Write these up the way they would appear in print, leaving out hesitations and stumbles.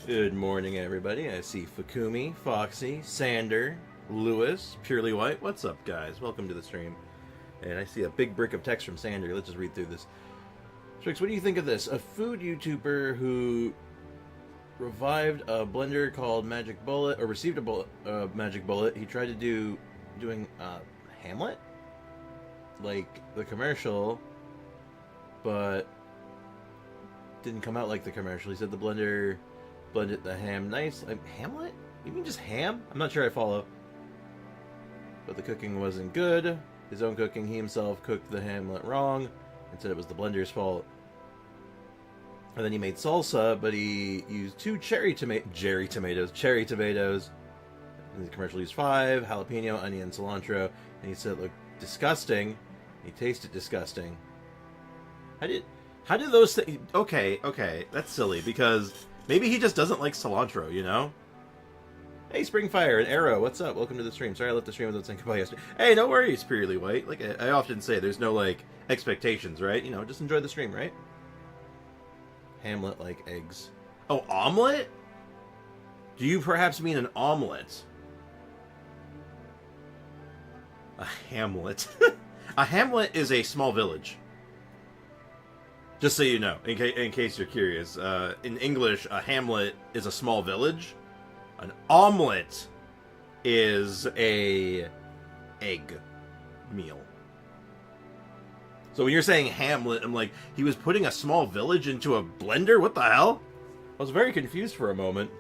Good morning, everybody. I see Fakumi, Foxy, Sander, Lewis, Purely White. What's up, guys? Welcome to the stream. And I see a big brick of text from Sander. Let's just read through this. Strix, what do you think of this? A food YouTuber who revived a blender called Magic Bullet, or received a Magic Bullet. He tried to doing Hamlet? Like the commercial, but didn't come out like the commercial. He said the blender blended the ham nice. Like, Hamlet? You mean just ham? I'm not sure I follow. But the cooking wasn't good. His own cooking, he himself cooked the Hamlet wrong and said it was the blender's fault. And then he made salsa, but he used 2 cherry tomatoes. And the commercial used 5, jalapeno, onion, cilantro, and he said it looked disgusting. He tasted disgusting. How did those things... Okay, that's silly, because maybe he just doesn't like cilantro, you know? Hey, Springfire and Arrow, what's up? Welcome to the stream. Sorry I left the stream without saying goodbye yesterday. Hey, no worries, Purely White. Like I often say, there's no, like, expectations, right? You know, just enjoy the stream, right? Hamlet like eggs. Oh, omelet? Do you perhaps mean an omelet? A hamlet. A hamlet is a small village. Just so you know, in case you're curious. In English, a hamlet is a small village. An omelet is a egg meal. So when you're saying hamlet, I'm like, he was putting a small village into a blender? What the hell? I was very confused for a moment.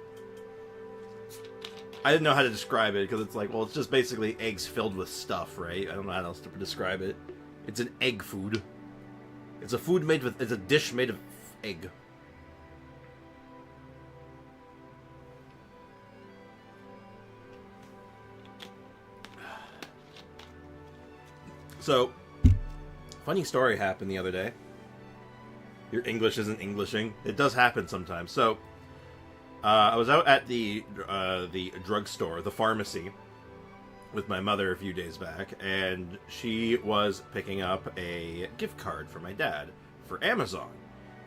I didn't know how to describe it, because it's like, well, it's just basically eggs filled with stuff, right? I don't know how else to describe it. It's an egg food. It's a dish made of egg. So, funny story happened the other day. Your English isn't Englishing. It does happen sometimes. So, I was out at the drugstore, the pharmacy, with my mother a few days back, and she was picking up a gift card for my dad for Amazon.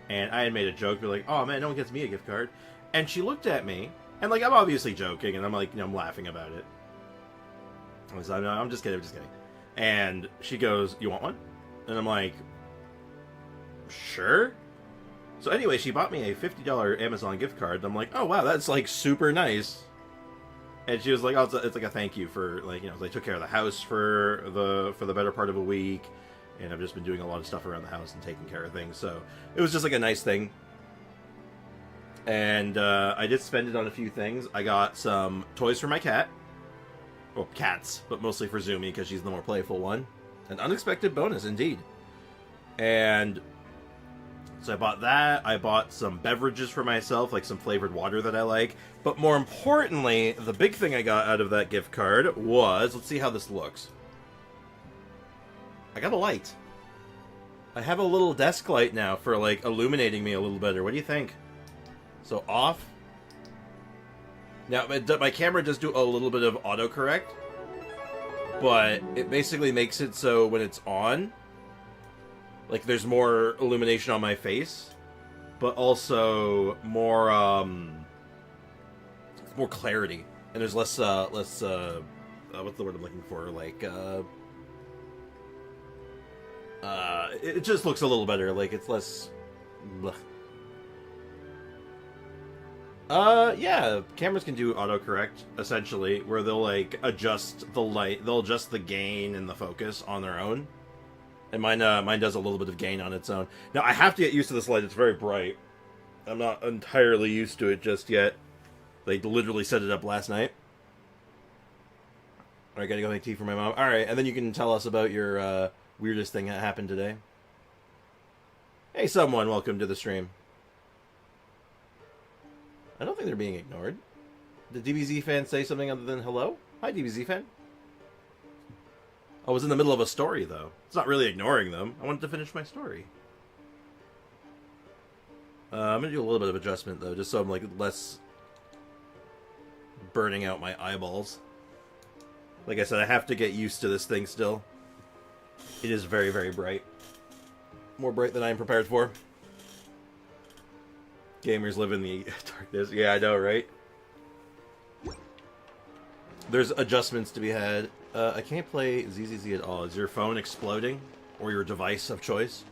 And I had made a joke, like, oh man, no one gets me a gift card. And she looked at me, and like, I'm obviously joking, and I'm like, I'm laughing about it. I was like, no, I'm just kidding. And she goes, you want one? And I'm like, sure. So anyway, she bought me a $50 Amazon gift card, and I'm like, oh wow, that's like super nice. And she was like, oh, it's like a thank you for, like, I took care of the house for the better part of a week, and I've just been doing a lot of stuff around the house and taking care of things, so it was just like a nice thing. And I did spend it on a few things. I got some toys for my cat. Well, cats, but mostly for Zumi, because she's the more playful one. An unexpected bonus, indeed. And so I bought that. I bought some beverages for myself, like some flavored water that I like. But more importantly, the big thing I got out of that gift card was... Let's see how this looks. I got a light. I have a little desk light now for, like, illuminating me a little better. What do you think? So, off. Now, my camera does do a little bit of autocorrect. But it basically makes it so when it's on... like, there's more illumination on my face, but also more clarity, and there's less what's the word I'm looking for? Like, it just looks a little better. Like, it's less. Blech. Yeah, cameras can do autocorrect essentially, where they'll like adjust the light, they'll adjust the gain and the focus on their own. And mine does a little bit of gain on its own. Now, I have to get used to this light. It's very bright. I'm not entirely used to it just yet. They literally set it up last night. Alright, gotta go make tea for my mom. Alright, and then you can tell us about your weirdest thing that happened today. Hey, someone, welcome to the stream. I don't think they're being ignored. Did DBZ fan say something other than hello? Hi, DBZ fan. I was in the middle of a story, though. It's not really ignoring them. I wanted to finish my story. I'm going to do a little bit of adjustment, though, just so I'm, like, less burning out my eyeballs. Like I said, I have to get used to this thing still. It is very, very bright. More bright than I am prepared for. Gamers live in the darkness. Yeah, I know, right? There's adjustments to be had. I can't play ZZZ at all. Is your phone exploding? Or your device of choice?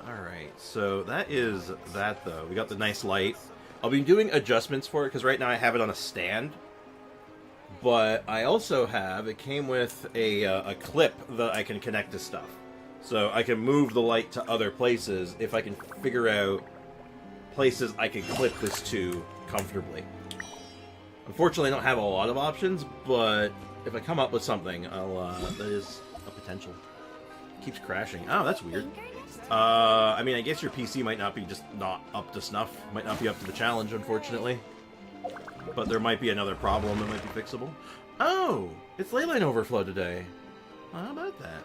Alright, so that is that, though. We got the nice light. I'll be doing adjustments for it, because right now I have it on a stand. But I also have, it came with a clip that I can connect to stuff. So I can move the light to other places if I can figure out places I can clip this to comfortably. Unfortunately, I don't have a lot of options, but if I come up with something, I'll, that is a potential. It keeps crashing. Oh, that's weird. I mean, I guess your PC might not be just not up to snuff. Might not be up to the challenge, unfortunately. But there might be another problem that might be fixable. Oh! It's leyline overflow today. How about that?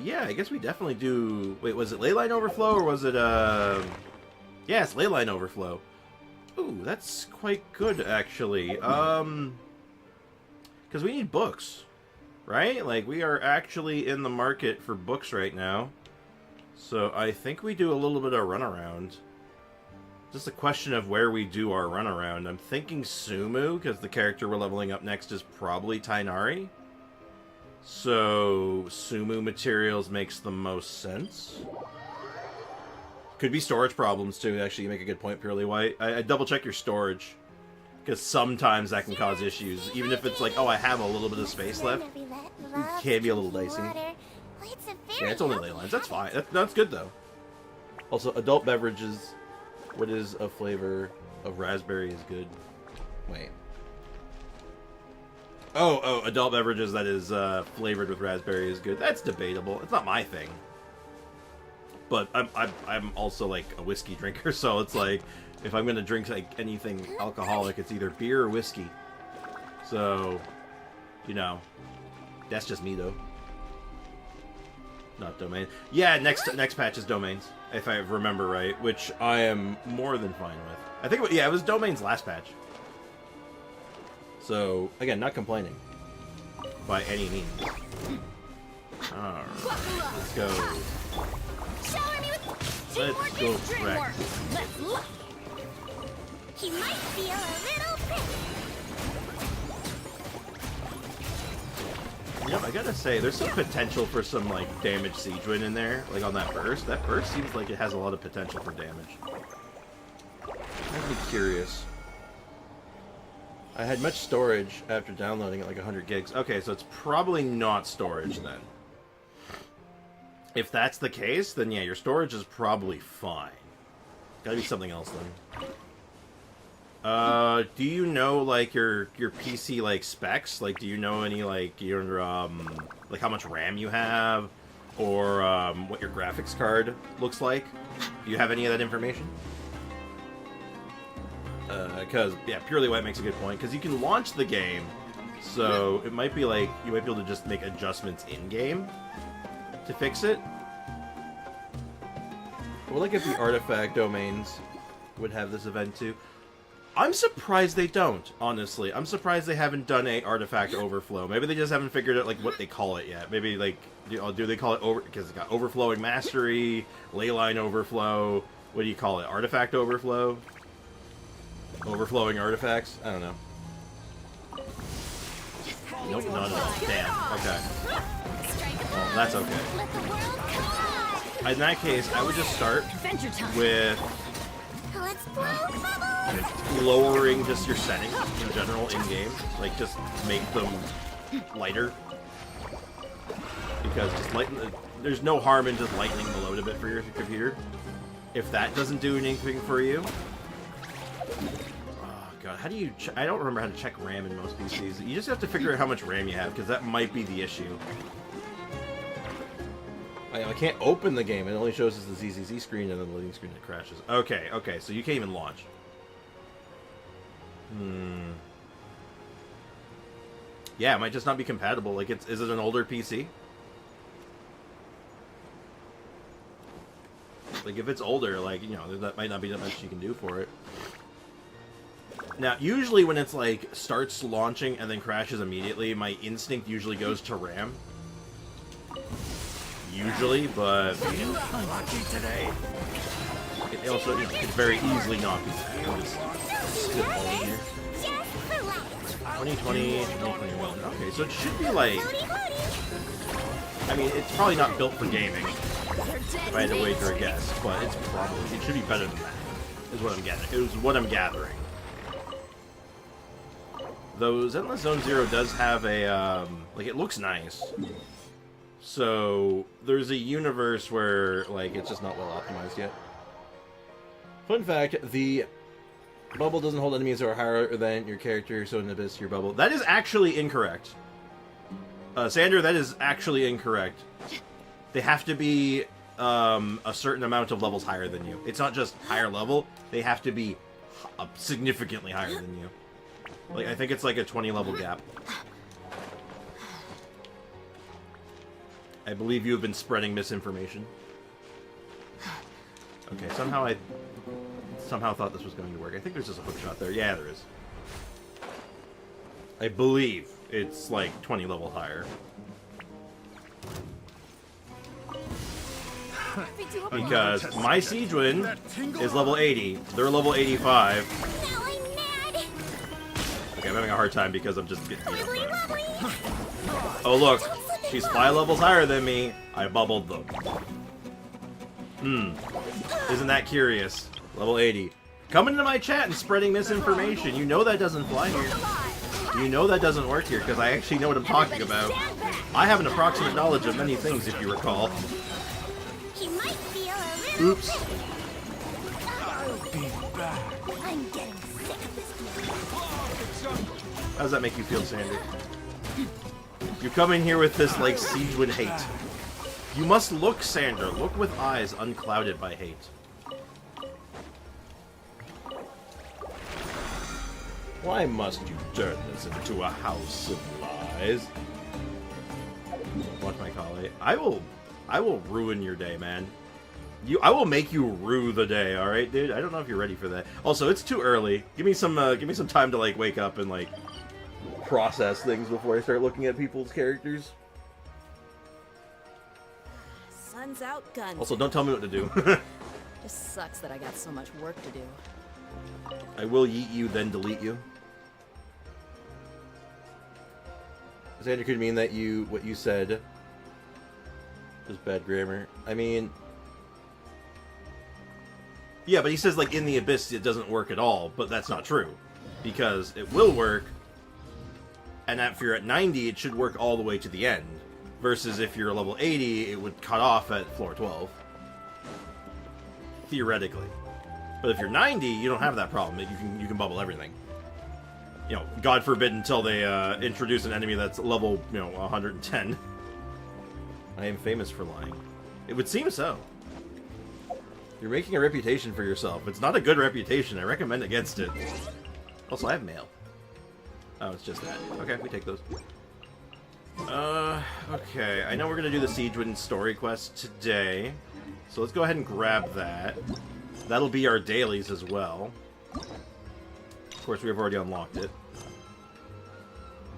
Yeah, I guess we definitely do... Wait, was it leyline overflow, or was it, Yeah, it's leyline overflow. Ooh, that's quite good, actually. Because we need books. Right? Like, we are actually in the market for books right now. So I think we do a little bit of runaround. Just a question of where we do our runaround. I'm thinking Sumu, because the character we're leveling up next is probably Tainari. So Sumu materials makes the most sense. Could be storage problems, too. Actually, you make a good point, Purely White. I double-check your storage. Because sometimes that can cause issues. Even if it's like, oh, I have a little bit of space left. It can be a little dicey. Yeah, it's only ley lines. That's fine. That's good, though. Also, adult beverages. What is a flavor of raspberry is good? Wait. Oh, adult beverages that is flavored with raspberry is good. That's debatable. It's not my thing. But I'm also, like, a whiskey drinker, so it's like... If I'm gonna drink like anything alcoholic, it's either beer or whiskey. So, you know, that's just me though. Not domain. Yeah, next patch is domains, if I remember right, which I am more than fine with. I think it was domains last patch. So again, not complaining by any means. All right, let's go. Let's go practice. He might feel a little bit. You know, I gotta say, there's some potential for some, like, damage Sigewinne in there, like, on that burst. That burst seems like it has a lot of potential for damage. I'd be curious. I had much storage after downloading it, like 100 gigs. Okay, so it's probably not storage, then. If that's the case, then yeah, your storage is probably fine. Gotta be something else, then. Do you know, like, your PC, like, specs? Like, do you know any, like, your, like, how much RAM you have? Or, what your graphics card looks like? Do you have any of that information? Because, yeah, Purely White makes a good point. Because you can launch the game, so it might be, like, you might be able to just make adjustments in-game to fix it. Well, like, if the artifact domains would have this event, too. I'm surprised they don't, honestly. I'm surprised they haven't done a artifact overflow. Maybe they just haven't figured out, like, what they call it yet. Maybe, like, do they call it over... Because it's got overflowing mastery, leyline overflow. What do you call it? Artifact overflow? Overflowing artifacts? I don't know. Nope, none at all. Damn. Okay. Well, that's okay. In that case, I would just start with... lowering just your settings in general in-game. Like, just make them lighter. Because just there's no harm in just lightening the load a bit for your computer. If that doesn't do anything for you... Oh, God. How do you... I don't remember how to check RAM in most PCs. You just have to figure out how much RAM you have, because that might be the issue. I can't open the game. It only shows us the ZZZ screen and then the loading screen that crashes. Okay, so you can't even launch. Yeah, it might just not be compatible. Like, is it an older PC? Like, if it's older, like, you know, that might not be that much you can do for it. Now, usually when it's like starts launching and then crashes immediately, my instinct usually goes to RAM. Usually, but today. it also it's very easily not. I'm just spitballing here. 2020, 2021. Okay, so it should be like. I mean, it's probably not built for gaming. If I had to wager a guess, but it should be better than that. Is what I'm getting. It was what I'm gathering. Though Zenless Zone Zero does have a like it looks nice. So there's a universe where like it's just not well optimized yet. Fun fact: the bubble doesn't hold enemies that are higher than your character, so in Abyss your bubble. That is actually incorrect. Sander, that is actually incorrect. They have to be a certain amount of levels higher than you. It's not just higher level. They have to be significantly higher than you. Like, I think it's like a 20 level gap. I believe you have been spreading misinformation. Okay, somehow I thought this was going to work. I think there's just a hook shot there. Yeah, there is. I believe it's like 20 level higher. Because my Sigewinne is level 80. They're level 85. Now I'm mad. Okay, I'm having a hard time because I'm just getting beat up. Oh look, she's 5 levels higher than me. I bubbled them. Isn't that curious? Level 80. Coming into my chat and spreading misinformation. You know that doesn't fly here. You know that doesn't work here because I actually know what I'm talking about. I have an approximate knowledge of many things, if you recall. He might feel a little Oops. I'll be back. I'm getting sick of this game. How does that make you feel, Sandy? You come in here with this, like, Sigewinne hate. You must look, Sander. Look with eyes unclouded by hate. Why must you turn this into a house of lies? Watch my collie. I will ruin your day, man. I will make you rue the day, all right, dude? I don't know if you're ready for that. Also, it's too early. Give me some time to like wake up and like process things before I start looking at people's characters. Sun's out, guns. Also, don't tell me what to do. Just sucks that I got so much work to do. I will yeet you, then delete you. Xander could mean that what you said was bad grammar. I mean, yeah, but he says like in the Abyss it doesn't work at all, but that's not true. Because it will work, and if you're at 90, it should work all the way to the end. Versus if you're level 80, it would cut off at floor 12. Theoretically. But if you're 90, you don't have that problem. You can bubble everything. You know, God forbid until they introduce an enemy that's level, 110. I am famous for lying. It would seem so. You're making a reputation for yourself. It's not a good reputation. I recommend against it. Also, I have mail. Oh, it's just that. Okay, we take those. Okay. I know we're going to do the Sigewinne story quest today. So let's go ahead and grab that. That'll be our dailies as well. Of course, we've already unlocked it.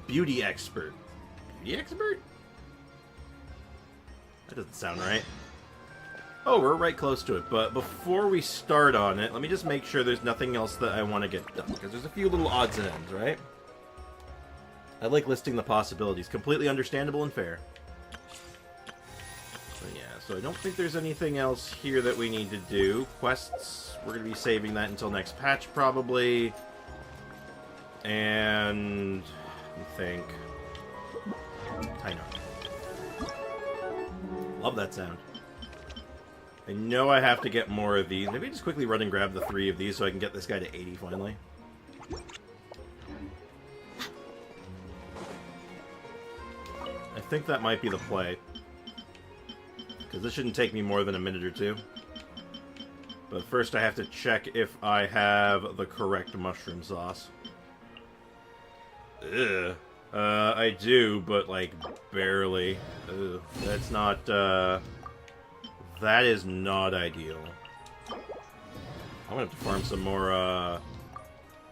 Beauty expert. Beauty expert? That doesn't sound right. Oh, we're right close to it. But before we start on it, let me just make sure there's nothing else that I want to get done. Because there's a few little odds and ends, right? I like listing the possibilities. Completely understandable and fair. So yeah, so I don't think there's anything else here that we need to do. Quests, we're going to be saving that until next patch, probably. And I think I know. Love that sound. I know I have to get more of these. Maybe just quickly run and grab the 3 of these so I can get this guy to 80 finally. I think that might be the play. Because this shouldn't take me more than a minute or 2. But first I have to check if I have the correct mushroom sauce. Ugh. I do, but, like, barely. Ugh. That's not, that is not ideal. I'm gonna have to farm some more,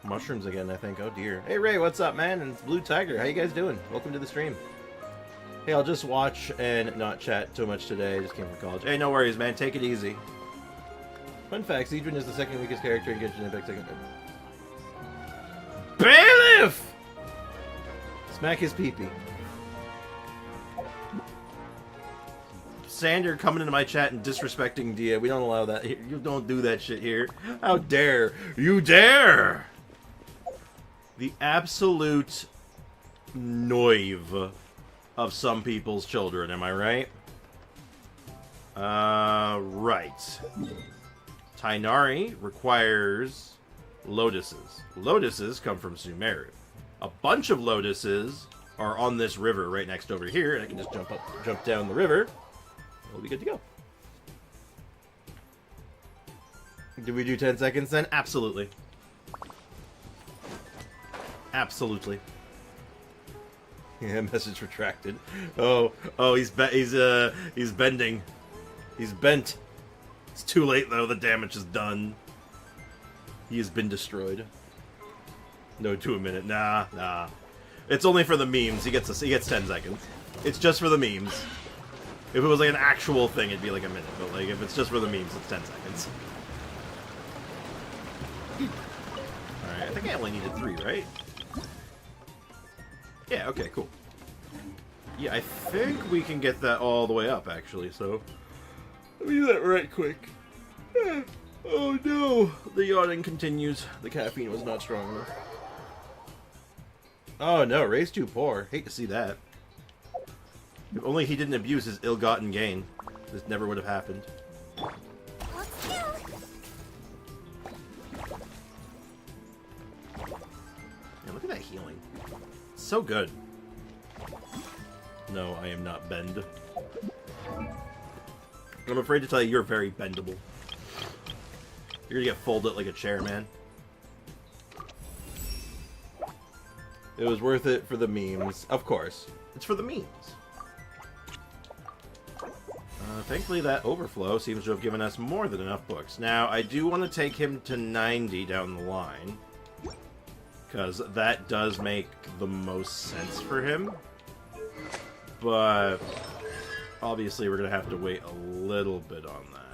Mushrooms again, I think. Oh dear. Hey Ray, what's up, man? And it's Blue Tiger. How you guys doing? Welcome to the stream. Hey, I'll just watch and not chat too much today. I just came from college. Hey, no worries, man. Take it easy. Fun fact, Sigewinne is the second weakest character in Genshin Impact. Bailiff! Smack his pee-pee. Sander coming into my chat and disrespecting Dia. We don't allow that here. You don't do that shit here. How dare you dare! The absolute noive of some people's children, am I right? Right. Tainari requires lotuses. Lotuses come from Sumeru. A bunch of lotuses are on this river right next over here, and I can just jump down the river. We'll be good to go. Did we do 10 seconds then? Absolutely. Absolutely. Yeah, message retracted. Oh, he's bending. He's bent. It's too late though. The damage is done. He has been destroyed. No, to a minute. Nah. It's only for the memes. He gets 10 seconds. It's just for the memes. If it was like an actual thing, it'd be like a minute. But like if it's just for the memes, it's 10 seconds. All right. I think I only needed 3, right? Yeah, okay, cool. Yeah, I think we can get that all the way up, actually, so... Let me do that right quick. Oh no! The yawning continues. The caffeine was not strong enough. Oh no, Ray's too poor. Hate to see that. If only he didn't abuse his ill-gotten gain. This never would have happened. Yeah, look at that healing. So good. No, I am not bend. I'm afraid to tell you, you're very bendable. You're gonna get folded like a chair, man. It was worth it for the memes. Of course. It's for the memes. Thankfully, that overflow seems to have given us more than enough books. Now, I do want to take him to 90 down the line. Because that does make the most sense for him. But obviously we're going to have to wait a little bit on that.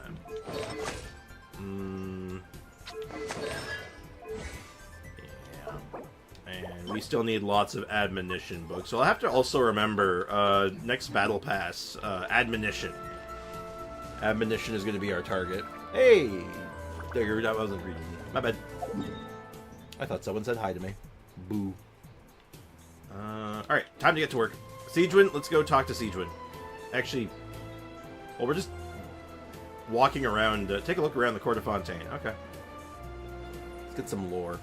Yeah. And we still need lots of admonition books. So I'll have to also remember, next battle pass, admonition. Admonition is going to be our target. Hey! There, that wasn't reading me. My bad. I thought someone said hi to me. Boo. Alright, time to get to work. Sigewinne, let's go talk to Sigewinne. Actually, well, we're just walking around. Take a look around the Court of Fontaine. Okay. Let's get some lore.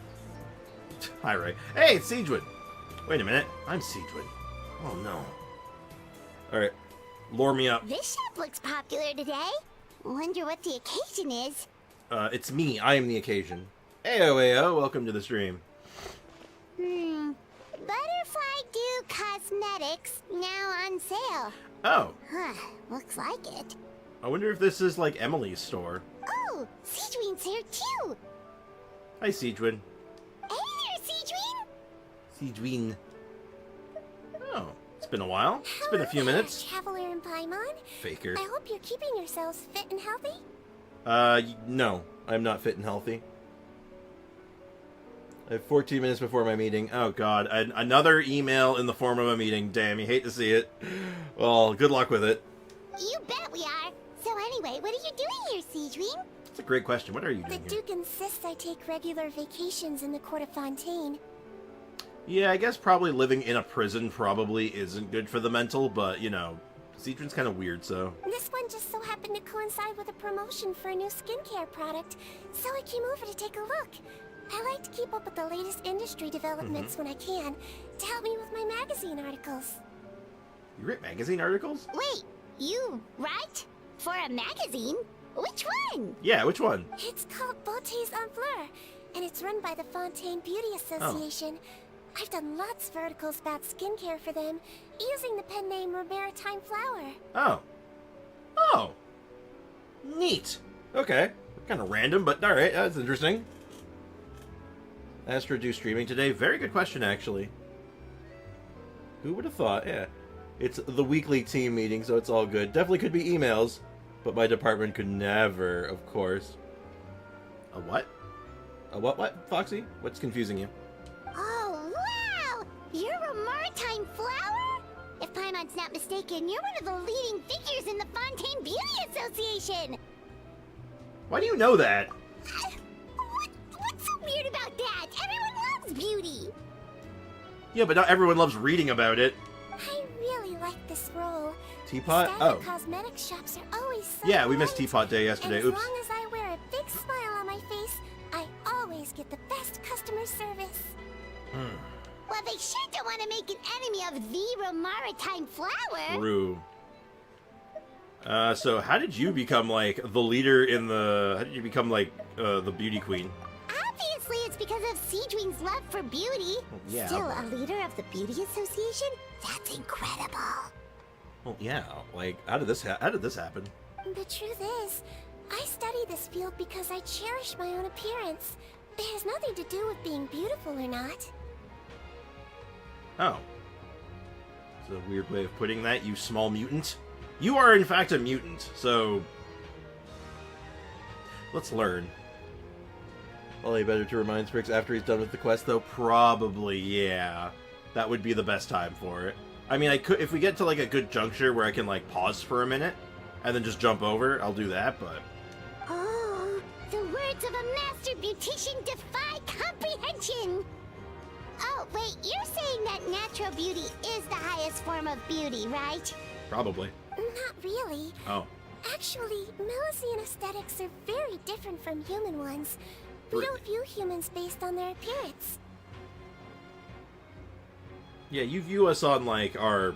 Hi, Ray. Hey, it's Sigewinne! Wait a minute. I'm Sigewinne. Oh, no. Alright. Lore me up. This shop looks popular today. Wonder what the occasion is. It's me. I am the occasion. Ayo, welcome to the stream. Butterfly Dew Cosmetics now on sale. Oh. Huh, looks like it. I wonder if this is like Emily's store. Oh, Sigewinne's here too. Hi, Sigewinne. Hey there, Sigewinne. Sigewinne. Oh, it's been a while. It's been a few minutes. Traveler in Paimon. Faker. I hope you're keeping yourselves fit and healthy. No. I'm not fit and healthy. I have 14 minutes before my meeting. Oh, God. Another email in the form of a meeting. Damn, you hate to see it. Well, good luck with it. You bet we are. So anyway, what are you doing here, Sigewinne? That's a great question. What are you The doing here? Duke insists I take regular vacations in the Court of Fontaine. Yeah, I guess probably living in a prison probably isn't good for the mental, but, you know, Sigewinne's kind of weird, so... This one just so happened to coincide with a promotion for a new skincare product, so I came over to take a look. I like to keep up with the latest industry developments when I can, to help me with my magazine articles. You write magazine articles? Wait, you write? For a magazine? Which one? Yeah, which one? It's called Beautés en Fleur, and it's run by the Fontaine Beauty Association. I've done lots of articles about skincare for them, using the pen name Maritime Flower. Oh. Oh. Neat. Okay. Kind of random, but alright, that's interesting. Astro do streaming today? Very good question, actually. Who would have thought? Yeah. It's the weekly team meeting, so it's all good. Definitely could be emails, but my department could never, of course. A what? A what, Foxy? What's confusing you? Oh, wow! You're a maritime flower? If Paimon's not mistaken, you're one of the leading figures in the Fontaine Beauty Association! Why do you know that? What's so weird about that? Everyone loves beauty! Yeah, but not everyone loves reading about it. I really like this role. Teapot? Staff Oh. at cosmetic shops are always so Yeah, we missed polite. Teapot Day yesterday. And Oops. as long as I wear a big smile on my face, I always get the best customer service. Well, they sure don't want to make an enemy of the maritime flower. True. So how did you become, like, the leader in the... How did you become, like, the beauty queen? Obviously, it's because of Sigewinne's love for beauty. Yeah, Still but- a leader of the beauty association? That's incredible. Well, yeah, like, how did this happen? The truth is, I study this field because I cherish my own appearance. It has nothing to do with being beautiful or not. Oh. It's a weird way of putting that, you small mutant. You are, in fact, a mutant, so... Let's learn. Probably better to remind Sprix after he's done with the quest, though. Probably, yeah. That would be the best time for it. I mean, I could, if we get to, like, a good juncture where I can, like, pause for a minute, and then just jump over, I'll do that, but... Oh, the words of a master beautician defy comprehension! Oh, wait, you're saying that natural beauty is the highest form of beauty, right? Probably. Not really. Oh. Actually, Melusine aesthetics are very different from human ones. We don't view humans based on their appearance. Yeah, you view us on, like, our...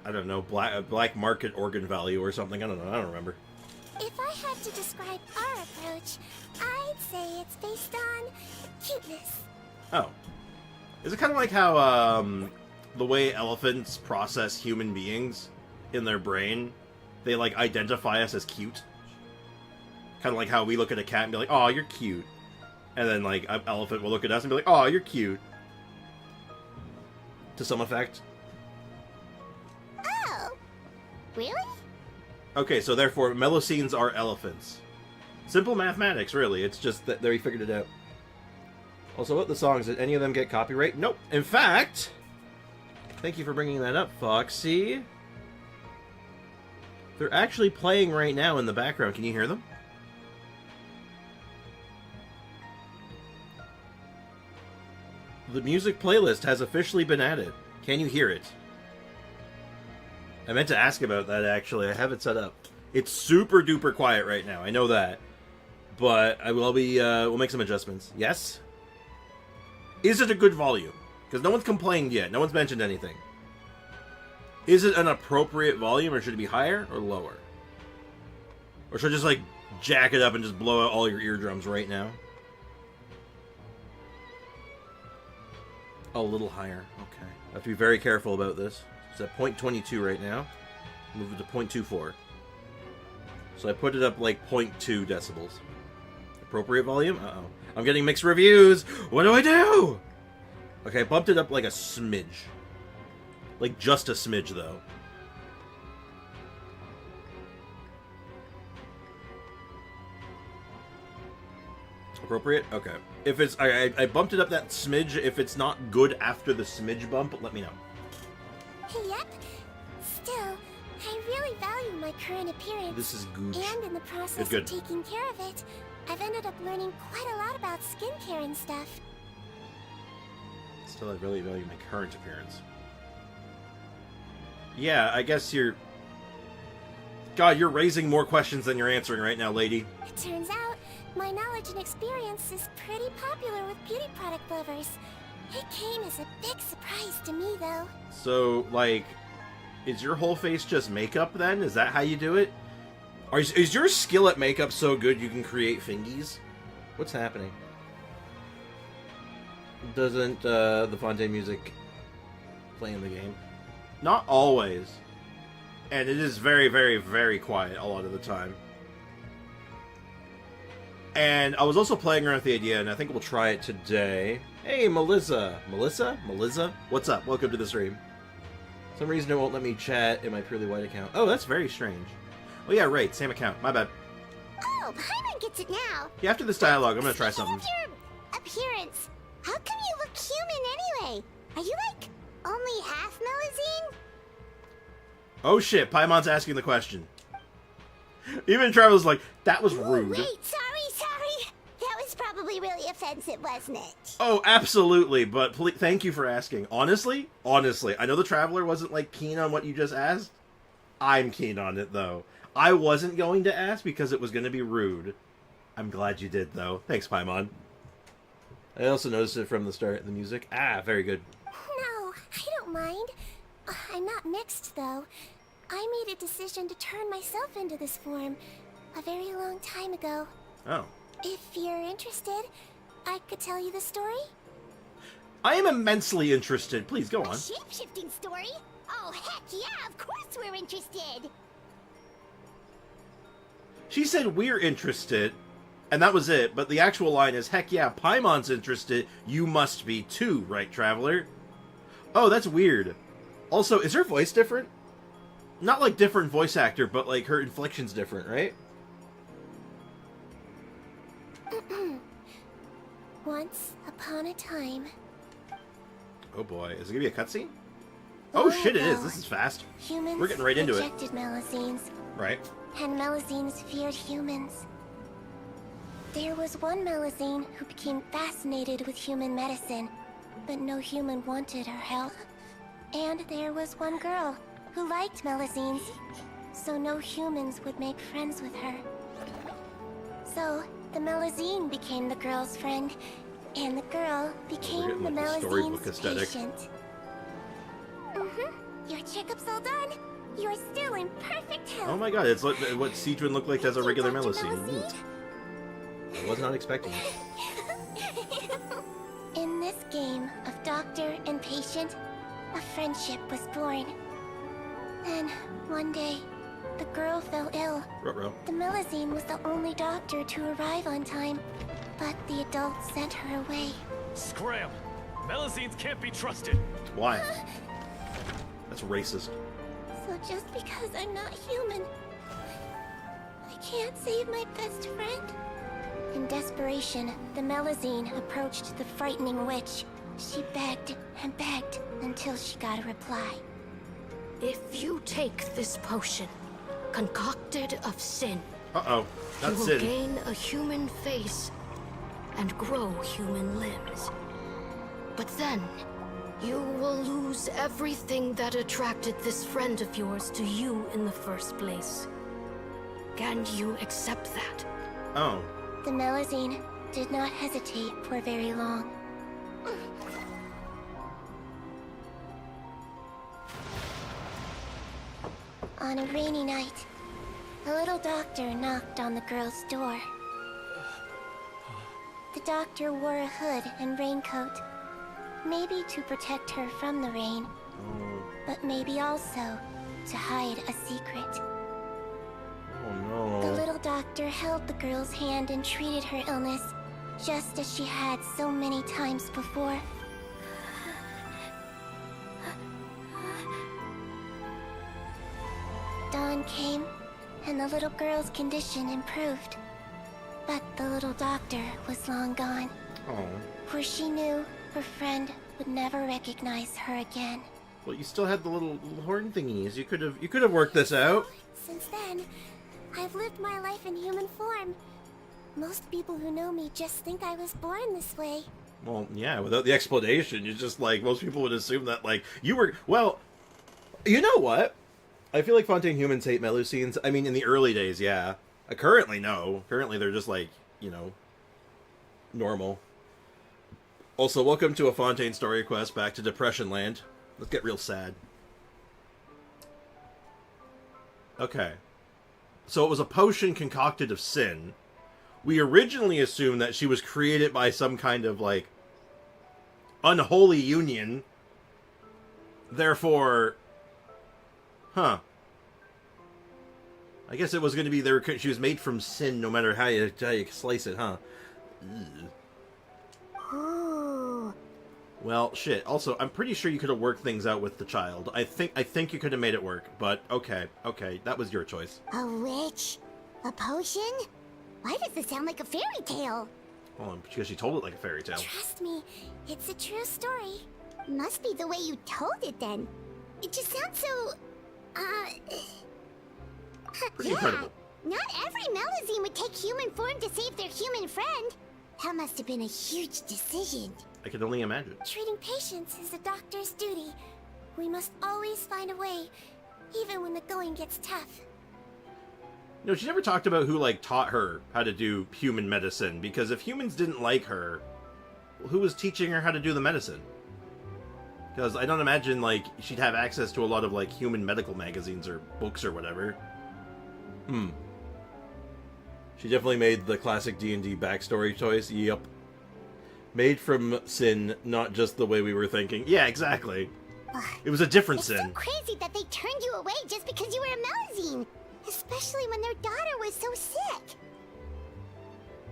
I don't know, black market organ value or something. I don't know, I don't remember. If I had to describe our approach, I'd say it's based on cuteness. Oh. Is it kind of like how, the way elephants process human beings in their brain? They, like, identify us as cute? Kind of like how we look at a cat and be like, "Oh, you're cute." And then, like, an elephant will look at us and be like, "Oh, you're cute." To some effect. Oh, really? Okay, so therefore, Melusines are elephants. Simple mathematics, really. It's just that they figured it out. Also, about the songs, did any of them get copyright? Nope. In fact, thank you for bringing that up, Foxy. They're actually playing right now in the background. Can you hear them? The music playlist has officially been added. Can you hear it? I meant to ask about that, actually. I have it set up. It's super duper quiet right now. I know that. But I will be, we'll make some adjustments. Yes? Is it a good volume? Because no one's complained yet. No one's mentioned anything. Is it an appropriate volume, or should it be higher or lower? Or should I just, like, jack it up and just blow out all your eardrums right now? A little higher. Okay. I have to be very careful about this. It's at 0.22 right now. Move it to 0.24. So I put it up like 0.2 decibels. Appropriate volume? Uh-oh. I'm getting mixed reviews! What do I do? Okay, I bumped it up like a smidge. Like just a smidge, though. Appropriate? Okay. If it's... I bumped it up that smidge. If it's not good after the smidge bump, let me know. Yep. Still, I really value my current appearance. This is gooch. And in the process Good. of taking care of it, I've ended up learning quite a lot about skincare and stuff. Still, I really value my current appearance. Yeah, I guess you're... God, you're raising more questions than you're answering right now, lady. It turns out, my knowledge and experience is pretty popular with beauty product lovers. It came as a big surprise to me, though. So, like, is your whole face just makeup, then? Is that how you do it? Is your skill at makeup so good you can create fingies? What's happening? Doesn't the Fontaine music play in the game? Not always. And it is very, very, very quiet a lot of the time. And I was also playing around with the idea, and I think we'll try it today. Hey, Melissa. Melissa? What's up? Welcome to the stream. For some reason it won't let me chat in my Purely White account. Oh, that's very strange. Oh yeah, right. Same account. My bad. Oh, Paimon gets it now. Yeah, after this dialogue, I'm gonna try Speaking something. of your appearance, how come you look human anyway? Are you like only half Melusine? Oh shit, Paimon's asking the question. Even Trevor's like, that was rude. Wait, sorry. That was probably really offensive, wasn't it? Oh, absolutely, but thank you for asking. Honestly, I know the Traveler wasn't, like, keen on what you just asked. I'm keen on it, though. I wasn't going to ask because it was going to be rude. I'm glad you did, though. Thanks, Paimon. I also noticed it from the start of the music. Ah, very good. No, I don't mind. I'm not mixed, though. I made a decision to turn myself into this form a very long time ago. Oh. If you're interested, I could tell you the story. I am immensely interested. Please, go A on. shape-shifting story? Oh, heck yeah, of course we're interested. She said we're interested, and that was it, but the actual line is, heck yeah, Paimon's interested, you must be too, right, Traveler? Oh, that's weird. Also, is her voice different? Not like different voice actor, but like her inflection's different, right? Once upon a time. Oh boy, is it gonna be a cutscene? Oh shit, it is. This is fast. Humans We're getting right into it. rejected Melusines, Right. and Melusines feared humans. There was one Melusine who became fascinated with human medicine, but no human wanted her help. And there was one girl who liked Melusines, so no humans would make friends with her. So, the Melusine became the girl's friend, and the girl became the getting, like, the storybook Melusine's aesthetic. patient. Your checkup's all done. You're still in perfect health. Oh my god, it's like what Sigewinne looked like as a regular Dr. Melusine. Neat. I was not expecting it. In this game of doctor and patient, a friendship was born. Then, one day, the girl fell ill. Ruh-roh. The Melusine was the only doctor to arrive on time, but the adults sent her away. Scram! Melusines can't be trusted. Why? That's racist. So just because I'm not human, I can't save my best friend? In desperation, the Melusine approached the frightening witch. She begged and begged until she got a reply. If you take this potion, concocted of sin, Uh-oh. you That's will it. gain a human face and grow human limbs. But then, you will lose everything that attracted this friend of yours to you in the first place. Can you accept that? Oh. The Melusine did not hesitate for very long. On a rainy night, a little doctor knocked on the girl's door. The doctor wore a hood and raincoat, maybe to protect her from the rain, but maybe also to hide a secret. Oh The no. little doctor held the girl's hand and treated her illness, just as she had so many times before. Dawn came, and the little girl's condition improved. But the little doctor was long gone, Oh. for she knew her friend would never recognize her again. Well, you still had the little horn thingies. You could have worked this out. Since then, I've lived my life in human form. Most people who know me just think I was born this way. Well, yeah, without the explanation, you just, like, most people would assume that, like, you were... Well, you know what? I feel like Fontaine humans hate Melusines. I mean, in the early days, yeah. Currently, no. Currently, they're just, like, you know, normal. Also, welcome to a Fontaine story quest back to Depression Land. Let's get real sad. Okay. So it was a potion concocted of sin. We originally assumed that she was created by some kind of, like, unholy union. Therefore... Huh. I guess it was going to be she was made from sin no matter how you slice it, huh? Ugh. Ooh. Well, shit. Also, I'm pretty sure you could have worked things out with the child. I think you could have made it work, but okay, that was your choice. A witch? A potion? Why does this sound like a fairy tale? Well, because she told it like a fairy tale. Trust me, it's a true story. Must be the way you told it then. It just sounds so... Pretty incredible. Not every Melazine would take human form to save their human friend. That must have been a huge decision. I can only imagine. Treating patients is a doctor's duty. We must always find a way, even when the going gets tough. No, she never talked about who, like, taught her how to do human medicine, because if humans didn't like her, who was teaching her how to do the medicine? Because I don't imagine, like, she'd have access to a lot of, like, human medical magazines or books or whatever. She definitely made the classic D&D backstory choice. Yep. Made from sin, not just the way we were thinking. Yeah, exactly. It was a different sin. It's so crazy that they turned you away just because you were a Melazine. Especially when their daughter was so sick.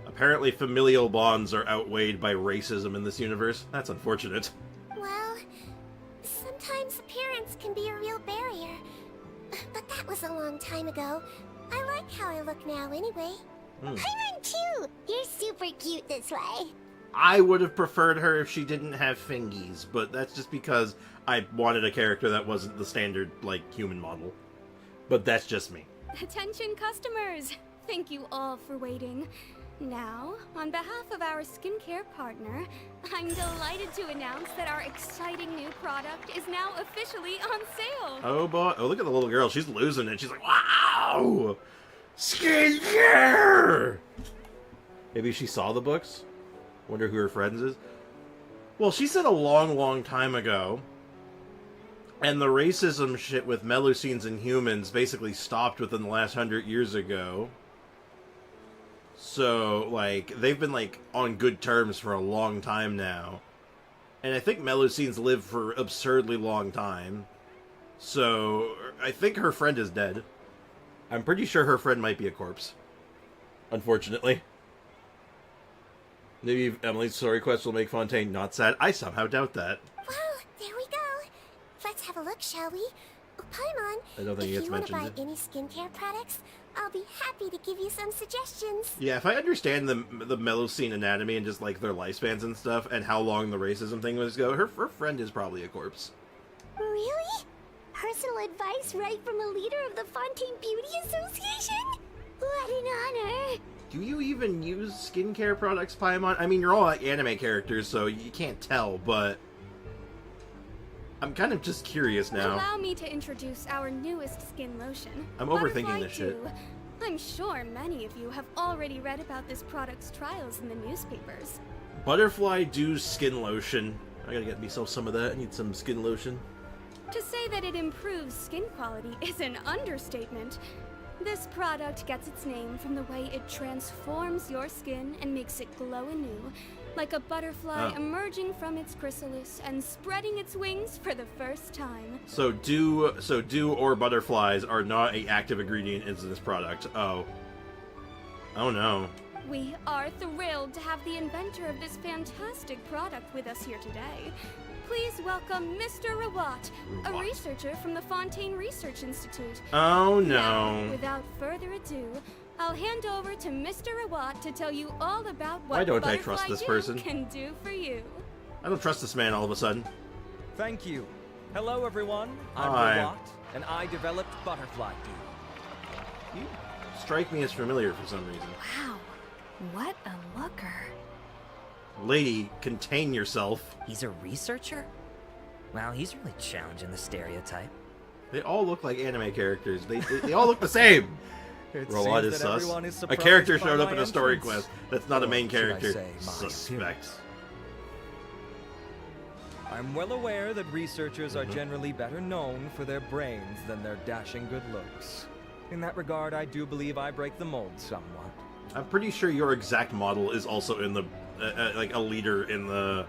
Apparently familial bonds are outweighed by racism in this universe. That's unfortunate. Well, sometimes appearance can be a real barrier. But that was a long time ago. I like how I look now anyway. I run too! You're super cute this way. I would have preferred her if she didn't have fingies, but that's just because I wanted a character that wasn't the standard, like, human model. But that's just me. Attention customers! Thank you all for waiting. Now, on behalf of our skincare partner, I'm delighted to announce that our exciting new product is now officially on sale! Oh boy, oh look at the little girl, she's losing it. She's like, wow! Skincare! Maybe she saw the books? Wonder who her friends is? Well, she said a long time ago, and the racism shit with Melusines and humans basically stopped within the last 100 years ago. So, like, they've been, like, on good terms for a long time now. And I think Melusines live for absurdly long time. So, I think her friend is dead. I'm pretty sure her friend might be a corpse. Unfortunately. Maybe Emily's story quest will make Fontaine not sad. I somehow doubt that. Well, there we go. Let's have a look, shall we? Oh, Paimon, I don't think if it's you want to mentioned. buy any skincare products, I'll be happy to give you some suggestions. Yeah, if I understand the Melusine anatomy and just, like, their lifespans and stuff, and how long the racism thing was go, her friend is probably a corpse. Really? Personal advice right from a leader of the Fontaine Beauty Association? What an honor! Do you even use skincare products, Paimon? I mean, you're all like anime characters, so you can't tell, but I'm kind of just curious now. Allow me to introduce our newest skin lotion. I'm overthinking Butterfly this shit. Dew. I'm sure many of you have already read about this product's trials in the newspapers. Butterfly Dew skin lotion. I gotta get myself some of that. I need some skin lotion. To say that it improves skin quality is an understatement. This product gets its name from the way it transforms your skin and makes it glow anew, like a butterfly emerging from its chrysalis and spreading its wings for the first time. So dew or butterflies are not an active ingredient in this product. Oh no. We are thrilled to have the inventor of this fantastic product with us here today. Please welcome Mr. Rawat, a researcher from the Fontaine Research Institute. Oh Now, no. without further ado, I'll hand over to Mr. Rawat to tell you all about what Why don't I Butterfly trust this Dew person? can do for you. I don't trust this man all of a sudden. Thank you. Hello, everyone. I'm Hi. Rawat, and I developed Butterfly Dew. You strike me as familiar for some reason. Wow, what a looker. Lady, contain yourself. He's a researcher? Wow, he's really challenging the stereotype. They all look like anime characters. They all look the same. It Rollout seems is that sus. everyone is A surprised character by showed up my in a story entrance. quest. That's not a main Or should I character. say my Suspect. I'm well aware that researchers are generally better known for their brains than their dashing good looks. In that regard, I do believe I break the mold somewhat. I'm pretty sure your exact model is also in the like a leader in the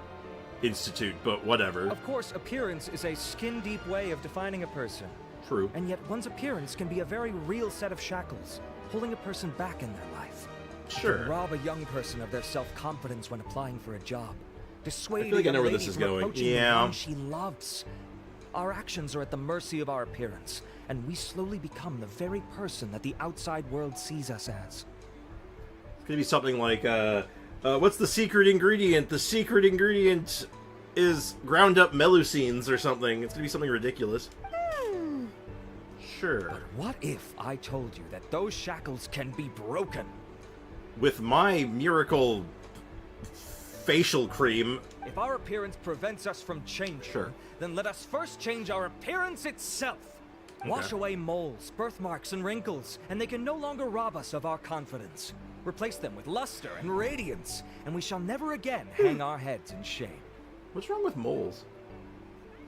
institute, but whatever. Of course, appearance is a skin-deep way of defining a person. True. And yet one's appearance can be a very real set of shackles, holding a person back in their life. Sure. To rob a young person of their self-confidence when applying for a job. Dissuade I feel like a I know young where lady this is from going. approaching the Yeah. one she loves. Our actions are at the mercy of our appearance, and we slowly become the very person that the outside world sees us as. It's gonna be something like, what's the secret ingredient? The secret ingredient is ground up melusines or something. It's gonna be something ridiculous. Sure. But what if I told you that those shackles can be broken? With my miracle facial cream. If our appearance prevents us from changing, Sure. then let us first change our appearance itself. Wash away moles, birthmarks, and wrinkles, and they can no longer rob us of our confidence. Replace them with luster and radiance, and we shall never again hang our heads in shame. What's wrong with moles?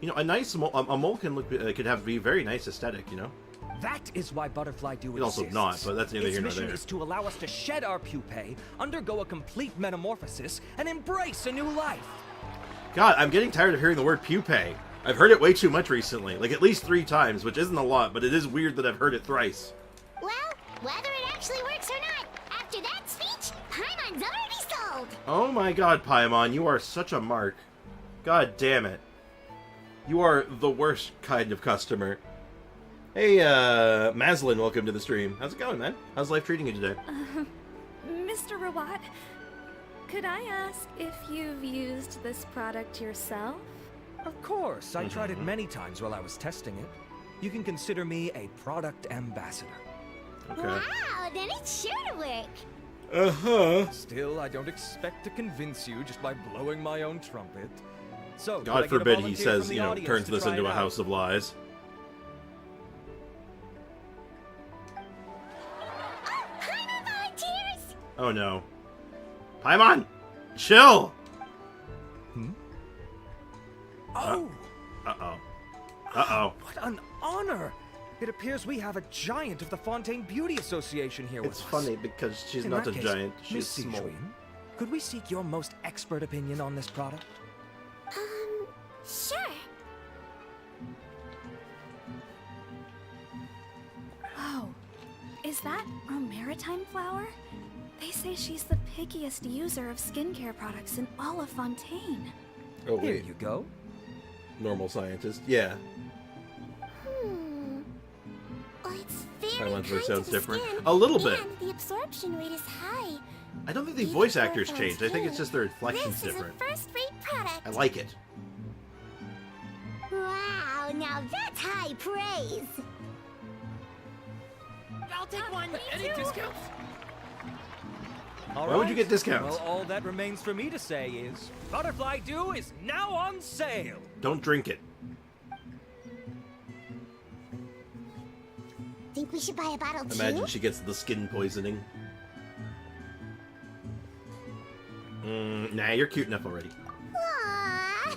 You know, a nice mole, a mole can look, could be very nice aesthetic, you know? That is why Butterfly Do It also exists. not, but that's neither Its here nor mission there. is to allow us to shed our pupae, undergo a complete metamorphosis, and embrace a new life. God, I'm getting tired of hearing the word pupae. I've heard it way too much recently, like at least 3 times, which isn't a lot, but it is weird that I've heard it thrice. Well, whether it actually works or not, after that speech, Paimon's already sold. Oh my god, Paimon, you are such a mark. God damn it. You are the worst kind of customer. Hey, Maslin, welcome to the stream. How's it going, man? How's life treating you today? Mr. Rawat, could I ask if you've used this product yourself? Of course, I tried it many times while I was testing it. You can consider me a product ambassador. Okay. Wow, then it's sure to work. Uh-huh. Still, I don't expect to convince you just by blowing my own trumpet. So, could I God get a forbid he volunteer says, from the you know, audience turns to this try into it a out? house of lies. Oh, Paimon volunteers! Oh no. Paimon! Chill! Oh! Uh-oh. Uh-oh. What an honor! It appears we have a giant of the Fontaine Beauty Association here It's with us. funny because she's In not that a case, giant, she's Miss small. Sigewinne, could we seek your most expert opinion on this product? Sure. Oh, is that a maritime flower? They say she's the pickiest user of skincare products in all of Fontaine. Oh Here wait, you go. normal scientist. Yeah. Well, it's very Paimon's voice kind sounds to the different. skin, A little bit. And the absorption rate is high. I don't think the Even voice for actors changed. I think it's Fontaine, just their inflection's this different. is a first-rate product. I like it. Wow, now that's high praise. I'll take one. Any discounts? All Why would you get discounts? Well, all that remains for me to say is, Butterfly Dew is now on sale! Don't drink it. Think we should buy a bottle too? Imagine she gets the skin poisoning. Nah, you're cute enough already. Aww,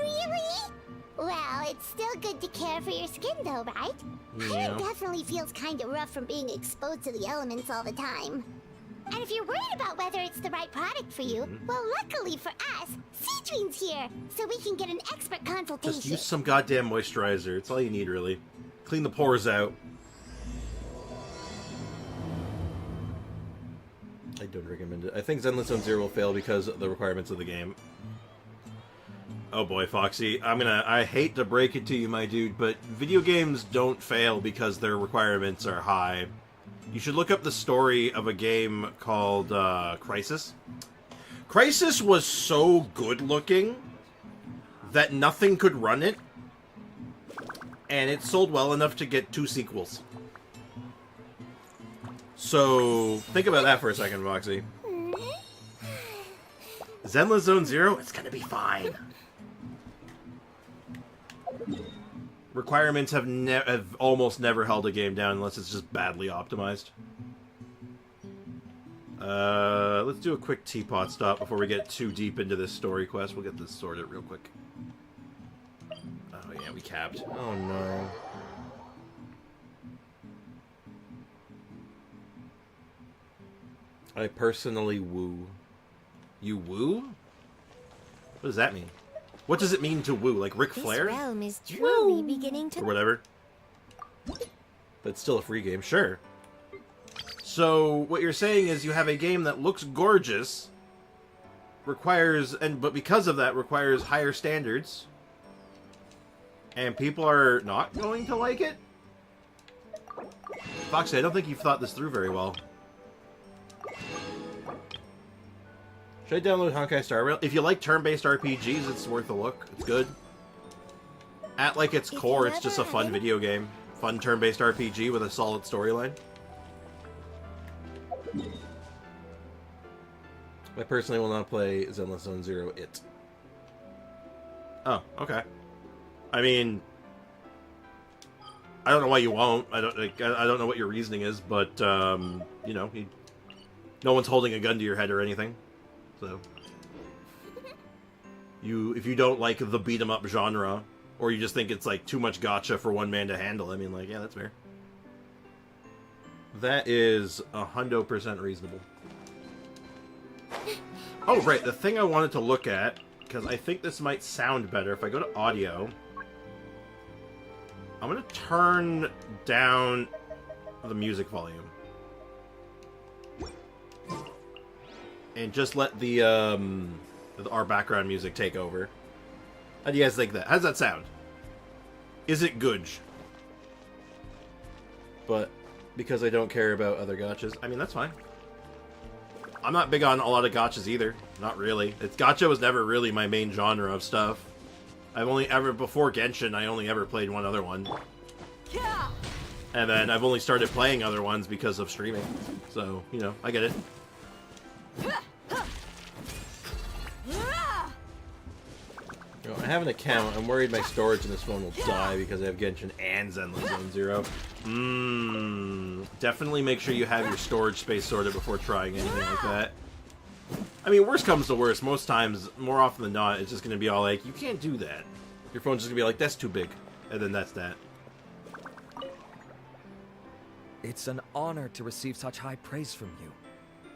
really? Well, it's still good to care for your skin though, right? Yeah. It definitely feels kinda rough from being exposed to the elements all the time. And if you're worried about whether it's the right product for you, well, luckily for us, Sigewinne's here, so we can get an expert consultation. Just use some goddamn moisturizer. It's all you need, really. Clean the pores out. I don't recommend it. I think Zenless Zone Zero will fail because of the requirements of the game. Oh boy, Foxy. I hate to break it to you, my dude, but video games don't fail because their requirements are high. You should look up the story of a game called Crysis. Crysis was so good looking that nothing could run it, and it sold well enough to get 2 sequels. So, think about that for a second, Foxy. Zenless Zone Zero, it's gonna be fine. Requirements have almost never held a game down unless it's just badly optimized. Let's do a quick teapot stop before we get too deep into this story quest. We'll get this sorted real quick. Oh yeah, we capped. Oh no. I personally woo. You woo? What does that mean? What does it mean to woo? Like Ric Flair? This realm is truly beginning Or to... whatever? It's still a free game, sure. So what you're saying is you have a game that looks gorgeous, but because of that requires higher standards, and people are not going to like it? Foxy, I don't think you've thought this through very well. Should I download Honkai Star Rail? If you like turn-based RPGs, it's worth a look. It's good. At like its core, it's just a fun video game. Fun turn-based RPG with a solid storyline. I personally will not play Zenless Zone Zero It. Oh, okay. I mean, I don't know why you won't. I don't know what your reasoning is, but you know, no one's holding a gun to your head or anything. So, if you don't like the beat 'em up genre, or you just think it's like too much gacha for one man to handle, I mean, like, yeah, that's fair. That is 100% reasonable. Oh, right, the thing I wanted to look at, because I think this might sound better if I go to audio. I'm going to turn down the music volume. And just let our background music take over. How do you guys think that? How does that sound? Is it good? But because I don't care about other gachas, I mean, that's fine. I'm not big on a lot of gachas either. Not really. Gacha was never really my main genre of stuff. Before Genshin, I only ever played one other one. And then I've only started playing other ones because of streaming. So, you know, I get it. I have an account. I'm worried my storage in this phone will die because I have Genshin and Zenless Zone Zero. Definitely make sure you have your storage space sorted before trying anything like that. I mean, worst comes to worst, most times, more often than not, it's just going to be all like, you can't do that. Your phone's just going to be like, that's too big. And then that's that. It's an honor to receive such high praise from you.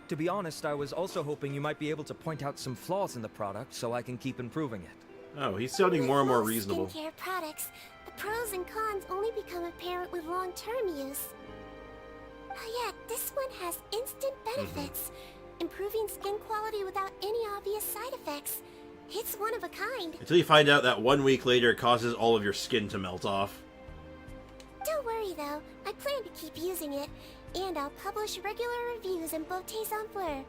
To be honest, I was also hoping you might be able to point out some flaws in the product so I can keep improving it. Oh, he's sounding more and more reasonable. Skincare products, the pros and cons only become apparent with long-term use. Oh yeah, this one has instant benefits. Improving skin quality without any obvious side effects. It's one of a kind. Until you find out that 1 week later it causes all of your skin to melt off. Don't worry though, I plan to keep using it. And I'll publish regular reviews in Beautés en Fleur.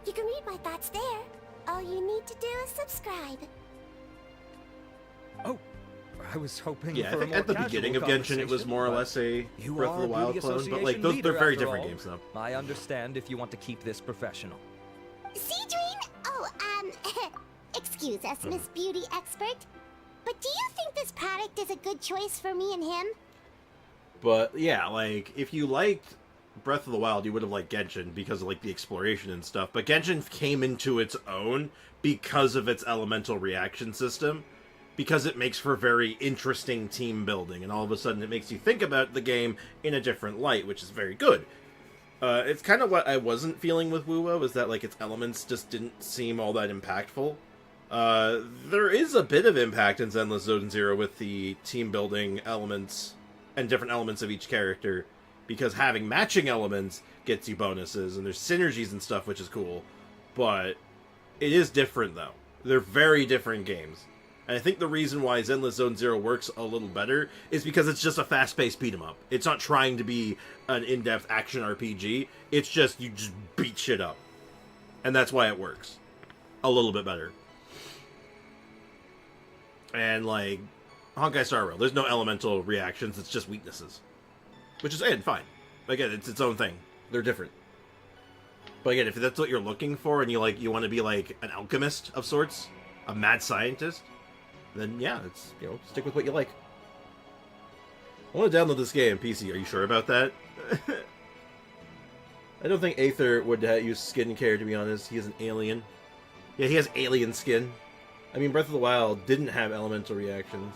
You can read my thoughts there. All you need to do is subscribe. Oh, I was hoping Yeah, for I think a more at the beginning of casual Genshin it was more or less a you Breath of the are a Wild beauty clone, but like association they're very leader, different after games though. all. I understand if you want to keep this professional. Sigewinne? Oh, excuse us, Miss Beauty Expert. But do you think this product is a good choice for me and him? But yeah, like if you liked Breath of the Wild, you would have liked Genshin because of like the exploration and stuff. But Genshin came into its own because of its elemental reaction system, because it makes for very interesting team building, and all of a sudden it makes you think about the game in a different light, which is very good. It's kind of what I wasn't feeling with WoWo, was that like its elements just didn't seem all that impactful. There is a bit of impact in Zenless Zone Zero with the team building elements and different elements of each character, because having matching elements gets you bonuses, and there's synergies and stuff, which is cool. But it is different, though. They're very different games. And I think the reason why Zenless Zone Zero works a little better is because it's just a fast-paced beat-em-up. It's not trying to be an in-depth action RPG. It's just, you just beat shit up. And that's why it works a little bit better. And, like, Honkai Star Rail, there's no elemental reactions, it's just weaknesses. Which is, fine. Again, it's its own thing. They're different. But again, if that's what you're looking for, and you want to be like an alchemist of sorts, a mad scientist, then yeah, it's, stick with what you like. I want to download this game on PC. Are you sure about that? I don't think Aether would use skincare, to be honest. He is an alien. Yeah, he has alien skin. I mean, Breath of the Wild didn't have elemental reactions.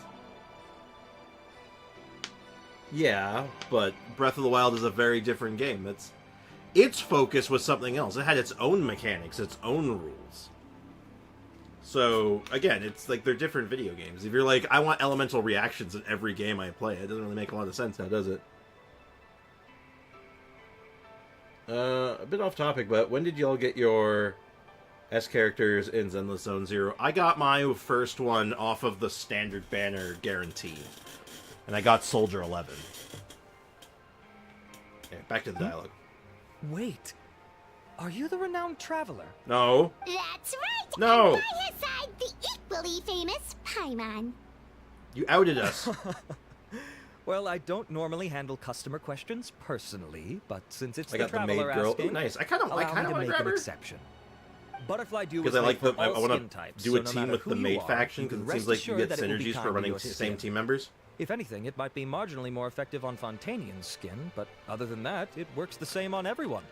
Yeah, but Breath of the Wild is a very different game. Its focus was something else. It had its own mechanics, its own rules. So, again, it's like they're different video games. If you're like, I want elemental reactions in every game I play, it doesn't really make a lot of sense now, does it? A bit off topic, but when did y'all get your S characters in Zenless Zone Zero? I got my first one off of the standard banner guarantee. And I got Soldier 11. Okay, back to the dialogue. Wait. Are you the renowned traveler? No. That's right! No. And by his side, the equally famous Paimon. You outed us. Well, I don't normally handle customer questions personally, but since it's I the got the maid traveler girl. asking, Ooh, nice. I kind of allow me want to to make grab an her. exception. Butterfly Dew Because is I like made the. for I all want skin to types, do so a no team matter with the who maid you are, faction you because can it seems rest like you assured get that it will be synergies kind for to running your same skin. team members. If anything, it might be marginally more effective on Fontanian's skin, but other than that, it works the same on everyone.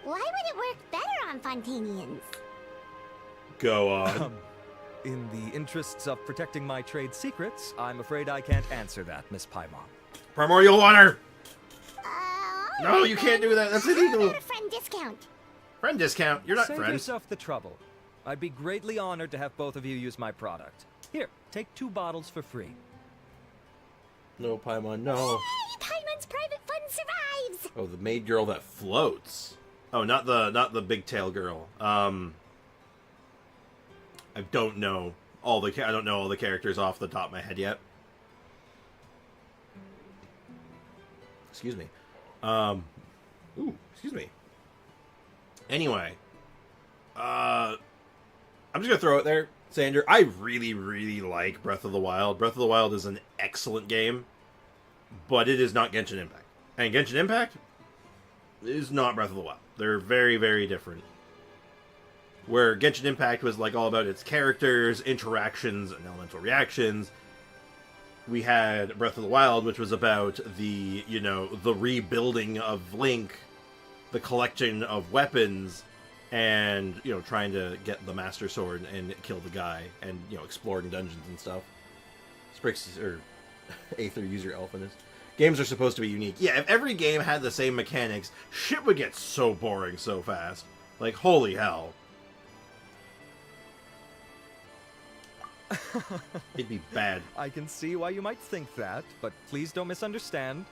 Why would it work better on Fontanians? Go on. In the interests of protecting my trade secrets, I'm afraid I can't answer that, Miss Paimon. Primordial water. All No, right you can't then. do that. That's How illegal. about a friend discount? Friend discount. You're not Save friends. yourself the trouble. I'd be greatly honored to have both of you use my product. Here, take 2 bottles for free. No, Paimon, no. Hey, Paimon's private fund survives! Oh, the maid girl that floats. Oh, not the big tail girl. I don't know all the characters off the top of my head yet. Excuse me. Ooh, excuse me. Anyway, I'm just gonna throw it there, Sander. I really, really like Breath of the Wild. Breath of the Wild is an excellent game, but it is not Genshin Impact. And Genshin Impact is not Breath of the Wild. They're very, very different. Where Genshin Impact was like all about its characters, interactions, and elemental reactions, we had Breath of the Wild, which was about the, the rebuilding of Link, the collection of weapons, and, trying to get the Master Sword and kill the guy, and, exploring dungeons and stuff. Sprix, or Aether, use your Elfiness. Games are supposed to be unique. Yeah, if every game had the same mechanics, shit would get so boring so fast. Like, holy hell. It'd be bad. I can see why you might think that, but please don't misunderstand.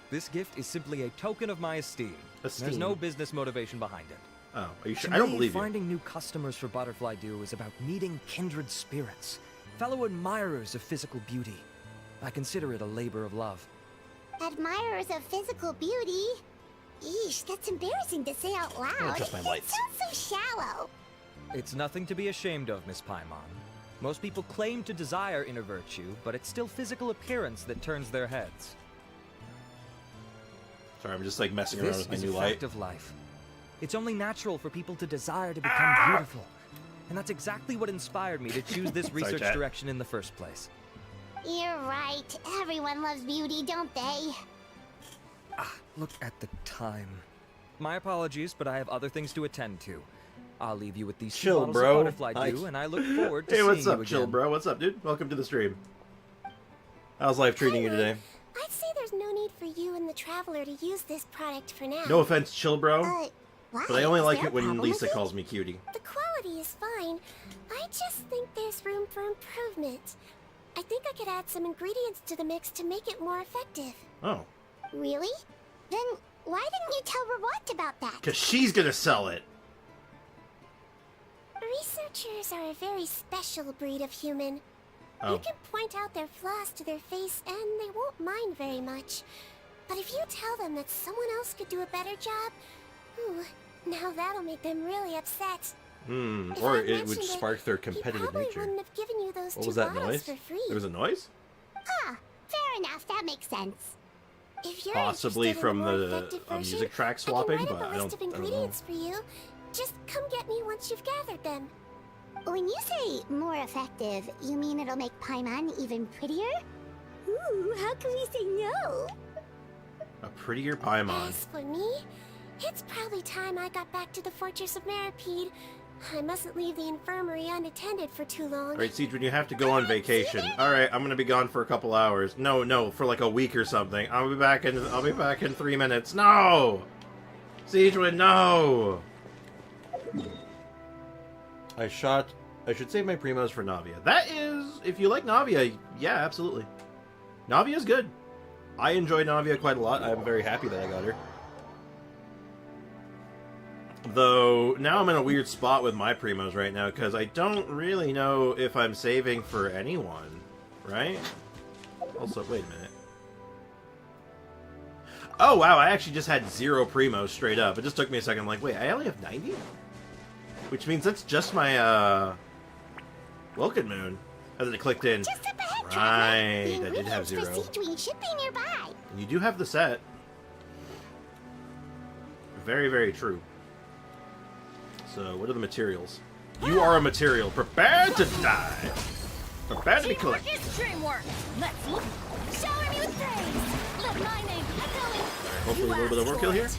This gift is simply a token of my esteem. There's no business motivation behind it. Oh, are you sure? To I don't me, believe you. finding new customers for Butterfly Dew is about meeting kindred spirits, fellow admirers of physical beauty. I consider it a labor of love. Admirers of physical beauty? Eesh, that's embarrassing to say out loud. adjust my It lights. sounds so shallow. It's nothing to be ashamed of, Miss Paimon. Most people claim to desire inner virtue, but it's still physical appearance that turns their heads. Sorry, I'm just like messing around This with my is new a light. fact of life. It's only natural for people to desire to become beautiful. And that's exactly what inspired me to choose this Sorry, research chat. direction in the first place. You're right. Everyone loves beauty, don't they? Look at the time. My apologies, but I have other things to attend to. I'll leave you with these 2 Chill, bottles bro. of Butterfly Hi. Dew, and I look forward to Hey, seeing what's you up, again. Chill, bro? What's up, dude? Welcome to the stream. How's life treating you today? I'd say there's no need for you and the Traveler to use this product for now. No offense, Chill, bro, Why? but I only Is like there it a when problem Lisa with calls me cutie. The quality is fine. I just think there's room for improvement. I think I could add some ingredients to the mix to make it more effective. Oh, Really? Then why didn't you tell Rawat about that? because she's gonna sell it. Researchers are a very special breed of human. Oh, You can point out their flaws to their face and they won't mind very much. But if you tell them that someone else could do a better job, ooh, now that'll make them really upset. If or I'd it would mentioned spark their he competitive probably nature. wouldn't have given you those What 2 was that bottles noise? for free. There was a noise? Ah, fair enough. That makes sense. If you're Possibly interested from in a more the effective version, music track I swapping, can write but up a I list of don't know. ingredients for you. Just come get me once you've gathered them. When you say more effective, you mean it'll make Paimon even prettier? Ooh, how can we say no? A prettier Paimon. As for me, it's probably time I got back to the Fortress of Maripede. I mustn't leave the infirmary unattended for too long. Alright, Sigewinne, you have to go on vacation. Alright, I'm gonna be gone for a couple hours. No, for like a week or something. I'll be back in 3 minutes. No! Sigewinne, no! I should save my primos for Navia. That is, if you like Navia, yeah, absolutely. Navia's good. I enjoy Navia quite a lot. I'm very happy that I got her. Though, now I'm in a weird spot with my primos right now, because I don't really know if I'm saving for anyone, right? Also, wait a minute. Oh, wow, I actually just had 0 primos straight up. It just took me a second. I'm like, wait, I only have 90? Which means that's just my, Welcome Moon. As it clicked in. Just up ahead, Right, traveler. I did have The 0. ingredients for Sigewinne should be nearby. And you do have the set. Very, very true. So, what are the materials? You are a material. Prepare to die. Prepare to be collected. is dreamwork. Let's look. Shower me with praise. Let my name echo in. Hopefully a little bit of overkill here.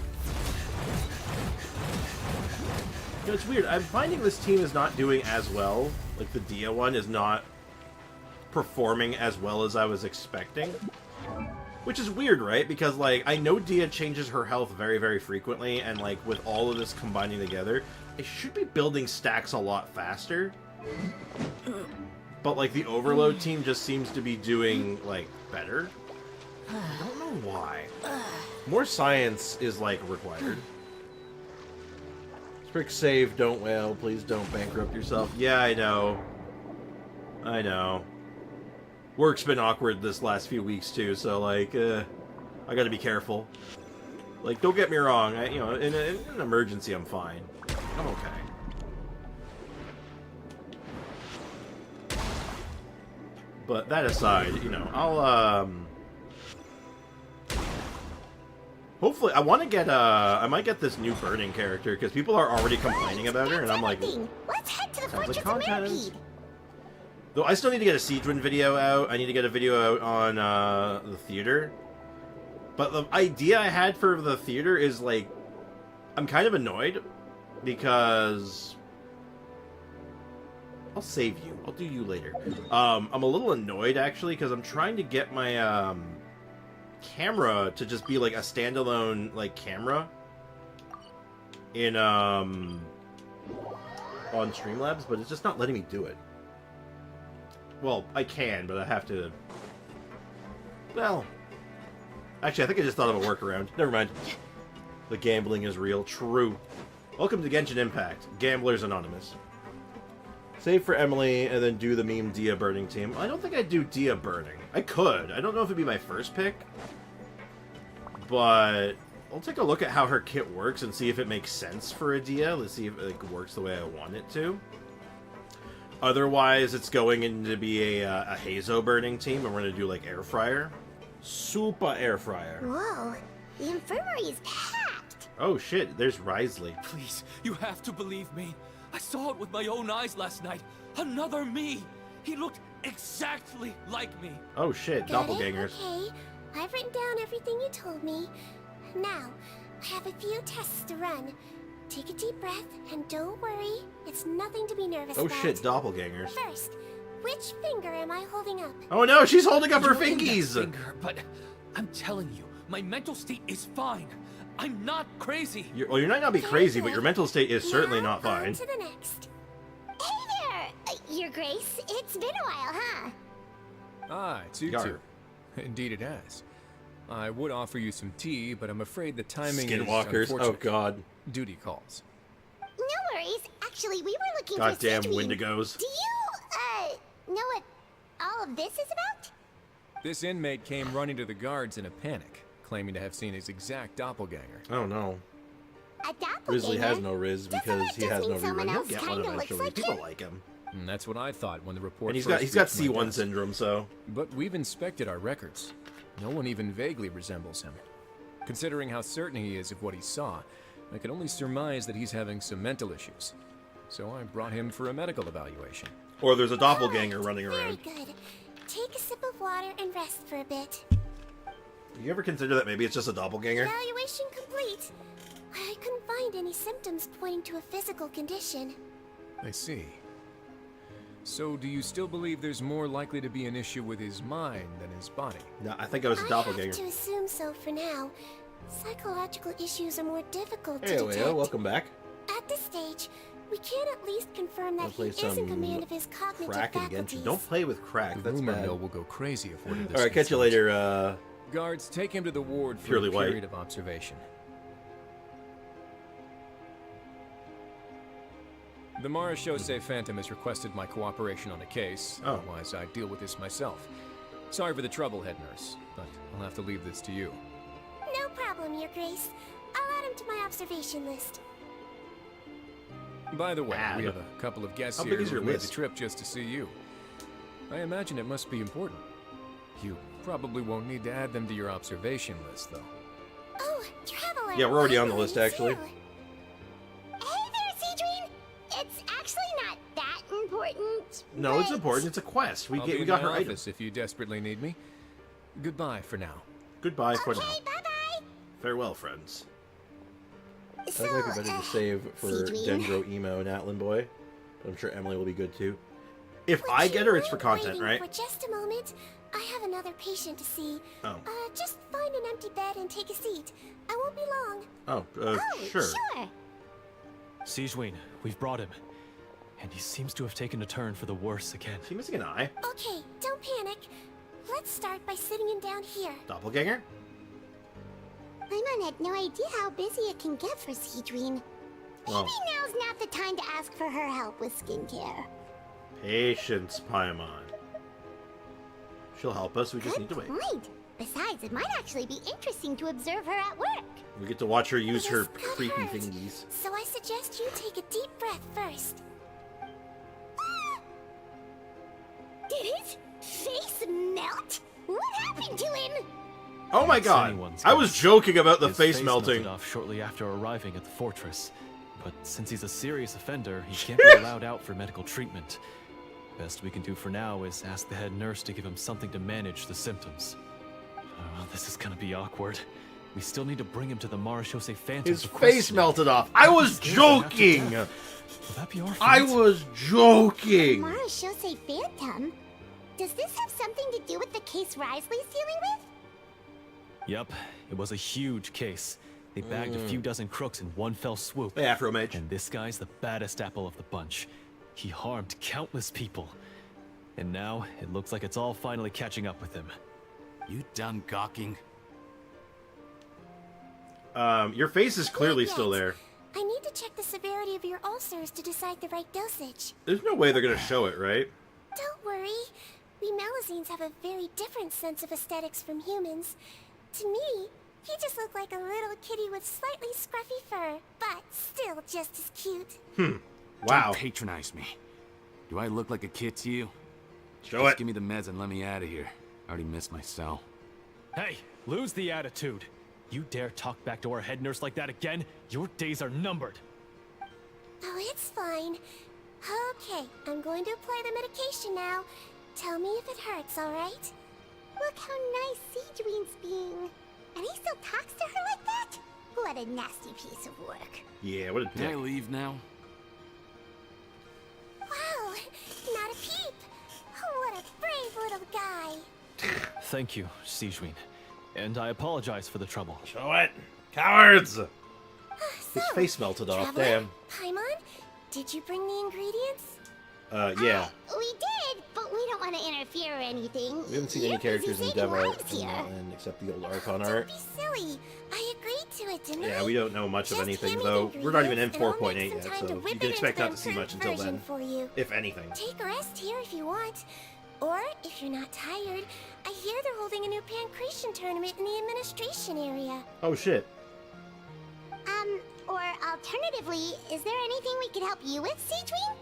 You know, it's weird. I'm finding this team is not doing as well. Like, the Dia one is not performing as well as I was expecting. Which is weird, right? Because, like, I know Dia changes her health very, very frequently, and, like, with all of this combining together, it should be building stacks a lot faster. But, like, the Overload team just seems to be doing, like, better. I don't know why. More science is, like, required. Quick save, don't wail, please don't bankrupt yourself. Yeah, I know. I know. Work's been awkward this last few weeks, too, so, like, I gotta be careful. Like, don't get me wrong, you know, in an emergency, I'm fine. I'm okay. But that aside, you know, I'll, hopefully, I want to get, I might get this new burning character, because people are already complaining about her, and I'm like, Let's head to the sounds like Fortress of content. Manapede. Though I still need to get a Sigewinne video out. I need to get a video out on the theater. But the idea I had for the theater is, like, I'm kind of annoyed because I'll save you. I'll do you later. I'm a little annoyed, actually, because I'm trying to get my camera to just be, like, a standalone, like, camera in, on Streamlabs, but it's just not letting me do it. Well, I can, but I have to... Well... Actually, I think I just thought of a workaround. Never mind. The gambling is real. True. Welcome to Genshin Impact. Gamblers Anonymous. Save for Emily, and then do the meme Dia burning team. I don't think I'd do Dia burning. I could. I don't know if it'd be my first pick. But... I'll take a look at how her kit works and see if it makes sense for a Dia. Let's see if it, like, works the way I want it to. Otherwise, it's going in to be a Hazo burning team, and we're going to do, like, air fryer. Super air fryer. Whoa, the infirmary is packed. Oh, shit, there's Risley. Please, you have to believe me. I saw it with my own eyes last night. Another me. He looked exactly like me. Oh, shit, Got doppelgangers. it? Okay, I've written down everything you told me. Now, I have a few tests to run. Take a deep breath, and don't worry. It's nothing to be nervous Oh, about. shit, doppelgangers. First, which finger am I holding up? Oh, no, she's holding up her Your index fingies! finger, but I'm telling you, my mental state is fine. I'm not crazy. Well, you might not be Very crazy, good. but your mental state is certainly Now, not fine. On to the next. Hey there, Your Grace. It's been a while, huh? Ah, it's you Yar. two. Indeed it has. I would offer you some tea, but I'm afraid the timing is Skinwalkers, oh unfortunate. god. Duty calls. No worries. Actually, we were looking Goddamn for Sigewinne. Wendigos. Do you, know what all of this is about? This inmate came running to the guards in a panic, claiming to have seen his exact doppelganger. Oh, no. A doppelganger? Risley has no Riz Doesn't because that he just has no mean someone rerun. He'll else get one kinda looks eventually. like People him? like him. And that's what I thought when the report And he's first got reached my C1 desk. syndrome, so... But we've inspected our records. No one even vaguely resembles him. Considering how certain he is of what he saw, I can only surmise that he's having some mental issues. So I brought him for a medical evaluation. Or there's a doppelganger running Very around. good. Take a sip of water and rest for a bit. You ever consider that maybe it's just a doppelganger? Evaluation complete. I couldn't find any symptoms pointing to a physical condition. I see. So do you still believe there's more likely to be an issue with his mind than his body? No, I think I was a I doppelganger. have to assume so for now. Psychological issues are more difficult Hey, to detect. Leo, welcome back. At this stage, we can at least confirm that I'll he play is in some command of his cognitive Crack and faculties. Genshin. Don't play with crack, The that's rumor bad. mill will go crazy if word of this Alright, catch gets you out. later, Guards, take him to the ward for Purely a white. period of observation. The Marachose Phantom has requested my cooperation on a case. Oh. Otherwise, I'd deal with this myself. Sorry for the trouble, head nurse, but I'll have to leave this to you. No problem, Your Grace. I'll add him to my observation list. By the way, Add. we have a couple of guests How here big is who your made the list? trip just to see you. I imagine it must be important. You probably won't need to add them to your observation list, though. Oh, Traveler. Yeah, we're already on the list, actually. Hey there, Sigewinne. It's actually not that important. No, it's but- important. It's a quest. We I'll get be we in got my her office item. if you desperately need me. Goodbye for now. Goodbye for now. Okay, bye-bye. Farewell, friends. So, That might be better to save for Sigewinne, Dendro, Emo, and Atlan Boy. But I'm sure Emily will be good too. If would I get you her, it's for mind content, waiting right? For just a moment, I have another patient to see. Oh. Just find an empty bed and take a seat. I won't be long. Oh, sure. Sure. Sigewinne, we've brought him. And he seems to have taken a turn for the worse again. Is he missing an eye? Okay, don't panic. Let's start by sitting him down here. Doppelganger? Paimon had no idea how busy it can get for Sigewinne. Well, Now's not the time to ask for her help with skincare. patience, Paimon. She'll help us. We just need to wait. point. Besides, it might actually be interesting to observe her at work. We get to watch her use her This could creepy hurt. thingies. So I suggest you take a deep breath first. Did his face melt? What happened to him? Oh my It's god! anyone's I was guess. joking about the His face melted melting. off shortly after arriving at the fortress. But since he's a serious offender, he can't be allowed out for medical treatment. Best we can do for now is ask the head nurse to give him something to manage the symptoms. This is gonna be awkward. We still need to bring him to the Marachose Phantom. His for face questioning. melted off. I was He's dead after joking! death. Will that be our fate? I was joking! Marachose Phantom? Does this have something to do with the case Risley's dealing with? Yep, it was a huge case. They bagged a few dozen crooks in one fell swoop. Hey, Afro Mage. And this guy's the baddest apple of the bunch. He harmed countless people. And now, it looks like it's all finally catching up with him. You done gawking? Your face is clearly Not still yet. there. I need to check the severity of your ulcers to decide the right dosage. There's no way they're gonna show it, right? Don't worry. We Melusines have a very different sense of aesthetics from humans. To me, he just looked like a little kitty with slightly scruffy fur, but still just as cute. Wow. Don't patronize me. Do I look like a kid to you? Show Just it. give me the meds and let me out of here. I already missed my cell. Hey, lose the attitude. You dare talk back to our head nurse like that again, your days are numbered. Oh, it's fine. Okay, I'm going to apply the medication now. Tell me if it hurts, alright? Look how nice Sigewinne's being. And he still talks to her like that? What a nasty piece of work. Yeah, what a Can I dick. leave now? Wow, not a peep. Oh, what a brave little guy. Thank you, Sigewinne. And I apologize for the trouble. Show it. Cowards! So, His face melted off, Traveler, damn. Paimon, did you bring the ingredients? Yeah. We did, but we don't want to interfere or anything. We haven't seen any characters in Dev art in Outland except the old Archon Don't art. be silly. I agreed to it, didn't I? Yeah, we don't know much of Just anything, hand me though. the We're not even in ingredients, and I'll 4.8 make yet, some time so to you whip can it expect into not to see the much until version then. For you. If anything. Take a rest here if you want. Or, if you're not tired, I hear they're holding a new pancreation tournament in the administration area. Oh, shit. Or alternatively, is there anything we could help you with, Sigewinne?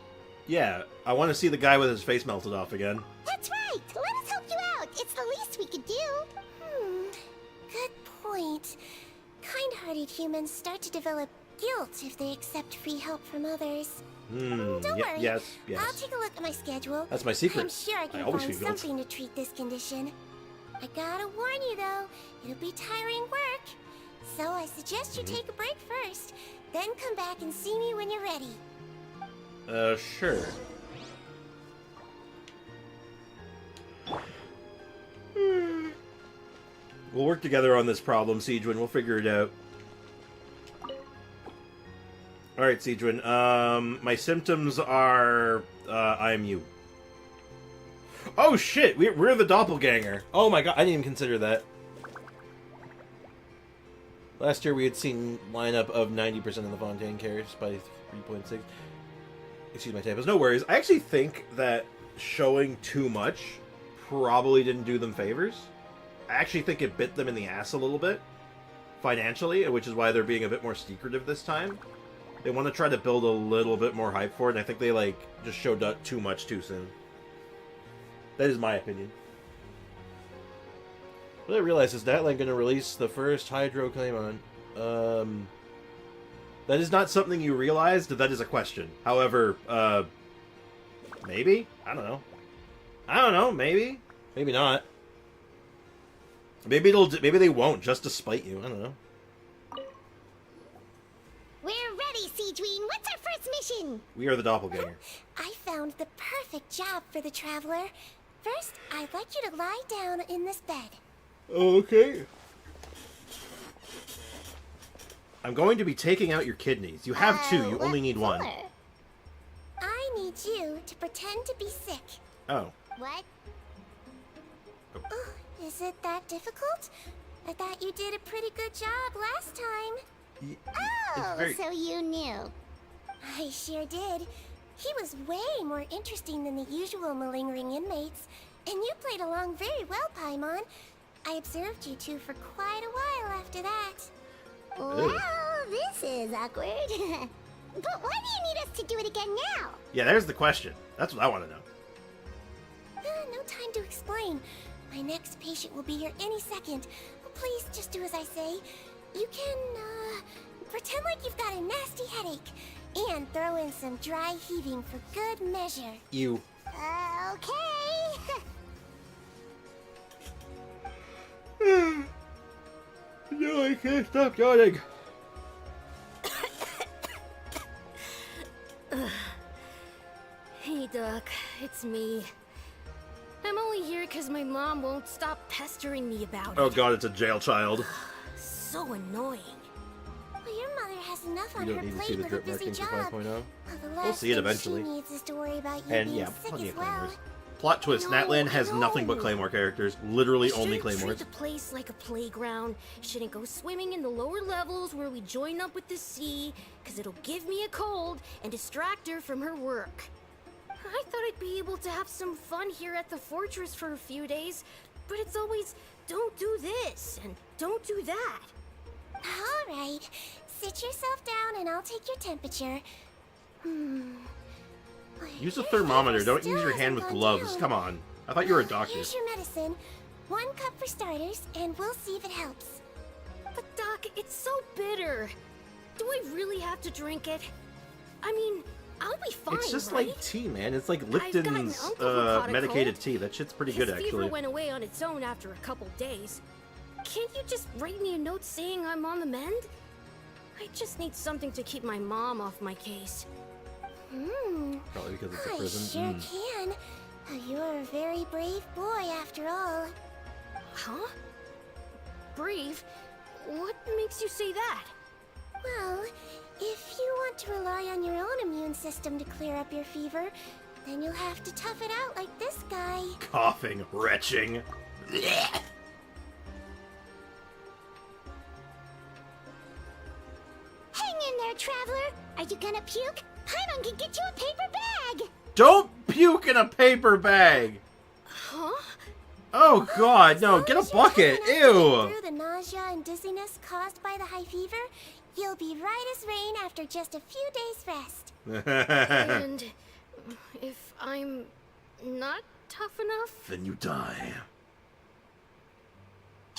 Yeah, I want to see the guy with his face melted off again. That's right! Let us help you out! It's the least we could do! Good point. Kind-hearted humans start to develop guilt if they accept free help from others. Don't worry. Yes, I'll yes. take a look at my schedule. That's my secret. I'm sure I can always find feel guilt. something to treat this condition. I gotta warn you though, it'll be tiring work. So I suggest you take a break first, then come back and see me when you're ready. Sure. We'll work together on this problem, Sigewinne. We'll figure it out. Alright, Sigewinne. My symptoms are... I'm you. Oh, shit! We're the doppelganger. Oh my god, I didn't even consider that. Last year we had seen lineup of 90% of the Fontaine carriers by 3.6. Excuse my typos. No worries. I actually think that showing too much probably didn't do them favors. I actually think it bit them in the ass a little bit financially, which is why they're being a bit more secretive this time. They want to try to build a little bit more hype for it, and I think they, like, just showed too much too soon. That is my opinion. What I realize is Natlan going to release the first Hydro Claymon. That is not something you realized. That is a question. However, maybe? I don't know. I don't know. Maybe. Maybe not. Maybe they won't, just to spite you. I don't know. We're ready, Sigewinne. What's our first mission? We are the doppelganger. I found the perfect job for the traveler. First, I'd like you to lie down in this bed. Okay. I'm going to be taking out your kidneys. You have two. You only need one. I need you to pretend to be sick. Oh. What? Oh, is it that difficult? I thought you did a pretty good job last time. So you knew. I sure did. He was way more interesting than the usual malingering inmates, and you played along very well, Paimon. I observed you two for quite a while after that. Well, this is awkward. But why do you need us to do it again now? Yeah, there's the question. That's what I want to know. No time to explain. My next patient will be here any second. Please just do as I say. You can, pretend like you've got a nasty headache. And throw in some dry heaving for good measure. You. Okay. No, I can't stop yawning. Hey, Doc. It's me. I'm only here because my mom won't stop pestering me about Oh it. god, it's a jail child. So annoying. Well, your mother has enough on You her don't need to plate see the with a drip busy markings for job. 5.0. The We'll last see it thing eventually. She needs is to worry about you And being yeah, sick plenty as of well. claymores. Plot twist, I know, Natlan has I nothing but know. claymore characters. Literally only Shouldn't treat claymores. the place like a playground. Shouldn't go swimming in the lower levels where we join up with the sea, because it'll give me a cold and distract her from her work. I thought I'd be able to have some fun here at the fortress for a few days, but it's always, don't do this and don't do that. All right. Sit yourself down and I'll take your temperature. Use a Your thermometer. fever Don't still use your hand hasn't with gone gloves. down. Come on. I thought you were a doctor. Here's your medicine. 1 cup for starters, and we'll see if it helps. But Doc, it's so bitter. Do I really have to drink it? I mean, I'll be fine, It's just right? like tea, man. It's like I've got an Lipton's uncle who caught a medicated cold. tea. That shit's pretty His good, fever actually. went away on its own after a couple days. Can't you just write me a note saying I'm on the mend? I just need something to keep my mom off my case. Probably because it's a I prison. sure can. You're a very brave boy, after all. Huh? Brave? What makes you say that? Well, if you want to rely on your own immune system to clear up your fever, then you'll have to tough it out like this guy. Coughing, retching. Hang in there, traveler. Are you gonna puke? Paimon can get you a paper bag. Don't puke in a paper bag! Huh? Oh god, no, get a bucket! As long as you're tough enough to Ew! get through the nausea and dizziness caused by the high fever, you'll be right as rain after just a few days' rest. And if I'm not tough enough? Then you die.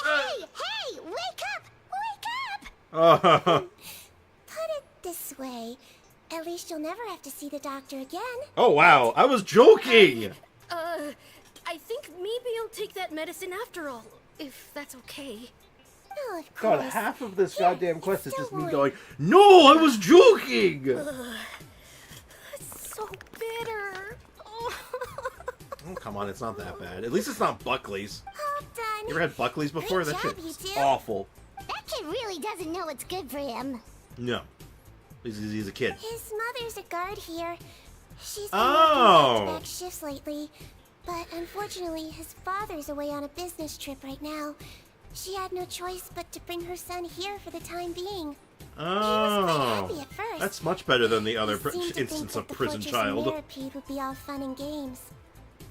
Hey! Wake up! Wake up! Oh, Put it this way. At least you'll never have to see the doctor again. oh wow, I was joking! I think maybe I'll take that medicine after all, if that's okay. Oh, of God, course. half of this Here, goddamn quest is it's just still me warm. going, no, I was joking! It's so bitter. Oh. Oh, come on, it's not that bad. At least it's not Buckley's. All done. You ever had Buckley's before? Good That job, shit's you two. awful. That kid really doesn't know what's good for him. No. He's a kid. His mother's a guard here. She's been Oh. working back-to-back shifts lately. But unfortunately, his father's away on a business trip right now. She had no choice but to bring her son here for the time being. He was quite Oh. happy at first. That's much better than the other I seem to instance think of that the prison Fortress child. Millipede would be all fun and games.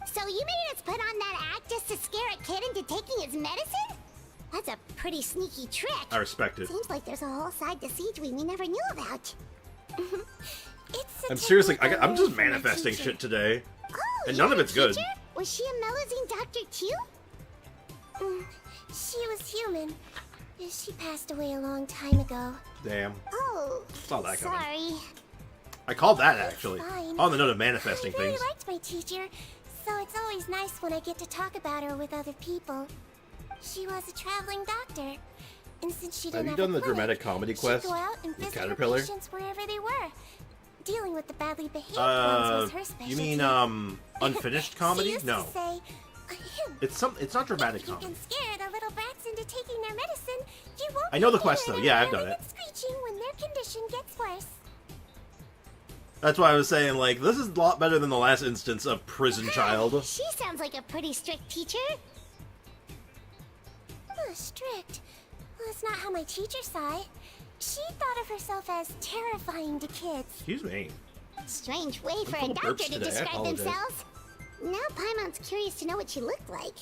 So you made us put on that act just to scare a kid into taking his medicine? That's a pretty sneaky trick. I respect it. Seems like there's a whole side to Sigewinne we never knew about. I'm seriously, I'm just manifesting shit today. Oh, And none of it's good. teacher? Was she a Melazine doctor too? She was human. She passed away a long time ago. Damn. Oh, Saw that coming. sorry. I called that, actually. Fine. On the note of manifesting I really things. liked my teacher, so it's always nice when I get to talk about her with other people. She was a traveling doctor, and since she didn't Have you have done a the clinic, dramatic comedy quest she'd go out and with visit her Caterpillar? patients wherever they were. Dealing with the badly behaved ones was her specialty. You mean, unfinished comedy? She used No. to say, It's not dramatic if you comedy. can scare the little brats into taking their medicine, you won't I know the be quest, hearing though. Yeah, them I've done whirring it. and screeching when their condition gets worse. That's why I was saying, like, this is a lot better than the last instance of prison child. She sounds like a pretty strict teacher. Strict? Well, that's not how my teacher saw it. She thought of herself as terrifying to kids. Excuse me. Strange way for full a of doctor burps to today, I describe apologize. themselves. Now Paimon's curious to know what she looked like.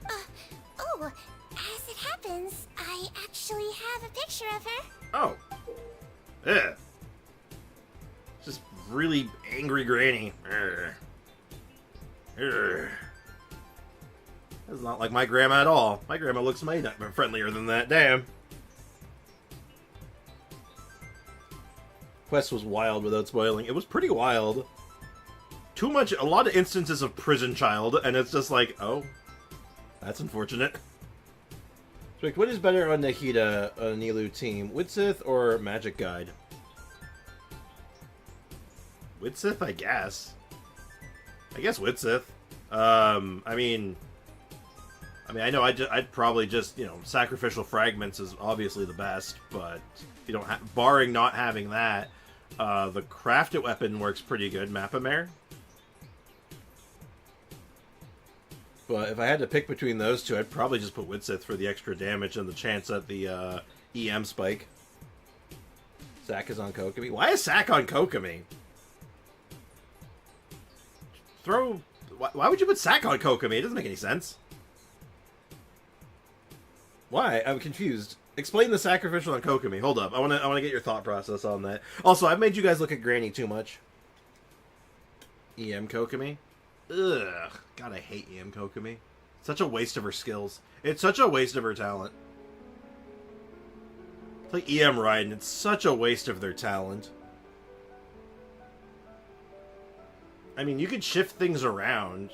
As it happens, I actually have a picture of her. Oh. Yeah. Just really angry granny. Urgh. Urgh. That's not like my grandma at all. My grandma looks way friendlier than that. Damn. Quest was wild without spoiling. It was pretty wild. Too much, a lot of instances of prison child, and it's just like, oh, that's unfortunate. So, like, what is better on Nahida, Nilu team? Widsith or Magic Guide? Widsith, I guess. I guess Widsith. I know I'd probably just, sacrificial fragments is obviously the best, but you don't barring not having that, the crafted weapon works pretty good, Mapamare. But if I had to pick between those two, I'd probably just put Widsith for the extra damage and the chance at the EM spike. Sack is on Kokomi. Why is Sack on Kokomi? Why would you put Sack on Kokomi? It doesn't make any sense. Why? I'm confused. Explain the sacrificial on Kokomi. Hold up. I want to get your thought process on that. Also, I've made you guys look at Granny too much. EM Kokomi? Ugh. God, I hate EM Kokomi. Such a waste of her skills. It's such a waste of her talent. It's like EM Raiden. It's such a waste of their talent. I mean, you could shift things around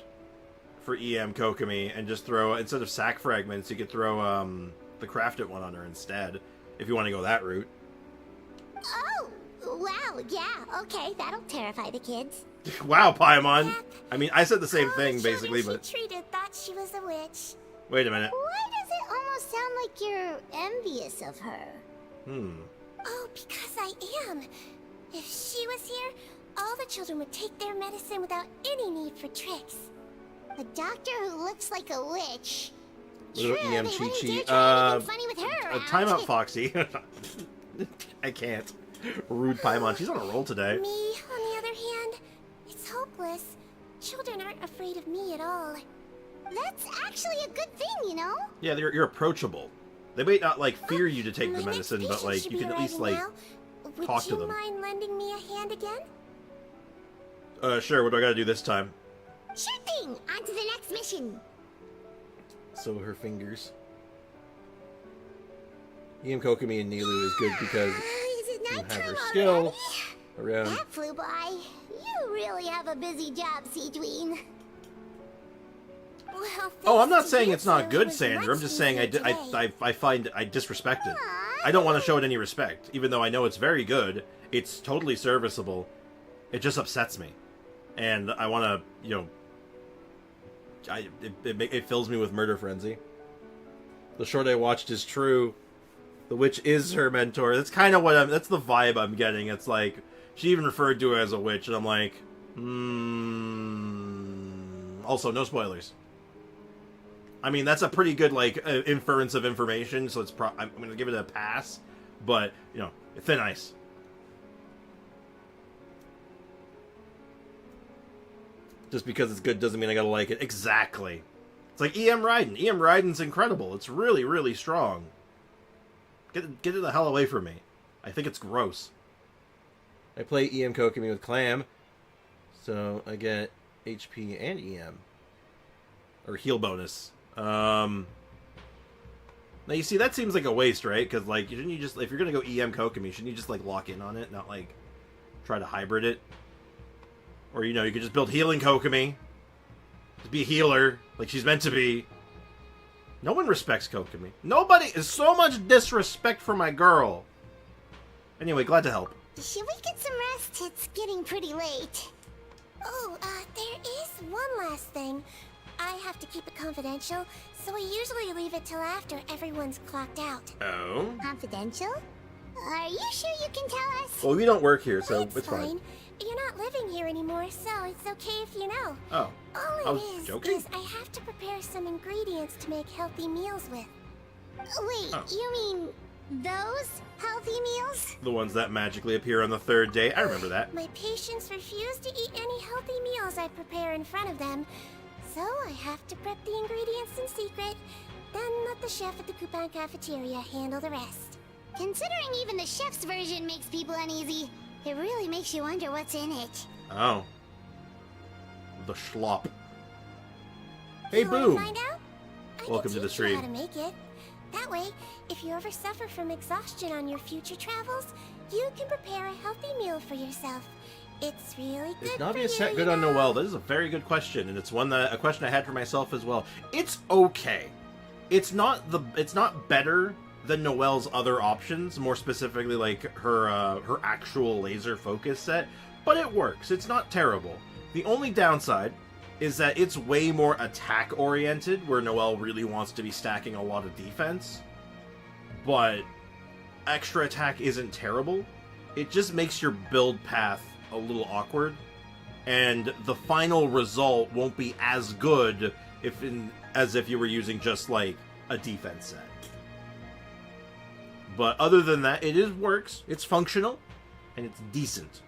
for EM Kokomi and just throw, instead of sack fragments, you could throw the crafted one on her instead, if you want to go that route. Oh, wow, yeah, okay, that'll terrify the kids. Wow, Paimon! I mean, I said the same thing, All the basically, children but... she treated thought she was a witch. Wait a minute. Why does it almost sound like you're envious of her? Oh, because I am. If she was here, all the children would take their medicine without any need for tricks. A doctor who looks like a witch. Little True, EM they wouldn't Chi-Chi. dare try anything funny with her around. Time out, Foxy. I can't. Rude Paimon. She's on a roll today. Me, on the other hand, it's hopeless. Children aren't afraid of me at all. That's actually a good thing, you know? Yeah, you're approachable. They may not, fear you to take My the next medicine, but, patient should you be can at least, arriving now. talk to them. Would you mind lending me a hand again? Sure, what do I gotta do this time? Sure thing! On to the next mission! So her fingers. EM Kokomi and Nilu is good because Is it you nighttime have her already? skill around. That flew by. You really have a busy job, Sigewinne. Well, Oh, I'm not thanks to saying you, it's not it good, was Sandra. I'm much just saying easier today. I find I disrespect it. Aw, I don't want to show it any respect, even though I know it's very good. It's totally serviceable. It just upsets me, and I want to, it fills me with murder frenzy. The short I watched is true. The witch is her mentor. That's kind of that's the vibe I'm getting. It's like, she even referred to her as a witch, and I'm like, Also, no spoilers. I mean, that's a pretty good, inference of information, so I'm going to give it a pass, but, thin ice. Just because it's good doesn't mean I gotta like it. Exactly. It's like EM Raiden. EM Raiden's incredible. It's really, really strong. Get it the hell away from me. I think it's gross. I play EM Kokomi with Clam, so I get HP and EM. Or heal bonus. Now you see, that seems like a waste, right? Because, like, shouldn't you just, if you're gonna go EM Kokomi, shouldn't you just, like, lock in on it, not, like, try to hybrid it? Or, you know, you could just build healing Kokomi. Just be a healer, like she's meant to be. No one respects Kokomi. Nobody is so much disrespect for my girl. Anyway, glad to help. Should we get some rest? It's getting pretty late. Oh, there is one last thing. I have to keep it confidential, so I usually leave it till after everyone's clocked out. Oh? Confidential? Are you sure you can tell us? Well, we don't work here, so it's fine. Fine. You're not living here anymore, so it's okay if you know. Oh. All it is joking? I have to prepare some ingredients to make healthy meals with. Wait, Oh. you mean those healthy meals? The ones that magically appear on the third day. I remember that. My patients refuse to eat any healthy meals I prepare in front of them, so I have to prep the ingredients in secret, then let the chef at the Coupon cafeteria handle the rest. Considering even the chef's version makes people uneasy, it really makes you wonder what's in it. Oh. The schlop. Hey, You wanna Boom! find out? I Welcome can to the teach you how stream. to make it. That way, if you ever suffer from exhaustion on your future travels, you can prepare a healthy meal for yourself. It's really good Is for Navia you, set you good on know? Noelle? That is a very good question, and it's a question I had for myself as well. It's okay. It's not better than Noelle's other options, more specifically like her actual laser focus set, but it works. It's not terrible. The only downside is that it's way more attack oriented, where Noelle really wants to be stacking a lot of defense. But extra attack isn't terrible. It just makes your build path a little awkward, and the final result won't be as good as if you were using just like a defense set. But other than that, it works. It's functional, and it's decent.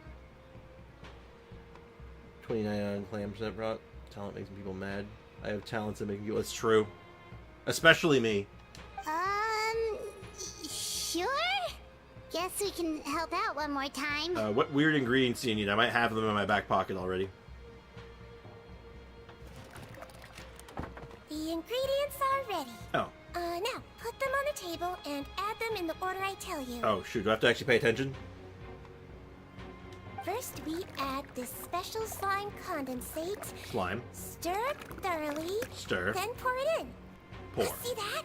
29 on Clam set rock. Talent makes people mad. I have talents that make people. It's true, especially me. Sure? Guess we can help out one more time. What weird ingredients do you need? I might have them in my back pocket already. The ingredients are ready. Oh. Now, put them on the table and add them in the order I tell you. Oh, shoot. Do I have to actually pay attention? First, we add this special slime condensate. Slime. Stir thoroughly. Stir. Then pour it in. Pour. See that?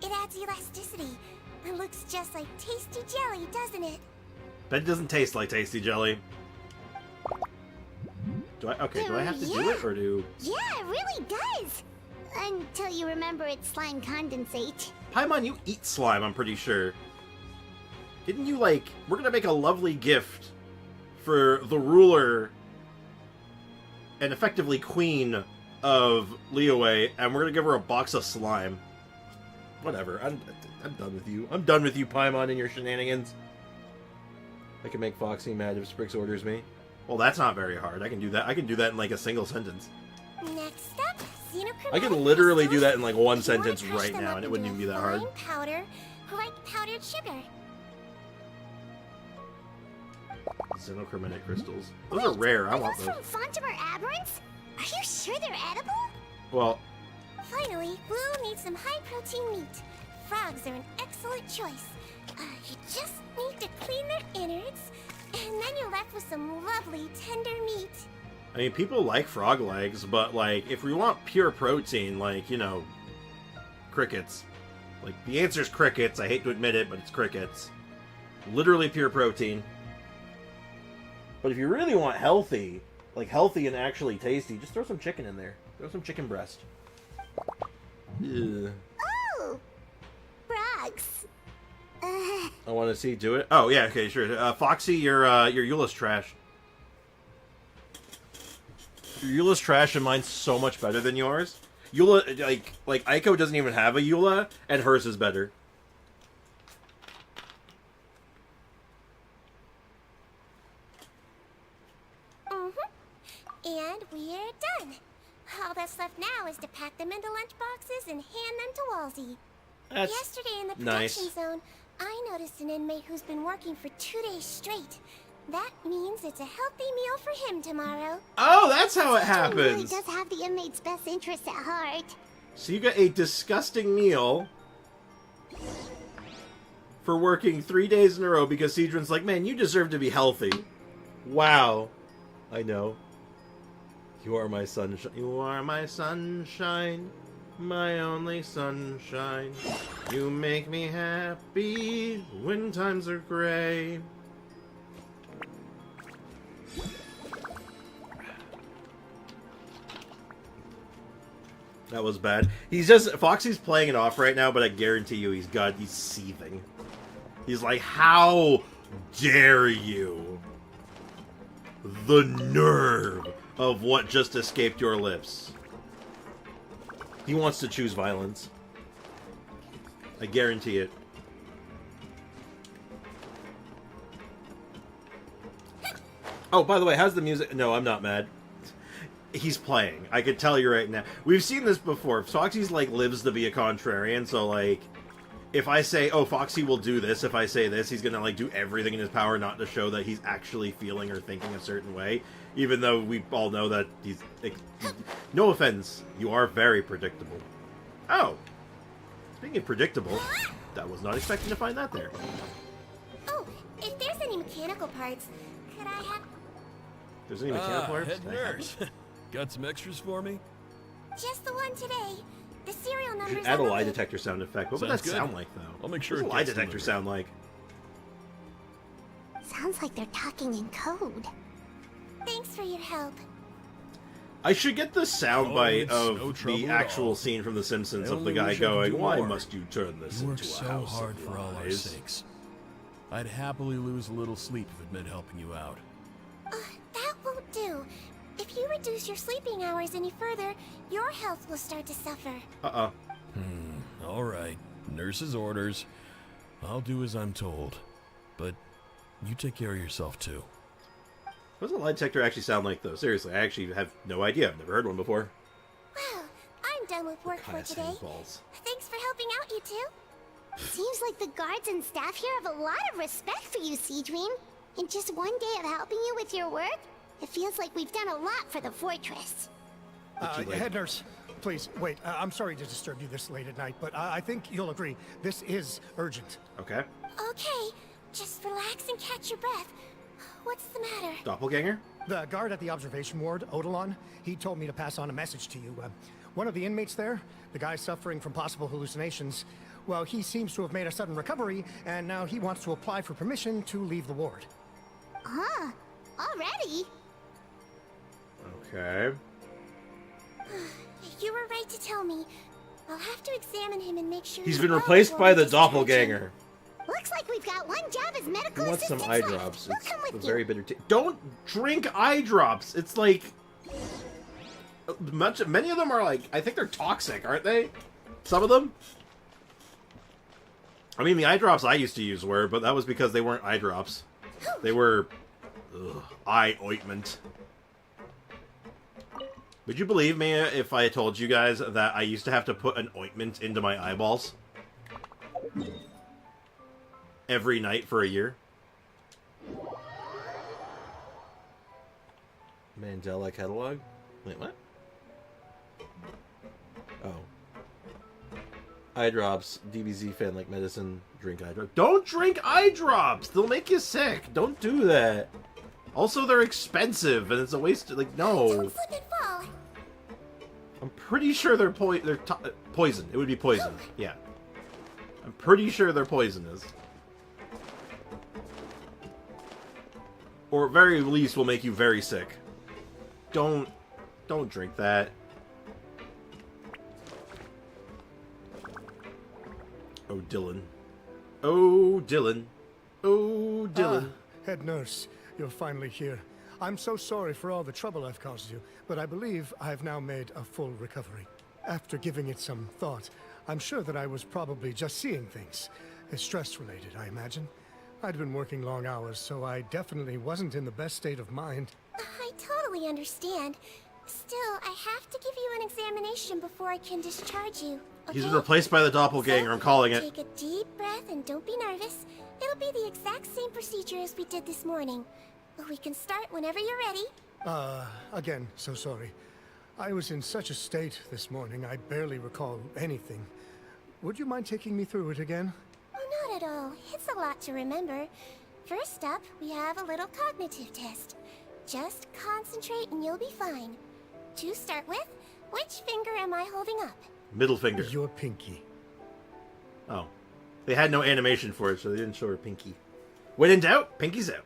It adds elasticity. It looks just like tasty jelly, doesn't it? That doesn't taste like tasty jelly. Do I have to do it, or do... Yeah, it really does. Until you remember it's slime condensate. Paimon, you eat slime, I'm pretty sure. Didn't you, like... We're gonna make a lovely gift for the ruler and effectively queen of Liyue, and we're gonna give her a box of slime. Whatever, I'm done with you. I'm done with you, Paimon, and your shenanigans. I can make Foxy mad if Sprix orders me. Well, that's not very hard. I can do that. I can do that in, like, a single sentence. Next up, xenochromatic I can literally do crystals. that in, like, one You sentence wanna crush right them now, up and it into wouldn't a even be that hard. fine powder, like powdered sugar. Xenochromatic crystals. Those are rare. I want those those. from Fontimer Aberrants? Are you sure they're edible? Well, Finally, Blue needs some high-protein meat. Frogs are an excellent choice. You just need to clean their innards, and then you're left with some lovely, tender meat. I mean, people like frog legs, but, like, if we want pure protein, like, you know, crickets. Like, the answer's crickets. I hate to admit it, but it's crickets. Literally pure protein. But if you really want healthy, like healthy and actually tasty, just throw some chicken in there. Throw some chicken breast. Ugh. Oh! Frogs. I want to see do it. Oh yeah, okay, sure. Foxy, your Eula's trash. Your Eula's trash and mine's so much better than yours. Eula, like Aiko doesn't even have a Eula, and hers is better. And we're done. All that's left now is to pack them into lunch boxes and hand them to Walsey. That's Yesterday in the nice. production zone, I noticed an inmate who's been working for 2 days straight. That means it's a healthy meal for him tomorrow. Oh, that's how it Sigewinne really happens. does have the inmate's best interests at heart. So you got a disgusting meal for working 3 days in a row because Sigewinne's like, man, you deserve to be healthy. Wow. I know. You are my sunshine. You are my sunshine. My only sunshine. You make me happy when times are gray. That was bad. He's just... Foxy's playing it off right now, but I guarantee you he's seething. He's like, how dare you? The nerve of what just escaped your lips. He wants to choose violence. I guarantee it. Oh, by the way, how's the music? No, I'm not mad. He's playing. I could tell you right now. We've seen this before. Foxy's, like, lives to be a contrarian, so, like, if I say, oh, Foxy will do this, if I say this, he's gonna, like, do everything in his power not to show that he's actually feeling or thinking a certain way, even though we all know that he's... No offense, you are very predictable. Oh! Speaking of predictable, I was not expecting to find that there. Oh, if there's any mechanical parts, could I have... There's any mechanical parts? Head nurse. Got some extras for me? Just the one today. The serial You numbers... should add a on the lie lid. detector sound effect. What would Sounds that good. sound like, though? I'll make sure What it does a lie gets detector delivered. sound like? Sounds like they're talking in code. Thanks for your help. I should get the soundbite it's of no trouble the at actual all. scene from The Simpsons I of the only guy wish I could going, do "Why more. must you turn this You work into a so house hard of for all our lies?" sakes. I'd happily lose a little sleep if it meant helping you out. That won't do. If you reduce your sleeping hours any further, your health will start to suffer. Uh-uh. All right. Nurse's orders. I'll do as I'm told. But you take care of yourself, too. What does a lie detector actually sound like, though? Seriously, I actually have no idea. I've never heard one before. Well, I'm done with work for today. Balls. Thanks for helping out, you two. Seems like the guards and staff here have a lot of respect for you, Sigewinne. In just one day of helping you with your work, it feels like we've done a lot for the fortress. Head nurse, please, wait. I'm sorry to disturb you this late at night, but I think you'll agree. This is urgent. Okay. Okay, just relax and catch your breath. What's the matter? Doppelganger? The guard at the observation ward, Odilon, he told me to pass on a message to you. One of the inmates there, the guy suffering from possible hallucinations, well, he seems to have made a sudden recovery, and now he wants to apply for permission to leave the ward. Huh? Already? Okay. You were right to tell me. I'll have to examine him and make sure He's he's been well replaced before by we the discharge him. doppelganger. Looks like we've got one job as He medical wants some assistants eye left. drops. We'll It's come a with very you. bitter Don't drink eye drops. It's like... Many of them are like... I think they're toxic, aren't they? Some of them? I mean, the eye drops I used to use were, but that was because they weren't eye drops. They were... eye ointment. Would you believe me if I told you guys that I used to have to put an ointment into my eyeballs? Every night for a year? Mandela catalog? Wait, what? Oh. Eye drops. DBZ fan like medicine. Drink eye drops. Don't drink eye drops! They'll make you sick. Don't do that. Also, they're expensive, and it's a waste. Like, no. Don't slip and fall. I'm pretty sure they're poison. It would be poison. Yeah. I'm pretty sure they're poisonous. Or at very least will make you very sick. Don't drink that. Oh, Dylan. Oh, Dylan. Oh, Dylan. Head nurse, you're finally here. I'm so sorry for all the trouble I've caused you, but I believe I've now made a full recovery. After giving it some thought, I'm sure that I was probably just seeing things. Stress-related, I imagine. I'd been working long hours, so I definitely wasn't in the best state of mind. I totally totally understand. Still, I have to give you an examination before I can discharge you. Okay? He's replaced by the doppelganger, I'm calling it. Take a deep breath and don't be nervous. It'll be the exact same procedure as we did this morning. We can start whenever you're ready. Again, so sorry. I was in such a state this morning, I barely recall anything. Would you mind taking me through it again? Oh, not at all. It's a lot to remember. First up, we have a little cognitive test. Just concentrate and you'll be fine. To start with, which finger am I holding up? Middle finger. Your pinky. Oh. They had no animation for it, so they didn't show her pinky. When in doubt, pinky's out.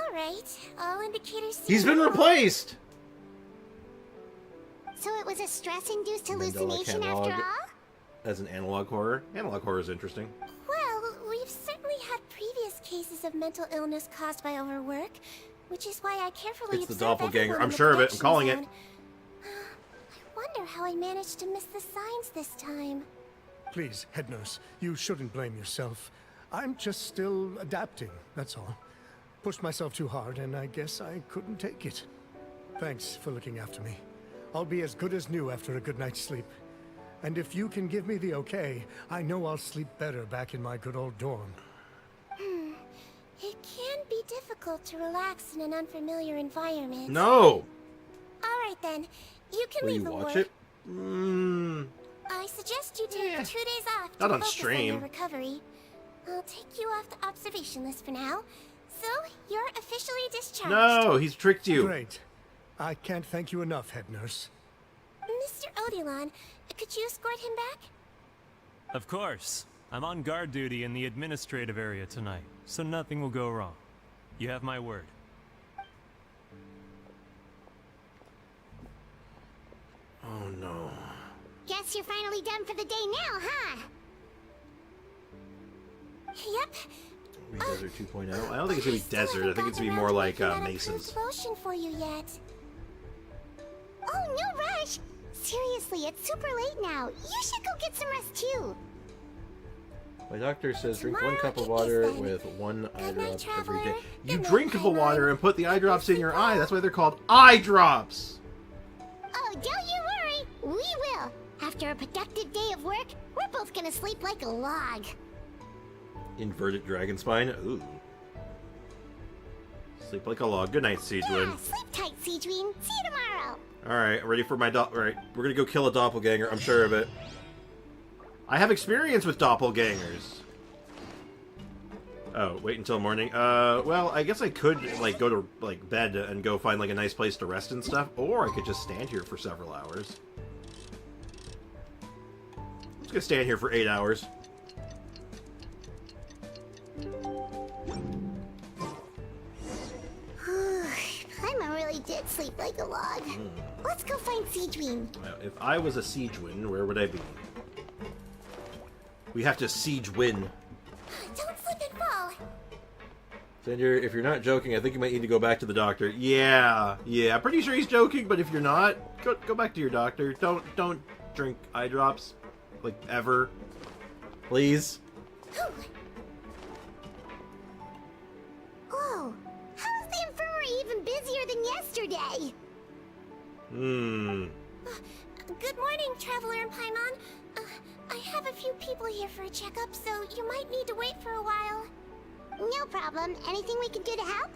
Alright, all indicators seem He's been normal. replaced! So it was a stress-induced Mandela hallucination catalog after all? As an analog horror. Analog horror is interesting. Well, we've certainly had previous cases of mental illness caused by overwork, which is why I carefully It's the observe doppelganger. everyone I'm in the sure of it. I'm production calling it. zone. I wonder how I managed to miss the signs this time. Please, head nurse, you shouldn't blame yourself. I'm just still adapting, that's all. Pushed myself too hard, and I guess I couldn't take it. Thanks for looking after me. I'll be as good as new after a good night's sleep. And if you can give me the okay, I know I'll sleep better back in my good old dorm. It can be difficult to relax in an unfamiliar environment. No! Alright then, you can Will leave you the watch ward. it? I suggest you take 2 days off to Not on focus stream. on your recovery. I'll take you off the observation list for now. So, you're officially discharged. No, he's tricked you. Great. I can't thank you enough, head nurse. Mr. Odilon, could you escort him back? Of course. I'm on guard duty in the administrative area tonight, so nothing will go wrong. You have my word. Oh no. Guess you're finally done for the day now, huh? Yep. Desert 2.0. I don't think it's gonna be desert. I think it's gonna be more like mesas. Lotion for you yet? Oh, no rush. Seriously, it's super late now. You should go get some rest too. My doctor says drink Tomorrow 1 cup of it water is then. with 1 eye Good night, drop every day. traveler. You Good night, drink the Paimon. water and put the eye drops in your eye. That's why they're called eye drops. Oh, don't you worry. We will. After a productive day of work, we're both gonna sleep like a log. Inverted dragon spine. Ooh. Sleep like a log. Good night, Sigewinne. Yeah, sleep tight, Sigewinne. See you tomorrow. Alright, ready for my Alright, we're gonna go kill a doppelganger, I'm sure of it. I have experience with doppelgangers. Oh, wait until morning. Well, I guess I could, like, go to, like, bed and go find, like, a nice place to rest and stuff. Or I could just stand here for several hours. I'm just gonna stand here for 8 hours. Paimon really did sleep like a log. Let's go find Sigewinne. Well, if I was a Sigewinne, where would I be? We have to siege win. Don't slip and fall. Sander, if you're not joking, I think you might need to go back to the doctor. Yeah, I'm pretty sure he's joking, but if you're not, go back to your doctor. Don't drink eye drops, like, ever. Please. Oh, how is the infirmary even busier than yesterday? Good morning, Traveler and Paimon. I have a few people here for a checkup, so you might need to wait for a while. No problem. Anything we can do to help?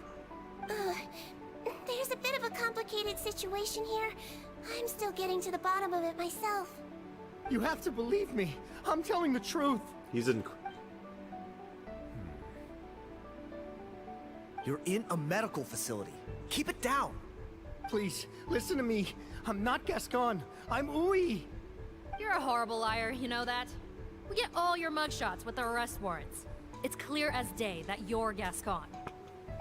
There's a bit of a complicated situation here. I'm still getting to the bottom of it myself. You have to believe me. I'm telling the truth. He's in... You're in a medical facility. Keep it down. Please, listen to me. I'm not Gascon. I'm Uwe. You're a horrible liar, you know that? We get all your mugshots with the arrest warrants. It's clear as day that you're Gascon.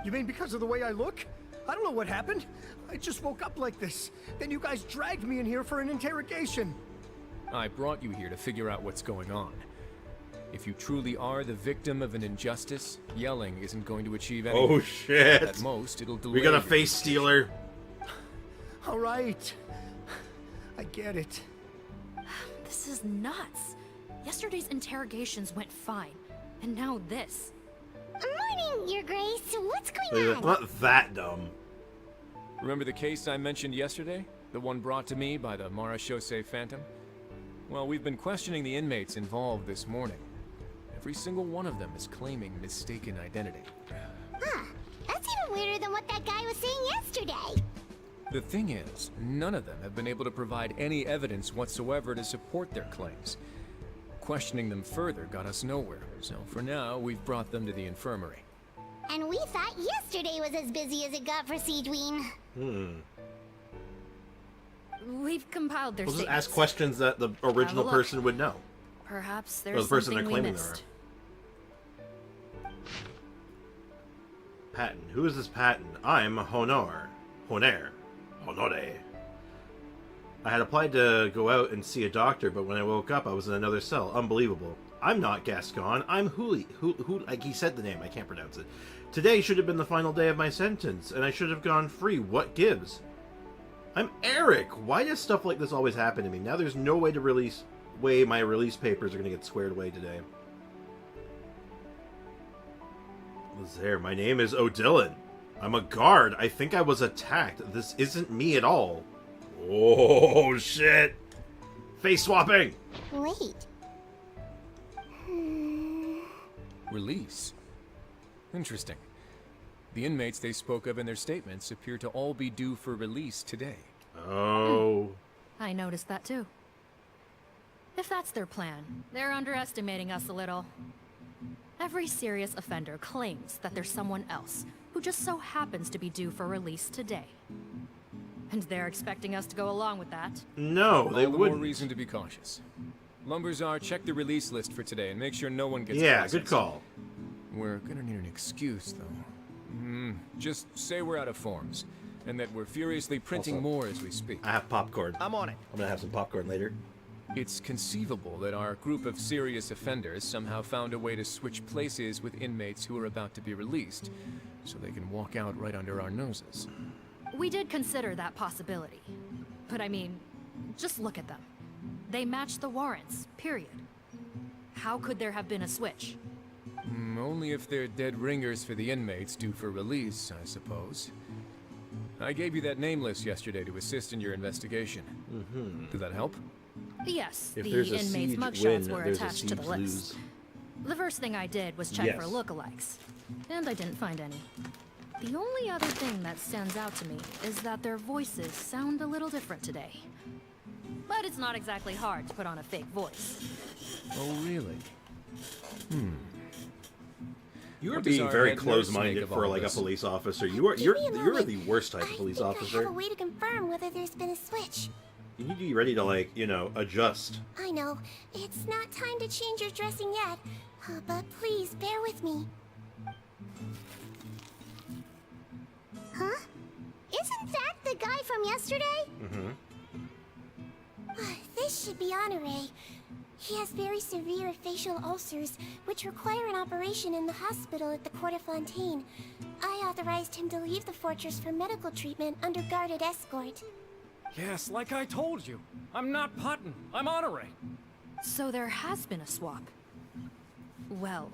You mean because of the way I look? I don't know what happened. I just woke up like this. Then you guys dragged me in here for an interrogation. I brought you here to figure out what's going on. If you truly are the victim of an injustice, yelling isn't going to achieve anything. Oh, shit. At most, it'll delay We got a your face stealer. All right. I get it. This is nuts. Yesterday's interrogations went fine, and now this. Morning, Your Grace. What's going on? Not that dumb. Remember the case I mentioned yesterday? The one brought to me by the Mora Phantom? Well, we've been questioning the inmates involved this morning. Every single one of them is claiming mistaken identity. Huh. That's even weirder than what that guy was saying yesterday. The thing is, none of them have been able to provide any evidence whatsoever to support their claims. Questioning them further got us nowhere, so for now, we've brought them to the infirmary. And we thought yesterday was as busy as it got for Sigewinne. We've compiled their We'll just statements. ask questions that the original look. person would know. Perhaps Or there's the person something they're we claiming missed. Patton. Who is this Patton? I'm Honor. Honor. I had applied to go out and see a doctor, but when I woke up, I was in another cell. Unbelievable. I'm not Gascon. I'm Huli. Like he said the name. I can't pronounce it. Today should have been the final day of my sentence, and I should have gone free. What gives? I'm Eric. Why does stuff like this always happen to me? Now there's no way to my release papers are going to get squared away today. What's there? My name is Odilon. I'm a guard. I think I was attacked. This isn't me at all. Oh, shit. Face swapping. Wait. Release? Interesting. The inmates they spoke of in their statements appear to all be due for release today. Oh. I noticed that too. If that's their plan, they're underestimating us a little. Every serious offender claims that there's someone else who just so happens to be due for release today. And they're expecting us to go along with that. No, they All the wouldn't. more reason to be cautious. Lumberzar, check the release list for today and make sure no one gets Yeah, poisoned. good call. We're gonna need an excuse, though. Just say we're out of forms, and that we're furiously printing Also, more as we speak. I have popcorn. I'm on it. I'm gonna have some popcorn later. It's conceivable that our group of serious offenders somehow found a way to switch places with inmates who are about to be released, so they can walk out right under our noses. We did consider that possibility. But I mean, just look at them. They match the warrants, period. How could there have been a switch? Only if they're dead ringers for the inmates due for release, I suppose. I gave you that name list yesterday to assist in your investigation. Did that help? Yes, If the there's a inmates' siege mugshots win, were there's a attached to the siege list. lose. The first thing I did was check for Yes. lookalikes, and I didn't find any. The only other thing that stands out to me is that their voices sound a little different today. But it's not exactly hard to put on a fake voice. Oh, really? You are What does being our very head nurse close-minded make of for all like this? a police officer. You're Give me a moment. the worst type of police I think I officer. have a way to confirm whether there's been a switch. You need to be ready to like, adjust. I know, it's not time to change your dressing yet, but please bear with me. Huh? Isn't that the guy from yesterday? This should be Honore. He has very severe facial ulcers, which require an operation in the hospital at the Court of Fontaine. I authorized him to leave the fortress for medical treatment under guarded escort. Yes, like I told you. I'm not Patton. I'm Honore. So there has been a swap. Well,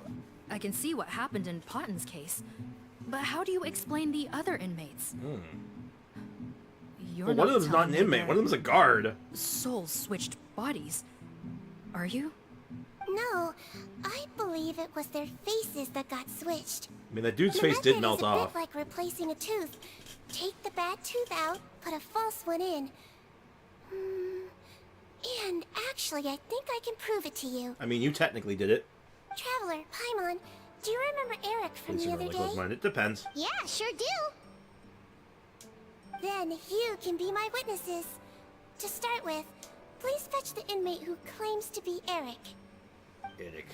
I can see what happened in Patton's case, but how do you explain the other inmates? You're Well, one of them's not telling an me inmate. their One of them's a guard. souls switched bodies. Are you? No, I believe it was their faces that got switched. I mean, that dude's The face did method melt is a off. bit like replacing a tooth. Take the bad tooth out, put a false one in. And actually, I think I can prove it to you. I mean, you technically did it. Traveler, Paimon, do you remember Eric from Police the are other really day? close-minded. It depends. Yeah, sure do. Then you can be my witnesses. To start with, please fetch the inmate who claims to be Eric. Eric.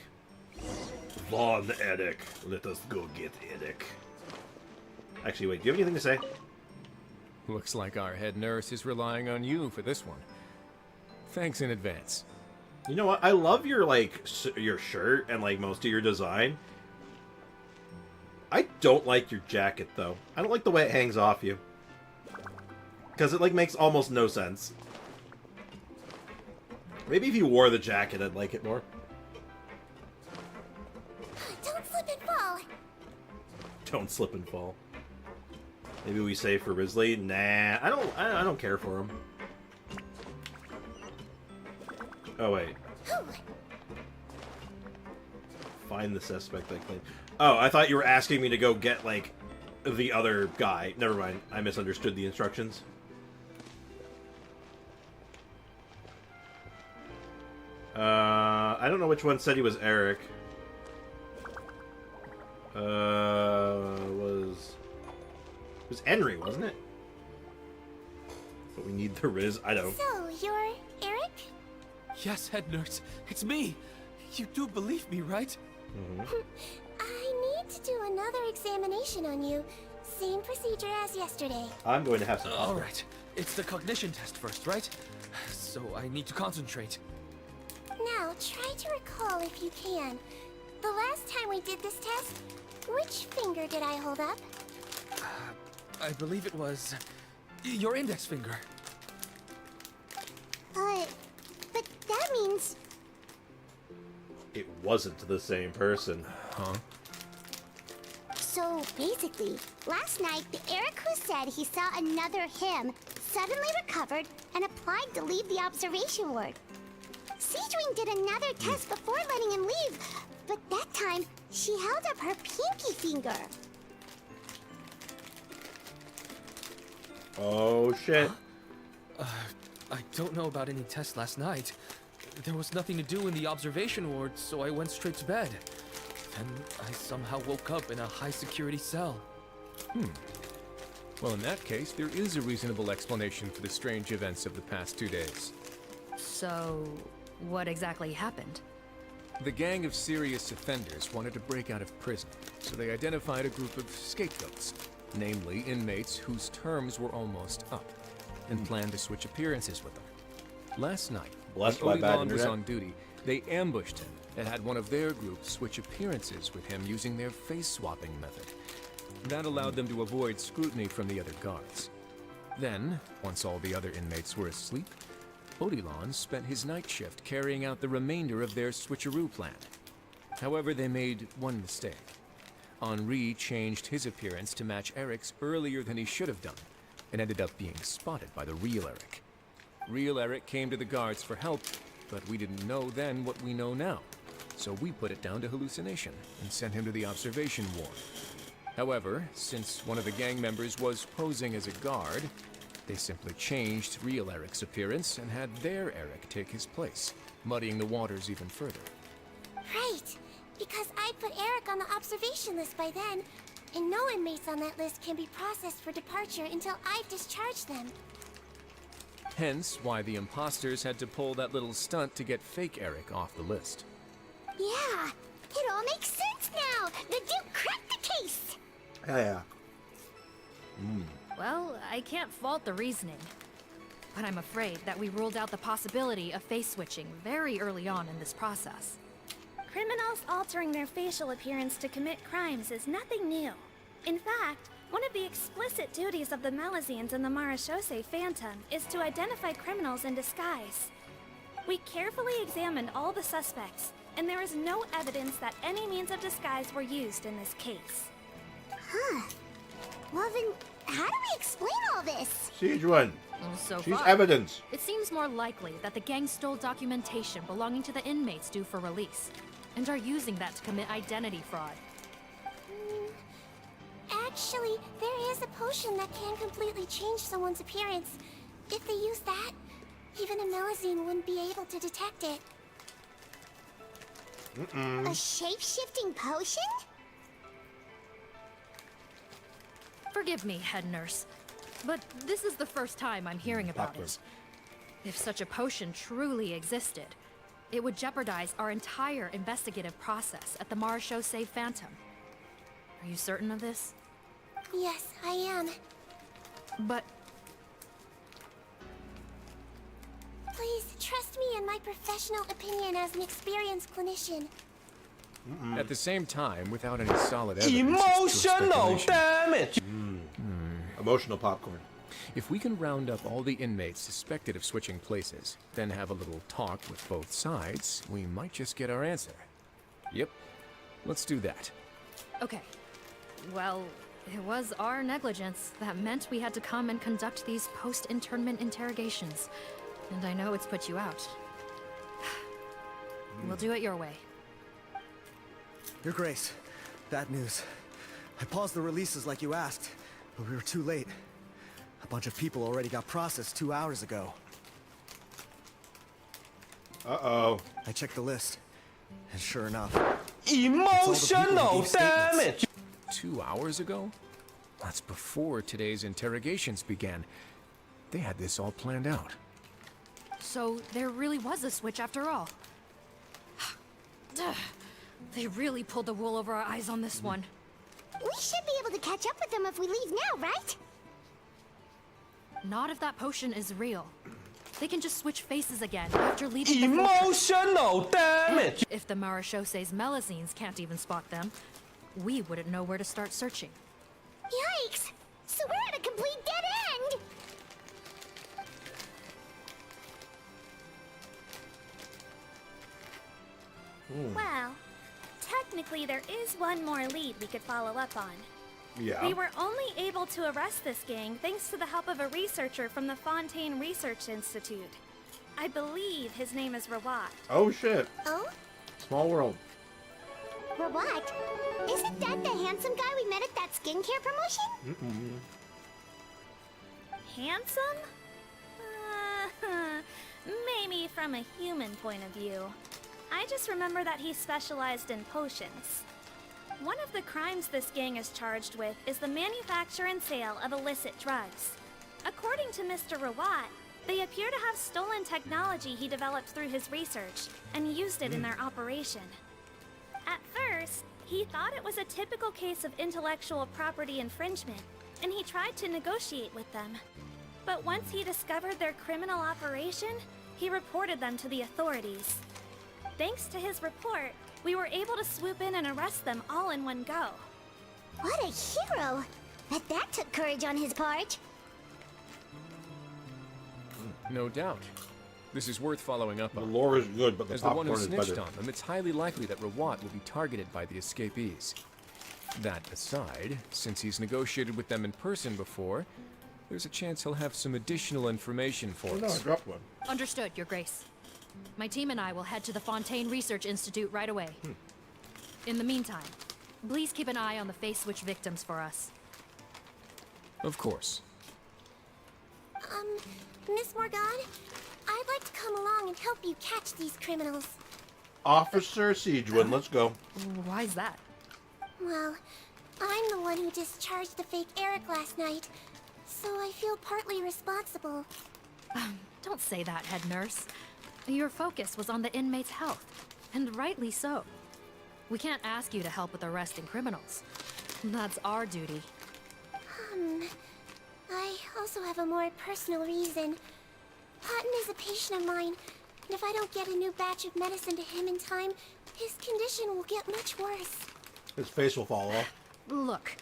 Von Eric. Let us go get Eric. Actually, wait, do you have anything to say? Looks like our head nurse is relying on you for this one. Thanks in advance. You know what? I love your, your shirt and, most of your design. I don't like your jacket, though. I don't like the way it hangs off you. Because it, makes almost no sense. Maybe if you wore the jacket, I'd like it more. Don't slip and fall. Don't slip and fall. Maybe we save for Risley. Nah, I don't care for him. Oh wait. Find the suspect I claim. Oh, I thought you were asking me to go get like the other guy. Never mind. I misunderstood the instructions. I don't know which one said he was Eric. It was Henry, wasn't it? But we need the Riz. I don't. So, you're Eric? Yes, head nurse. It's me. You do believe me, right? I need to do another examination on you. Same procedure as yesterday. I'm going to have some. All right. It's the cognition test first, right? So I need to concentrate. Now, try to recall if you can. The last time we did this test, which finger did I hold up? I believe it was your index finger. But that means... It wasn't the same person. Huh? So, basically, last night, the Eric who said he saw another him suddenly recovered and applied to leave the observation ward. Sigewinne did another test before letting him leave, but that time, she held up her pinky finger. Oh, shit. I don't know about any tests last night. There was nothing to do in the observation ward, so I went straight to bed. Then I somehow woke up in a high-security cell. Well, in that case, there is a reasonable explanation for the strange events of the past 2 days. So, what exactly happened? The gang of serious offenders wanted to break out of prison, so they identified a group of scapegoats, namely inmates whose terms were almost up, and planned to switch appearances with them. Last night, Blessed when by bad Oblivion was internet. on duty, they ambushed him and had one of their groups switch appearances with him using their face-swapping method. That allowed them to avoid scrutiny from the other guards. Then, once all the other inmates were asleep, Odilon spent his night shift carrying out the remainder of their switcheroo plan. However, they made one mistake. Henri changed his appearance to match Eric's earlier than he should have done, and ended up being spotted by the real Eric. Real Eric came to the guards for help, but we didn't know then what we know now. So we put it down to hallucination and sent him to the observation ward. However, since one of the gang members was posing as a guard, they simply changed real Eric's appearance and had their Eric take his place, muddying the waters even further. Right, because I put Eric on the observation list by then, and no inmates on that list can be processed for departure until I've discharged them. Hence why the imposters had to pull that little stunt to get fake Eric off the list. Yeah, it all makes sense now. The Duke cracked the case. Yeah. Well, I can't fault the reasoning. But I'm afraid that we ruled out the possibility of face switching very early on in this process. Criminals altering their facial appearance to commit crimes is nothing new. In fact, one of the explicit duties of the Malazines in the Marachose Phantom is to identify criminals in disguise. We carefully examined all the suspects, and there is no evidence that any means of disguise were used in this case. Huh. Well then, how do we explain all this? Sigewinne. So She's far, evidence. it seems more likely that the gang stole documentation belonging to the inmates due for release, and are using that to commit identity fraud. Actually, there is a potion that can completely change someone's appearance. If they use that, even a Malazine wouldn't be able to detect it. A shape-shifting potion? Forgive me, head nurse, but this is the first time I'm hearing about it. If such a potion truly existed, it would jeopardize our entire investigative process at the Marachose Phantom. Are you certain of this? Yes, I am. But Please, trust me in my professional opinion as an experienced clinician. At the same time, without any solid evidence, Emotional damage! Emotional popcorn. If we can round up all the inmates suspected of switching places, then have a little talk with both sides, we might just get our answer. Yep, let's do that. okay. Well, It was our negligence that meant we had to come and conduct these post-internment interrogations. And I know it's put you out. We'll do it your way. Your Grace, bad news. I paused the releases like you asked, but we were too late. A bunch of people already got processed 2 hours ago. Uh-oh. I checked the list, and sure enough... Emotional damage! 2 hours ago? That's before today's interrogations began. They had this all planned out. So there really was a switch after all. They really pulled the wool over our eyes on this one. We should be able to catch up with them if we leave now, right? Not if that potion is real. They can just switch faces again after leaving the Emotional damage! And if the Marachaussées Melazines can't even spot them, we wouldn't know where to start searching. Yikes! So we're at a complete dead end! Well, technically there is one more lead we could follow up on. Yeah. We were only able to arrest this gang thanks to the help of a researcher from the Fontaine Research Institute. I believe his name is Rawat. Oh, shit. Oh? Small world. For what? Isn't that the handsome guy we met at that skincare promotion? Handsome? Maybe from a human point of view. I just remember that he specialized in potions. One of the crimes this gang is charged with is the manufacture and sale of illicit drugs. According to Mr. Rawat, they appear to have stolen technology he developed through his research and used it in their operation. At first, he thought it was a typical case of intellectual property infringement, and he tried to negotiate with them. But once he discovered their criminal operation, he reported them to the authorities. Thanks to his report, we were able to swoop in and arrest them all in one go. What a hero! But that took courage on his part. No doubt. This is worth following up on. The lore is good, but the As the one popcorn who is snitched better. on them, it's highly likely that Rawat will be targeted by the escapees. That aside, since he's negotiated with them in person before, there's a chance he'll have some additional information for Oh, no, I us. dropped one. Understood, Your Grace. My team and I will head to the Fontaine Research Institute right away. In the meantime, please keep an eye on the face switch victims for us. Of course. Miss Morgan, I'd like to come along and help you catch these criminals. Officer Sigewinne, let's go. Why's that? Well, I'm the one who discharged the fake Eric last night, so I feel partly responsible. Don't say that, head nurse. Your focus was on the inmates' health, and rightly so. We can't ask you to help with arresting criminals. That's our duty. I also have a more personal reason. Cotton is a patient of mine, and if I don't get a new batch of medicine to him in time, his condition will get much worse. His face will fall off. Look,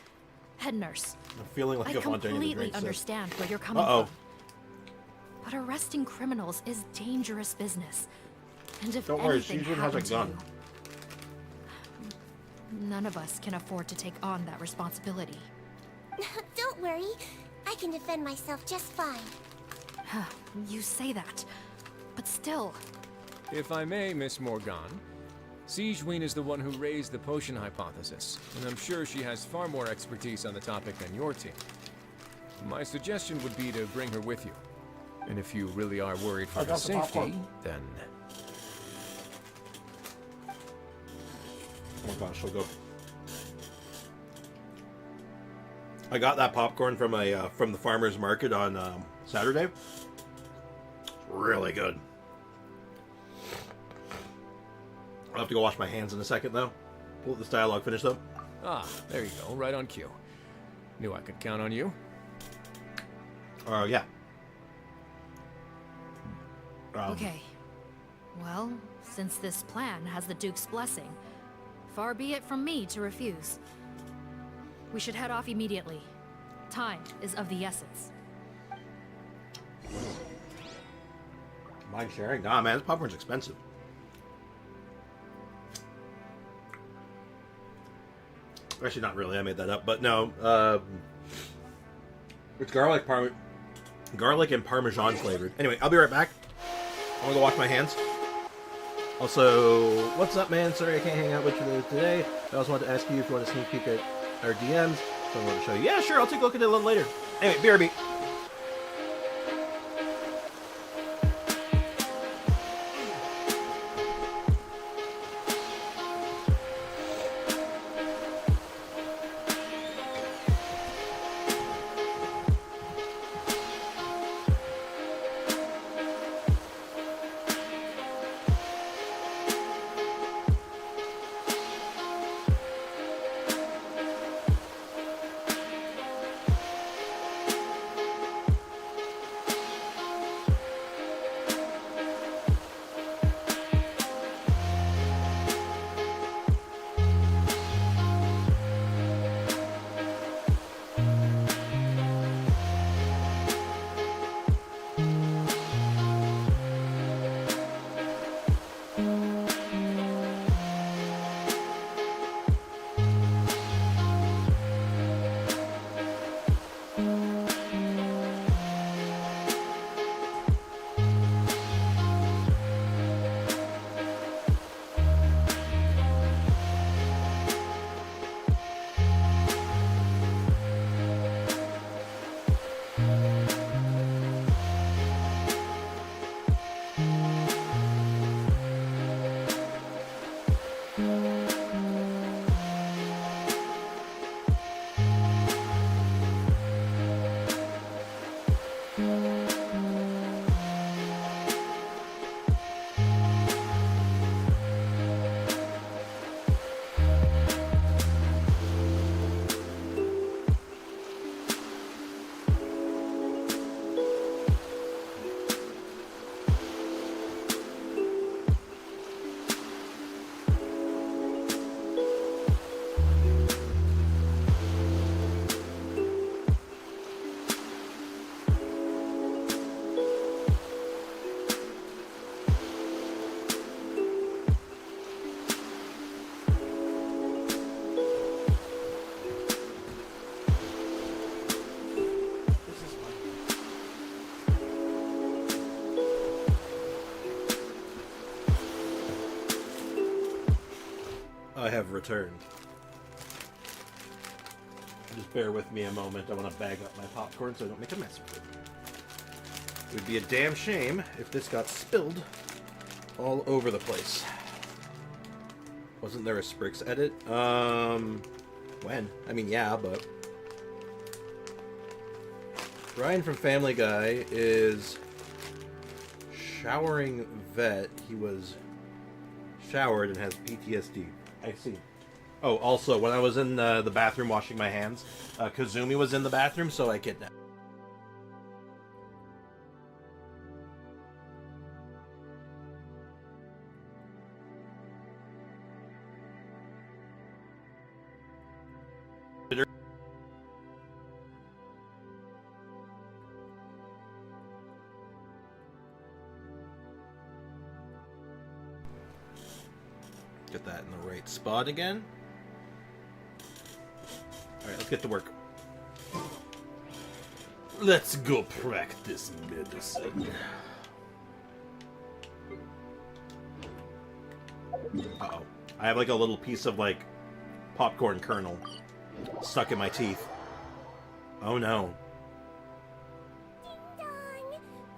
head nurse. I'm feeling like I a Fontaine in the completely drink set. understand where you're coming from. But arresting criminals is dangerous business. And if Don't worry, anything Sigewinne has a happened to gun. you, none of us can afford to take on that responsibility. Don't worry, I can defend myself just fine. You say that, but still. If I may, Miss Morgan, Sigewinne is the one who raised the potion hypothesis, and I'm sure she has far more expertise on the topic than your team. My suggestion would be to bring her with you. And if you really are worried for her got the safety, popcorn. then... Oh my gosh, she'll go. I got that popcorn from the farmer's market on Saturday. It's really good. I'll have to go wash my hands in a second, though. Pull this dialogue finished up. Ah, there you go, right on cue. Knew I could count on you. Yeah. Okay. Well, since this plan has the Duke's blessing, far be it from me to refuse. We should head off immediately. Time is of the essence. Mind sharing? Nah, man, this popcorn's expensive. Actually, not really. I made that up. But no, it's garlic and Parmesan flavored. Anyway, I'll be right back. I'm gonna go wash my hands. Also, what's up, man? Sorry I can't hang out with you today. I also wanted to ask you if you want a sneak peek at our DMs. So I want to show you. Yeah, sure. I'll take a look at it a little later. Anyway, BRB. I have returned. Just bear with me a moment. I want to bag up my popcorn so I don't make a mess with it. It would be a damn shame if this got spilled all over the place. Wasn't there a Sprix edit? When? I mean, yeah, but... Ryan from Family Guy is showering vet. He was showered and has PTSD. I see. Oh, also, when I was in the bathroom washing my hands, Kazumi was in the bathroom, so I kidnapped. Get that in the right spot again. Alright, let's get to work. Let's go practice medicine. Uh-oh. I have like a little piece of like popcorn kernel stuck in my teeth. Oh no.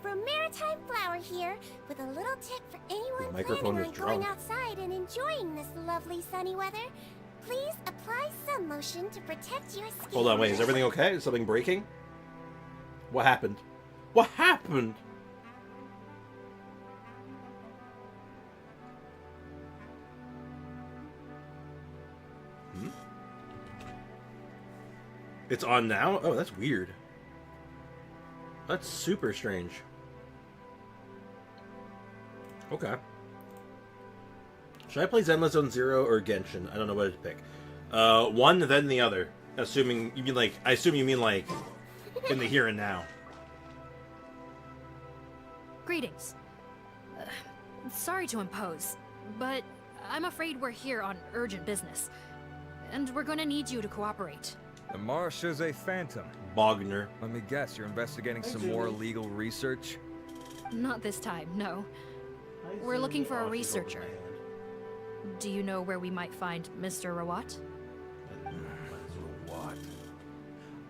From Maritime Flower here, with a little tip for anyone microphone planning is on going drunk. outside and enjoying this lovely sunny weather. Please apply sun lotion to protect your skin. Hold on, wait, is everything okay? Is something breaking? What happened? What happened? Hmm? It's on now? Oh, that's weird. That's super strange. Okay. Should I play Zenless Zone Zero or Genshin? I don't know what to pick. One, then the other. Assuming you mean like, I assume you mean like in the here and now. Greetings. Sorry to impose, but I'm afraid we're here on urgent business. and we're gonna need you to cooperate. The Mora Phantom. Bogner. Let me guess, you're investigating some more illegal research? Not this time, no. We're looking for a researcher. Do you know where we might find Mr. Rawat? What?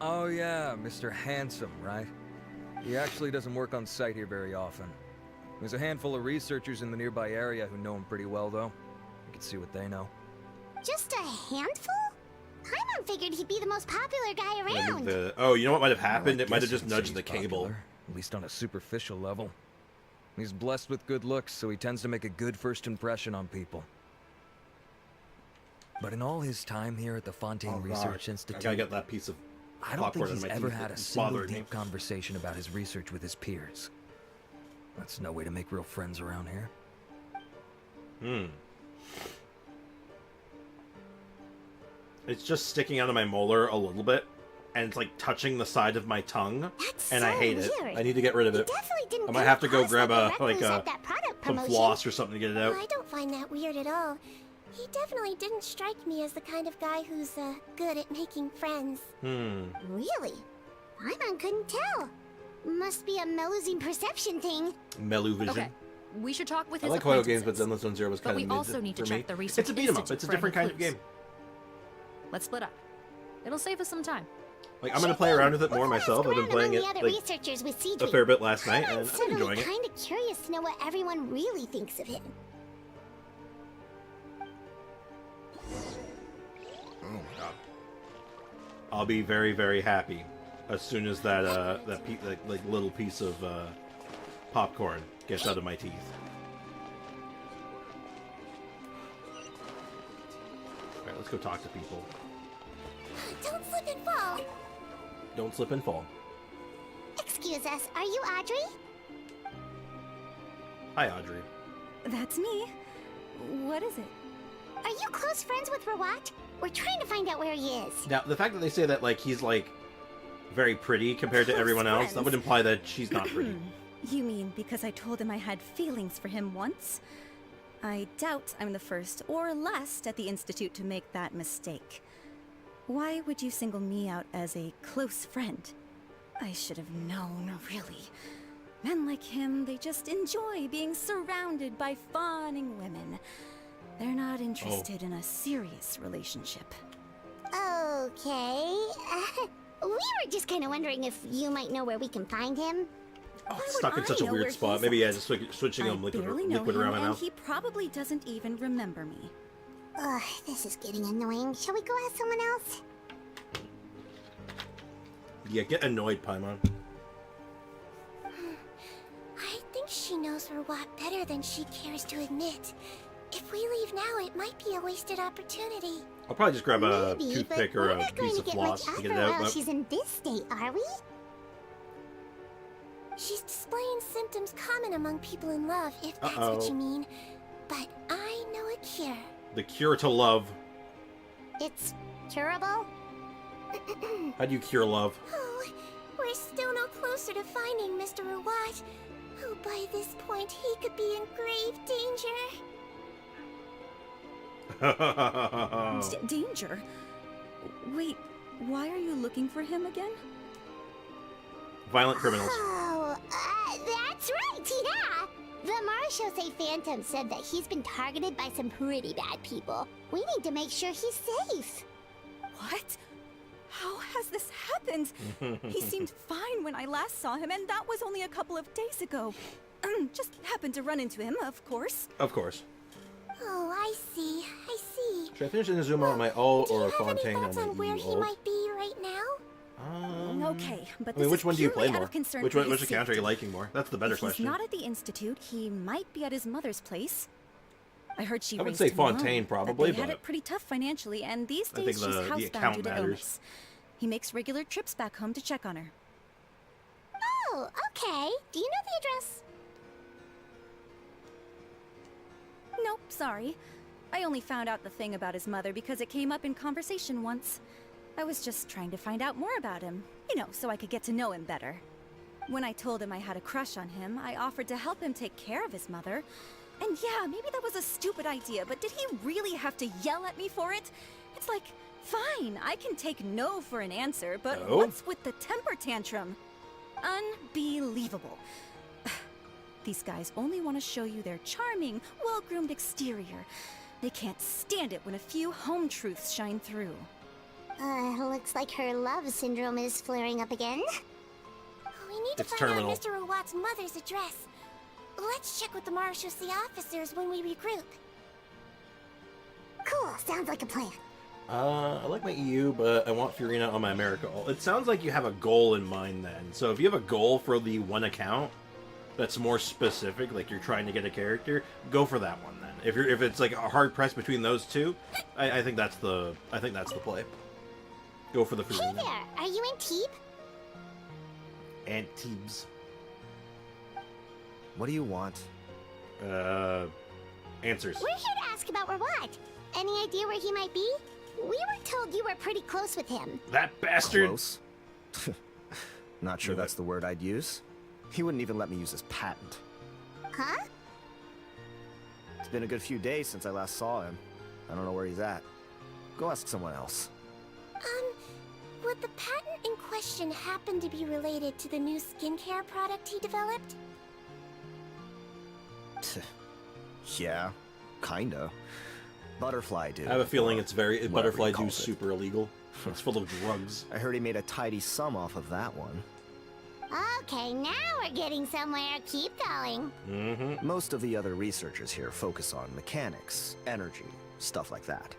Oh yeah, Mr. Handsome, right? He actually doesn't work on site here very often. There's a handful of researchers in the nearby area who know him pretty well, though. You can see what they know. Just a handful? Paimon figured he'd be the most popular guy around. Oh, you know what might have happened? Well, It might have guess just you could nudged say the he's cable. popular, at least on a superficial level. He's blessed with good looks, so he tends to make a good first impression on people. But in all his time here at the Fontaine Research Institute, I got that piece of I don't think popcorn in he's my ever teeth. had a It's single bothering me. deep conversation about his research with his peers. That's no way to make real friends around here. It's just sticking out of my molar a little bit, and it's like touching the side of my tongue, and I hate it. weird. I need to get rid of it. Definitely didn't I might have to go come grab across a like like at that product some promotion. floss or something to get it out. Well, I don't find that weird at all. He definitely didn't strike me as the kind of guy who's good at making friends. Really? Paimon couldn't tell. Must be a Melusine perception thing. Melu vision. Okay, we should talk with I his like Hoyo games, acquaintances. but Zenless Zone Zero was But kind we of mid also need to for check me. the research It's a beat 'em up. institute It's a for different any kind of clues. game. Let's split up. It'll save us some time. Like I'm gonna play around with it more myself. I've been playing it The other like researchers with a Sigewinne. fair bit last night, and I'm I'm suddenly enjoying it. kind of curious to know what everyone really thinks of him. Oh my god. I'll be very, very happy as soon as that that like little piece of popcorn gets out of my teeth. All right, let's go talk to people. Don't slip and fall. Don't slip and fall. Excuse us, are you Audrey? Hi, Audrey. That's me. What is it? Are you close friends with Rawat? We're trying to find out where he is. Now, the fact that they say that like he's like very pretty compared to everyone else, that would imply that she's not pretty. You mean because I told him I had feelings for him once? I doubt I'm the first or last at the Institute to make that mistake. Why would you single me out as a close friend? I should have known, really. Men like him, they just enjoy being surrounded by fawning women. They're not interested in a serious relationship. Okay. We were just kind of wondering if you might know where we can find him. Oh, it's stuck in such a weird spot. Maybe yeah, just switching him liquid around my and mouth. he probably doesn't even remember me. Ugh, this is getting annoying. Shall we go ask someone else? Yeah, get annoyed, Paimon. I think she knows Rawat better than she cares to admit. If we leave now, it might be a wasted opportunity. I'll probably just grab a Maybe, toothpick but or we're a not going piece to of get floss much to get after it out. while But she's in this state, are we? She's displaying symptoms common among people in love, if that's what you mean. But I know a cure. the cure to love. It's curable? How do you cure love? Oh, we're still no closer to finding Mr. Rawat. Oh, by this point, he could be in grave danger. Danger? Wait, why are you looking for him again? Violent criminals. Oh, that's right, yeah! The Marechaussee Phantom said that he's been targeted by some pretty bad people. We need to make sure he's safe. What? How has this happened? He seemed fine when I last saw him, and that was only a couple of days ago. Just happened to run into him, of course. Of course. Oh, I see. I see. Should I finish in Zoom on my O or Fontaine Thoughts on on my where he E? might be right now? Okay, but I mean, this which is one do you play purely out more? of concern Which for one? his Which account are you safety. liking more? That's the better If question. he's not at the Institute, he might be at his mother's place. I heard she I would raised say him alone, Fontaine that probably, they had but it pretty tough financially, and these I days think she's the housebound account due to matters. illness. He makes regular trips back home to check on her. Oh, okay. Do you know the address? Nope, sorry. I only found out the thing about his mother because it came up in conversation once. I was just trying to find out more about him, you know, so I could get to know him better. When I told him I had a crush on him, I offered to help him take care of his mother. And yeah, maybe that was a stupid idea, but did he really have to yell at me for it? It's like Fine, I can take no for an answer, but No? what's with the temper tantrum? Unbelievable. These guys only want to show you their charming, well-groomed exterior. They can't stand it when a few home truths shine through. Looks like her love syndrome is flaring up again. We need to It's find terminal. out Mr. Rawat's mother's address. Let's check with the Marechaussee officers when we regroup. Cool, sounds like a plan. I like my EU, but I want Fiorina on my America. It sounds like you have a goal in mind then. So if you have a goal for the one account that's more specific, like you're trying to get a character, go for that one then. If it's like a hard press between those two, I think that's the play. Go for the Hey Fiorina. there, are you Antibes? Antibes. What do you want? Answers. We're here to ask about Rawat. Any idea where he might be? We were told you were pretty close with him. That bastard. Close? Not sure that's the word I'd use. He wouldn't even let me use his patent. Huh? It's been a good few days since I last saw him. I don't know where he's at. Go ask someone else. Would the patent in question happen to be related to the new skincare product he developed? Yeah, kinda. Butterfly Dew. I have a feeling it's very whatever Butterfly you Dew called it. super illegal. It's full of drugs. I heard he made a tidy sum off of that one. Okay, now we're getting somewhere. Keep going. Mm-hmm. Most of the other researchers here focus on mechanics, energy, stuff like that.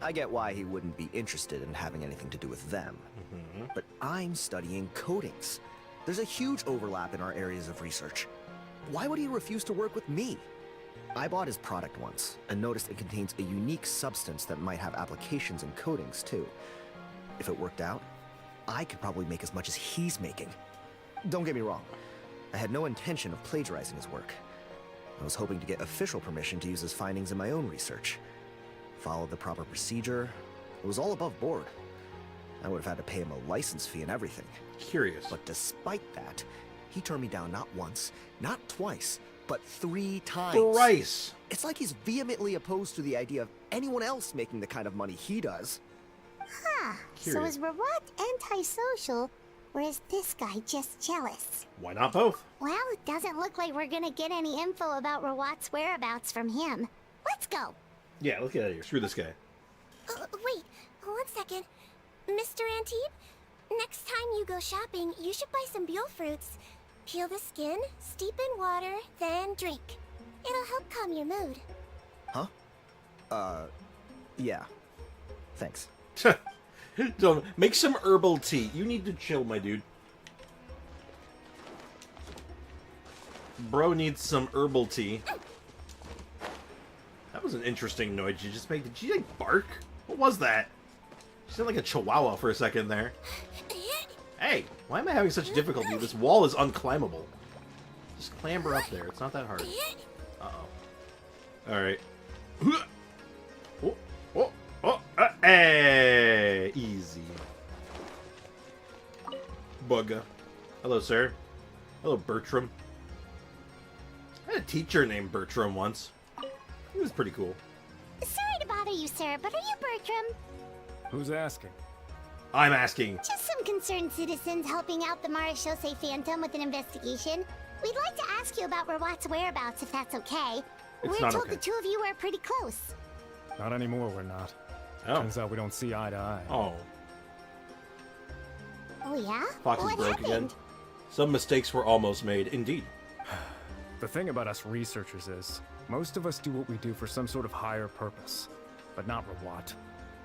I get why he wouldn't be interested in having anything to do with them. Mm-hmm. But I'm studying coatings. There's a huge overlap in our areas of research. Why would he refuse to work with me? I bought his product once, and noticed it contains a unique substance that might have applications in coatings, too. If it worked out, I could probably make as much as he's making. Don't get me wrong, I had no intention of plagiarizing his work. I was hoping to get official permission to use his findings in my own research. Followed the proper procedure. It was all above board. I would have had to pay him a license fee and everything. Curious. But despite that, he turned me down not once, not twice, but 3 times. Thrice. It's like he's vehemently opposed to the idea of anyone else making the kind of money he does. Huh. So Curious. is Rawat antisocial, or is this guy just jealous? Why not both? Well, it doesn't look like we're gonna get any info about Rawat's whereabouts from him. Let's go. Yeah, let's get out of here. Screw this guy. Wait, 1 second. Mr. Antibes, next time you go shopping, you should buy some Buell fruits. Peel the skin, steep in water, then drink. It'll help calm your mood. Huh? Yeah. Thanks. So, make some herbal tea. You need to chill, my dude. Bro needs some herbal tea. That was an interesting noise you just made. Did she like bark? What was that? She sounded like a chihuahua for a second there. Hey, why am I having such difficulty? This wall is unclimbable. Just clamber up there. It's not that hard. Uh-oh. Alright. Hey! Easy. Bugga. Hello, sir. Hello, Bertram. I had a teacher named Bertram once. He was pretty cool. Sorry to bother you, sir, but are you Bertram? Who's asking? I'm asking. Just some concerned citizens helping out the Marechaussee Phantom with an investigation. We'd like to ask you about Rawat's whereabouts, if that's okay. It's We're not told okay. the two of you are pretty close. Not anymore, we're not. Oh. Turns out we don't see eye to eye. Oh. Oh yeah? Fox is What broke happened? again. Some mistakes were almost made, indeed. The thing about us researchers is, most of us do what we do for some sort of higher purpose. But not Rawat.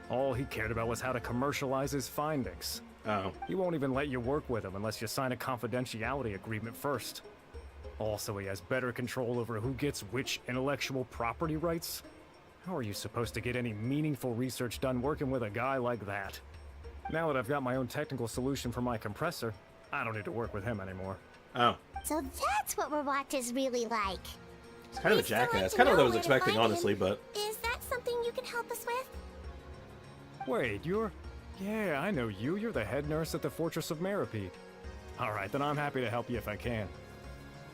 All he cared about was how to commercialize his findings. Oh. He won't even let you work with him unless you sign a confidentiality agreement first. Also, he has better control over who gets which intellectual property rights. How are you supposed to get any meaningful research done working with a guy like that? Now that I've got my own technical solution for my compressor, I don't need to work with him anymore. Oh. So that's what Rawat is really like. It's kind of a jackass. Kind of what I was expecting, honestly, but... Is that something you can help us with? Wait, you're... Yeah, I know you. You're the head nurse at the Fortress of Meripede. Alright, then I'm happy to help you if I can.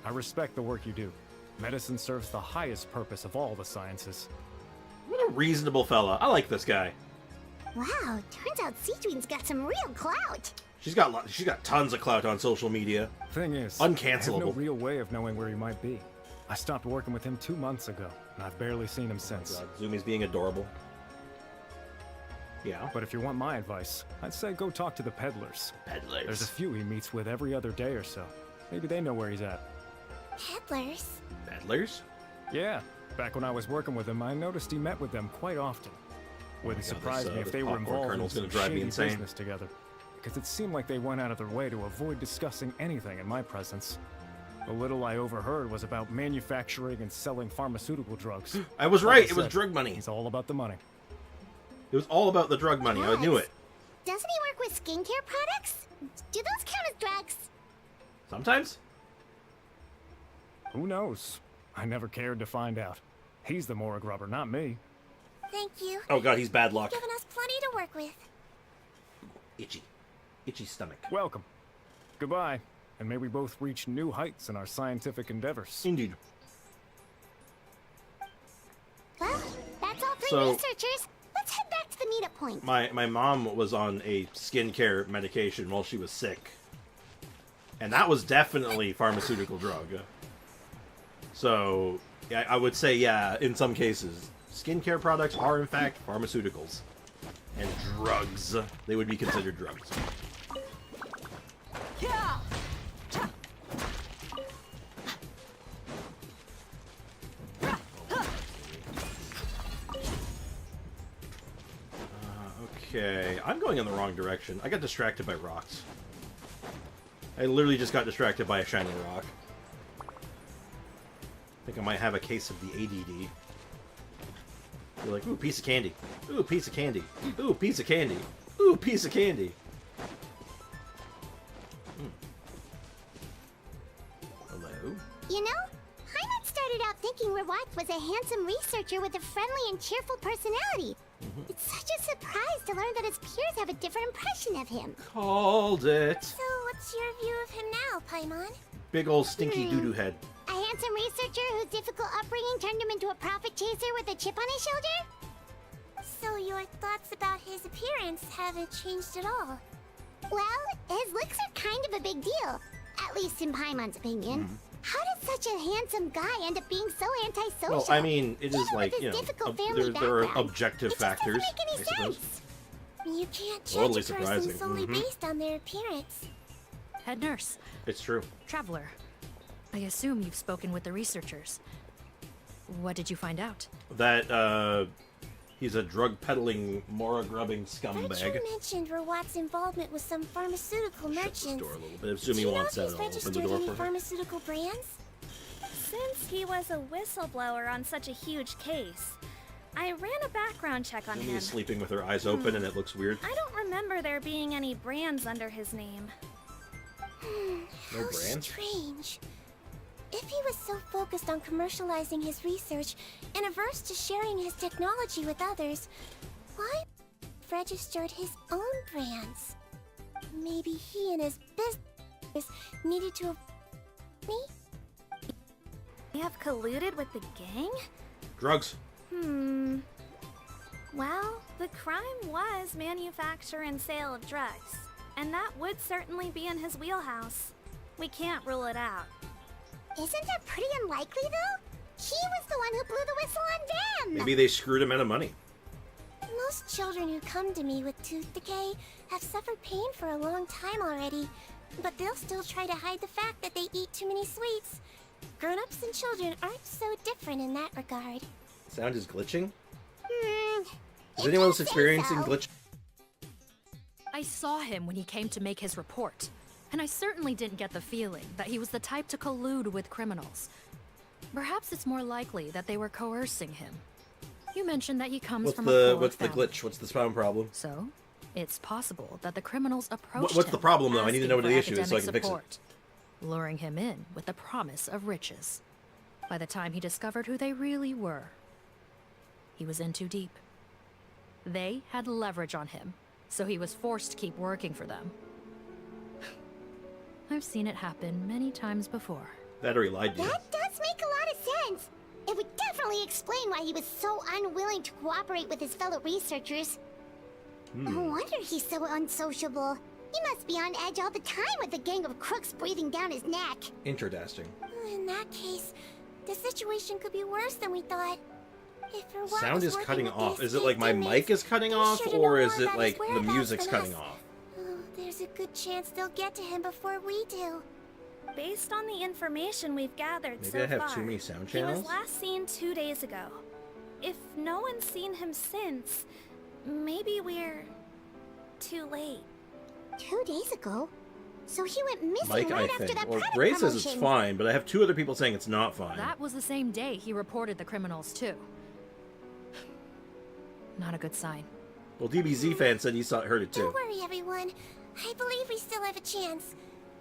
I respect the work you do. Medicine serves the highest purpose of all the sciences. What a reasonable fella. I like this guy. Wow, turns out Sigewinne's got some real clout. She's got tons of clout on social media. Thing is, uncancelable. I have no real way of knowing where he might be. I stopped working with him 2 months ago, and I've barely seen him since. God, Zumi's being adorable. Yeah. But if you want my advice, I'd say go talk to the peddlers. Peddlers. There's a few he meets with every other day or so. Maybe they know where he's at. Peddlers? Peddlers? Yeah. Back when I was working with him, I noticed he met with them quite often. Wouldn't surprise me if they were involved in some shady business together. Because it seemed like they went out of their way to avoid discussing anything in my presence. The little I overheard was about manufacturing and selling pharmaceutical drugs. I was right, it was drug money. It's all about the money. It was all about the drug money, I knew it. Doesn't he work with skincare products? Do those count as drugs? Sometimes? Who knows? I never cared to find out. He's the Mora grubber, not me. Thank you. Oh god, he's bad luck. You've given us plenty to work with. Itchy. Itchy stomach. Welcome. Goodbye. And may we both reach new heights in our scientific endeavors. Indeed. Well, that's all three So- researchers. Let's head back to the meetup point. My mom was on a skincare medication while she was sick. And that was definitely pharmaceutical drug. So, yeah, I would say, yeah, in some cases, skincare products are in fact pharmaceuticals. And drugs. They would be considered drugs. Yeah. Okay, I'm going in the wrong direction. I got distracted by rocks. I literally just got distracted by a shiny rock. I think I might have a case of the ADD. You're like, ooh, piece of candy. Ooh, piece of candy. Ooh, piece of candy. Ooh, piece of candy. Hello? You know, Paimon started out thinking Rawat was a handsome researcher with a friendly and cheerful personality. It's such a surprise to learn that his peers have a different impression of him. Called it. So, what's your view of him now, Paimon? Big ol' stinky doo-doo head. A handsome researcher whose difficult upbringing turned him into a profit chaser with a chip on his shoulder? So your thoughts about his appearance haven't changed at all? Well, his looks are kind of a big deal. At least in Paimon's opinion. How did such a handsome guy end up being so antisocial? Well, I mean, it is like, you know, difficult family there are background. objective factors, I suppose. You can't judge Totally a person surprising. solely based on their appearance. Head nurse. It's true. Traveler. I assume you've spoken with the researchers. What did you find out? That, he's a drug-peddling, Mora-grubbing scumbag. Barbruh mentioned Rawat's involvement with some pharmaceutical merchants. Shut the door a little bit. If Sumi wants that, I'll open the door any for her. pharmaceutical brands? Since he was a whistleblower on such a huge case, I ran a background check on him. He's sleeping with her eyes open, and it looks weird. I don't remember there being any brands under his name. No How brands? strange. If he was so focused on commercializing his research and averse to sharing his technology with others, why registered his own brands? Maybe he and his business needed to... Me? They have colluded with the gang? Drugs. Well, the crime was manufacture and sale of drugs, and that would certainly be in his wheelhouse. We can't rule it out. Isn't that pretty unlikely, though? He was the one who blew the whistle on them! Maybe they screwed him out of money. Most children who come to me with tooth decay have suffered pain for a long time already, but they'll still try to hide the fact that they eat too many sweets. Grown-ups and children aren't so different in that regard. Sound is glitching? Is anyone else experiencing glitch? I saw him when he came to make his report, and I certainly didn't get the feeling that he was the type to collude with criminals. Perhaps it's more likely that they were coercing him. You mentioned that he comes from a poor What's the family. glitch? What's the sound problem? So, it's possible that the criminals approached What's the him problem, though? I need to know what the asking issue is so I for can fix it. academic support, luring him in with the promise of riches. By the time he discovered who they really were, he was in too deep. They had leverage on him, so he was forced to keep working for them. I've seen it happen many times before. That or he lied to you. That does make a lot of sense. It would definitely explain why he was so unwilling to cooperate with his fellow researchers. No wonder he's so unsociable. He must be on edge all the time with a gang of crooks breathing down his neck. Interesting. In that case, the situation could be worse than we thought. If Rawat Sound was is working cutting with off. the Is it like my escape mic teammates, is cutting they off, should know or more is it about like his the whereabouts music's than cutting us. off? Oh, there's a good chance they'll get to him before we do. Based on the information we've gathered Maybe so I have far, too many sound he was channels? last seen 2 days ago. If no one's seen him since, maybe we're too late. 2 days ago? So he went missing Mike, right I after think. that Well, product Ray promotion. says it's fine, but I have 2 other people saying it's not fine. That was the same day he reported the criminals, too. Not a good sign. Well, DBZ fan said he heard it too. Don't worry, everyone. I believe we still have a chance.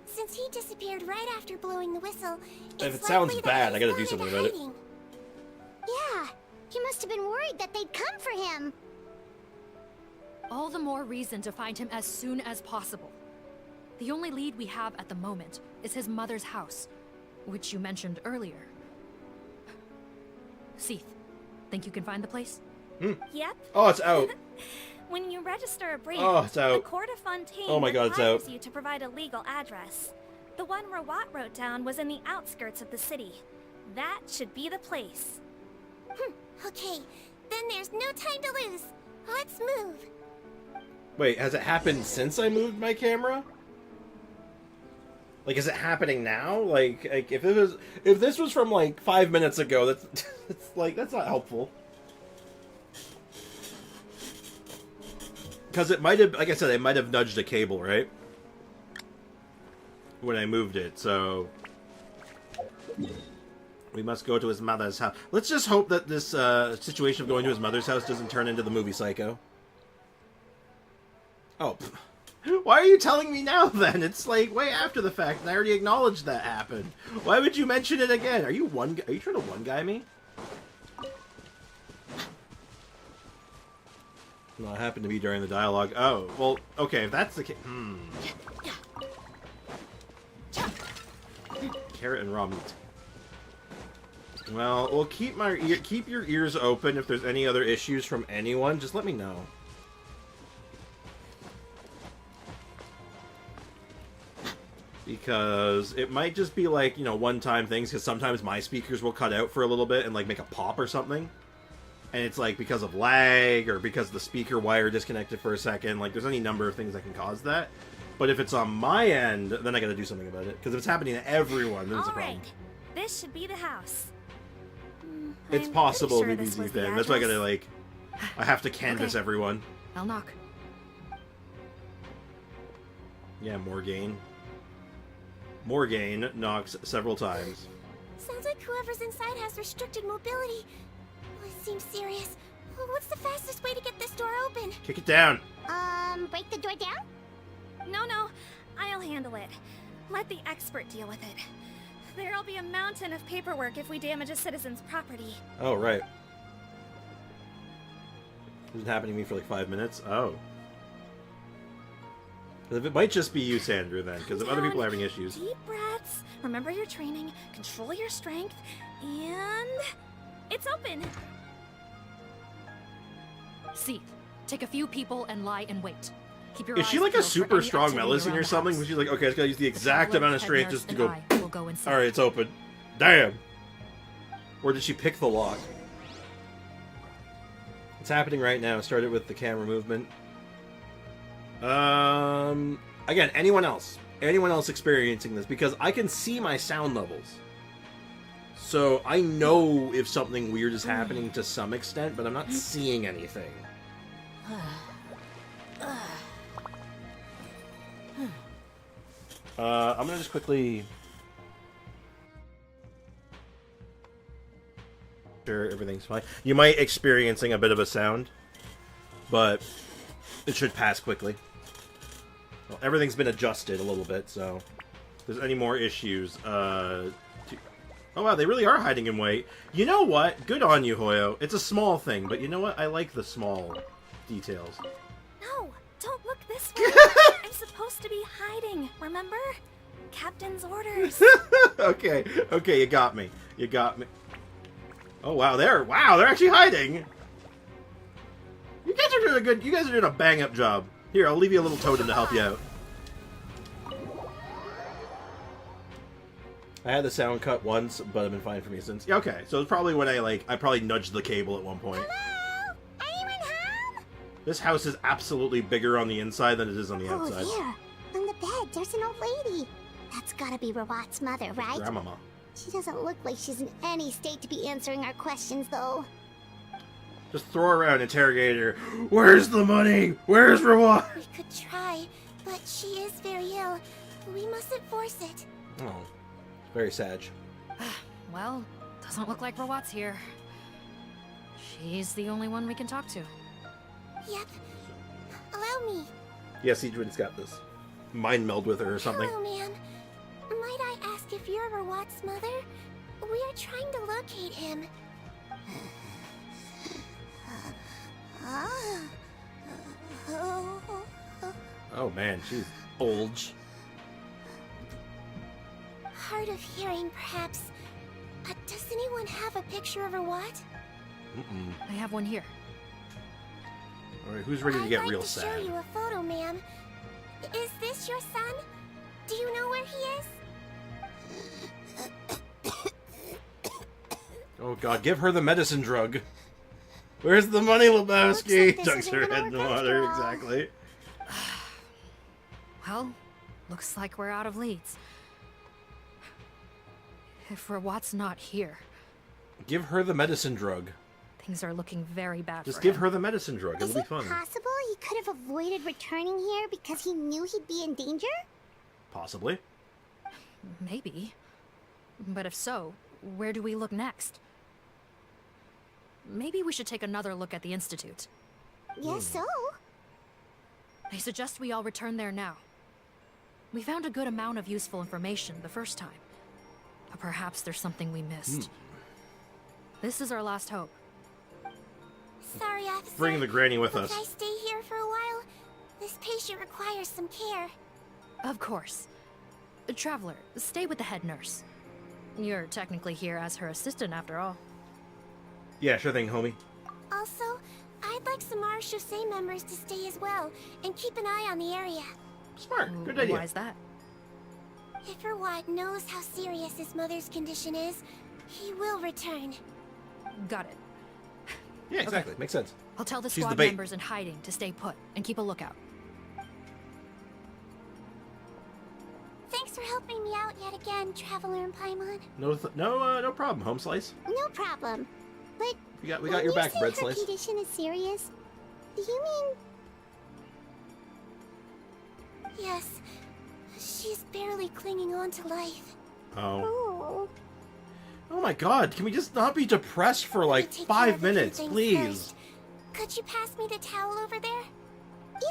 Since he disappeared right after blowing the whistle, If it's it sounds likely that bad, I he's gotta do gone something into about it. hiding. Yeah, he must have been worried that they'd come for him. All the more reason to find him as soon as possible. The only lead we have at the moment is his mother's house, which you mentioned earlier. Seath, think you can find the place? Yep. Oh, it's out. When you register a brief, Oh, it's out. the Court of Fontaine Oh my God, it's requires out. you to provide a legal address. The one Rawat wrote down was in the outskirts of the city. That should be the place. Okay, then there's no time to lose. Let's move. Wait, has it happened since I moved my camera? Like, is it happening now? Like if this was from like 5 minutes ago, that's that's not helpful. Because it might have, like I said, it might have nudged a cable, right? When I moved it, so we must go to his mother's house. Let's just hope that this situation of going to his mother's house doesn't turn into the movie Psycho. Oh, why are you telling me now then? It's like way after the fact, and I already acknowledged that happened. Why would you mention it again? Are you trying to one guy me? No, it happened to be during the dialogue. Oh, well, okay, if that's the case... Carrot and raw meat. Well, we'll keep your ears open if there's any other issues from anyone. Just let me know. Because it might just be like, you know, one-time things, because sometimes my speakers will cut out for a little bit and like make a pop or something. And it's like because of lag or because the speaker wire disconnected for a second. Like there's any number of things that can cause that. But if it's on my end, then I gotta do something about it. Because if it's happening to everyone, then it's a problem. This should be the house. It's I'm possible, pretty sure this BBZ was the fan. That's why I gotta address. like... I have to canvas Okay. everyone. I'll knock. Yeah, Morgaine. Morgaine knocks several times. Sounds like whoever's inside has restricted mobility. Well, it seems serious. Well, what's the fastest way to get this door open? Kick it down. Break the door down? No, I'll handle it. Let the expert deal with it. There'll be a mountain of paperwork if we damage a citizen's property. Oh, right. This is happening to me for like 5 minutes. Oh. It might just be you, Sandra, then, because if other people are having issues. Deep breaths. Remember your training. Control your strength. And... it's open. Seath, take a few people and lie in wait. Keep your Is eyes she like a peeled for super any strong activity medicine around or the something? house. Where she's like, okay, I just gotta use the exact Paolo, amount of head strength nurse, just to and go. I will go inside. Alright, it's open. Damn. Or did she pick the lock? It's happening right now. Started with the camera movement. Again, anyone else experiencing this, because I can see my sound levels. So I know if something weird is happening to some extent, but I'm not seeing anything. I'm gonna just quickly... Sure, everything's fine. You might experiencing a bit of a sound, but it should pass quickly. Well, everything's been adjusted a little bit, so if there's any more issues, Oh wow, they really are hiding in wait. You know what? Good on you, Hoyo. It's a small thing, but you know what? I like the small details. No, don't look this way. I'm supposed to be hiding, remember? Captain's orders. Okay, you got me. You got me. Oh wow, they're actually hiding. You guys are doing a good. You guys are doing a bang up job. Here, I'll leave you a little totem to help you out. I had the sound cut once, but I've been fine for me since. Yeah, okay, so it's probably when I probably nudged the cable at one point. Hello? Anyone home? This house is absolutely bigger on the inside than it is on the outside. Oh, there. On the bed, there's an old lady. That's gotta be Rawat's mother, right? Grandmama. She doesn't look like she's in any state to be answering our questions, though. Just throw her around, interrogate her. Where's the money? Where's Rawat? We could try, but she is very ill. We mustn't force it. Oh, very sad. Well, doesn't look like Rawat's here. She's the only one we can talk to. Yep. Allow me. Yeah, Sigewinne's got this. Mind meld with her or something. Hello, ma'am. Might I ask if you're Rawat's mother? We are trying to locate him. Oh man, she's bulge. Hard of hearing, perhaps. Does anyone have a picture of Rawat? I have one here. Alright, who's ready to get real I'd like to sad? show you a photo, ma'am. Is this your son? Do you know where he is? Oh god, give her the medicine drug. Where's the money, Lebowski? Looks like this Dunks her isn't head in the gonna work water, after all. exactly. Well, looks like we're out of leads. If Rawat's not here, Give her the medicine drug. things are looking very bad Just for give him. her the medicine drug. It'll Is be it fun. possible he could have avoided returning here because he knew he'd be in danger? Possibly. Maybe. But if so, where do we look next? Maybe we should take another look at the Institute. Yes, so? I suggest we all return there now. We found a good amount of useful information the first time. But perhaps there's something we missed. This is our last hope. Sorry, officer. Bring the granny with But us. Can I stay here for a while? This patient requires some care. Of course. Traveler, stay with the head nurse. You're technically here as her assistant after all. Yeah, sure thing, homie. Also, I'd like some Mora Chaussee members to stay as well, and keep an eye on the area. Smart. Good idea. Why's that? If Rawat knows how serious his mother's condition is, he will return. Got it. Yeah, exactly. Makes sense. I'll tell the She's the squad bait. members in hiding to stay put and keep a lookout. Thanks for helping me out yet again, Traveler and Paimon. No problem, home slice. No problem. But We got when your you back, say bread her slice. condition is serious, do you mean... Yes, she's barely clinging on to life. Oh. Oh my god, can we just not be depressed for like Take care 5 of a few minutes, things please? first. Could you pass me the towel over there?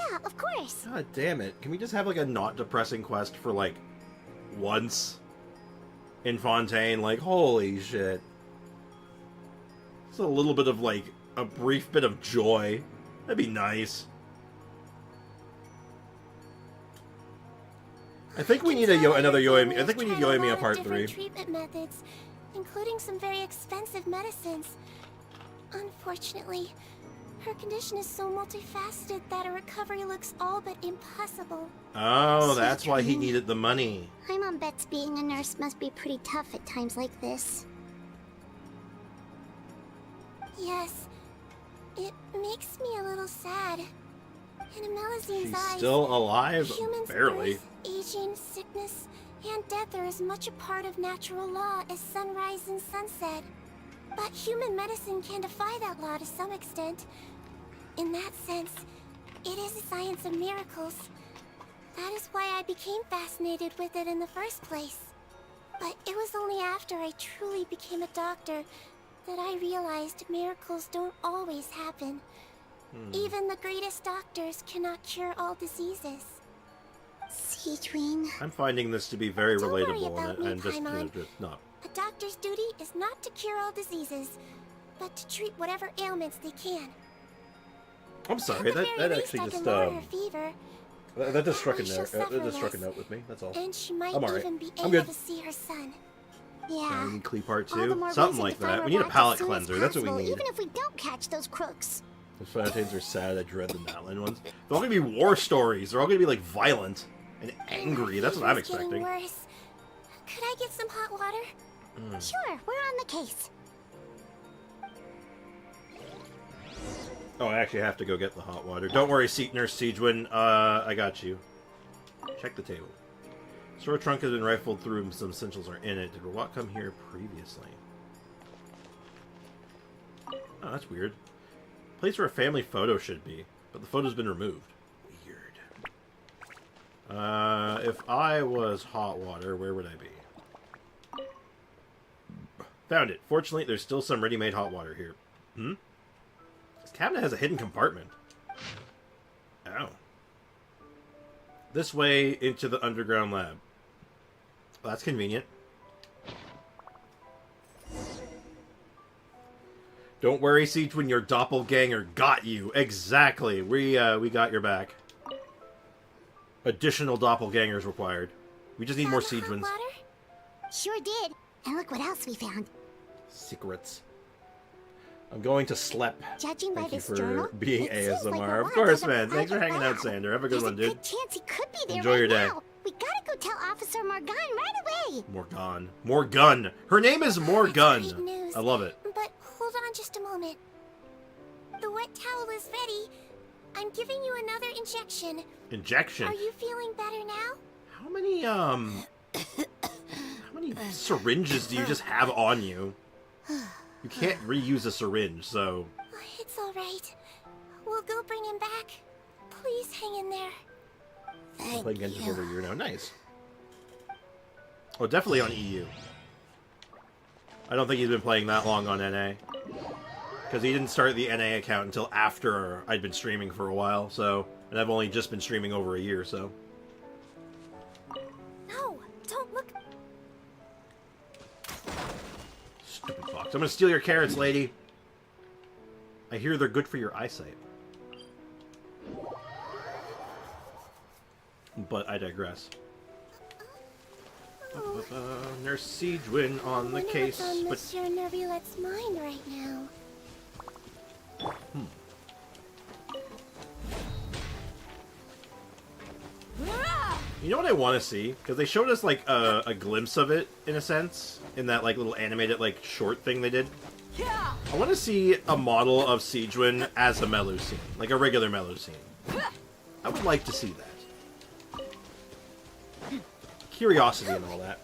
Yeah, of course. God damn it. Can we just have like a not depressing quest for like once in Fontaine? Like, holy shit. Just a little bit of like a brief bit of joy. That'd be nice. I think we need another Yoemi. I think we need Yoemi Part 3. Treatment methods, including some very expensive medicines. Unfortunately, her condition is so multifaceted that a recovery looks all but impossible. Oh, that's why he needed the money. Paimon bets being a nurse must be pretty tough at times like this. Yes, it makes me a little sad. In Amelizine's She's eyes, still alive? humans' Barely. birth, aging, sickness, and death are as much a part of natural law as sunrise and sunset. But human medicine can defy that law to some extent. In that sense, it is a science of miracles. That is why I became fascinated with it in the first place. But it was only after I truly became a doctor that I realized miracles don't always happen. Even the greatest doctors cannot cure all diseases. Sigewinne. I'm finding this to be very Don't worry relatable, about me, and just, Paimon. just not. A doctor's duty is not to cure all diseases, but to treat whatever ailments they can. I'm sorry, At the that very actually least, I just can lower her fever, that just struck a way she'll nerve. That suffer just struck a less. note with me. That's all. and she might I'm alright. even be I'm able good. to see her son. Yeah, Yeah. we need Klee Part All the 2, more something reason like to find that. We need a Rawat as palate soon as cleanser. That's what we possible, need. Even if we don't catch those crooks. The Fountains are sad. I dread the Natlan ones. They're all gonna be war stories. They're all gonna be like violent and angry. That's what I'm expecting. Worse. Could I get some hot water? Sure, we're on the case. Oh, I actually have to go get the hot water. Don't worry, Nurse Sigewinne. I got you. Check the table. Store trunk has been rifled through and some essentials are in it. Did Rawat come here previously? Oh, that's weird. Place where a family photo should be, but the photo's been removed. Weird. If I was hot water, where would I be? Found it. Fortunately, there's still some ready-made hot water here. This cabinet has a hidden compartment. Oh. This way into the underground lab. Well, that's convenient. Don't worry, Sigewinne, your doppelganger got you. Exactly. We got your back. Additional doppelgangers required. We just need more Sigewinnes. Sure did. And look what else we found. Secrets. I'm going to slep. Judging by Thank you this for journal, being it seems like ASMR. Mora Of course, doesn't man. Thanks for find hanging the out, lab. Sander. Have a good There's one, dude. a good chance he could be there Enjoy right your day. now. We gotta go tell Officer Morgan right away. Morgan. Morgan. Her name is Morgan. Great news. I love it. But hold on just a moment. The wet towel is ready. I'm giving you another injection. Injection? Are you feeling better now? How many syringes do you just have on you? You can't reuse a syringe, so... It's alright. We'll go bring him back. Please hang in there. I've played Genshin for over a year now. Nice. Oh, definitely on EU. I don't think he's been playing that long on NA. Because he didn't start the NA account until after I'd been streaming for a while, so... And I've only just been streaming over a year, so... No, don't look. Stupid fox. I'm gonna steal your carrots, lady. I hear they're good for your eyesight. But I digress. Nurse Sigewinne on the case, on but... Monsieur Nervulet's mind right now. You know what I want to see? Because they showed us, like, a glimpse of it, in a sense, in that, like, little animated, like, short thing they did. I want to see a model of Sigewinne as a Melusine. Like, a regular Melusine. I would like to see that. Curiosity and all that.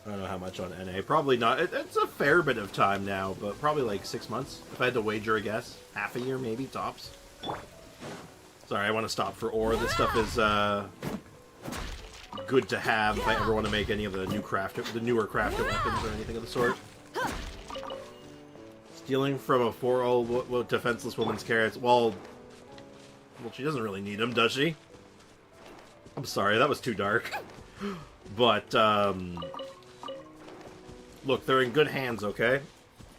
I don't know how much on NA. Probably not. It's a fair bit of time now, but probably like 6 months. If I had to wager a guess. Half a year, maybe, tops. Sorry, I want to stop for ore. This stuff is good to have if I ever want to make any of the newer crafted weapons or anything of the sort. Stealing from a poor defenseless woman's carrots. Well, she doesn't really need them, does she? I'm sorry, that was too dark. But, look, they're in good hands, okay?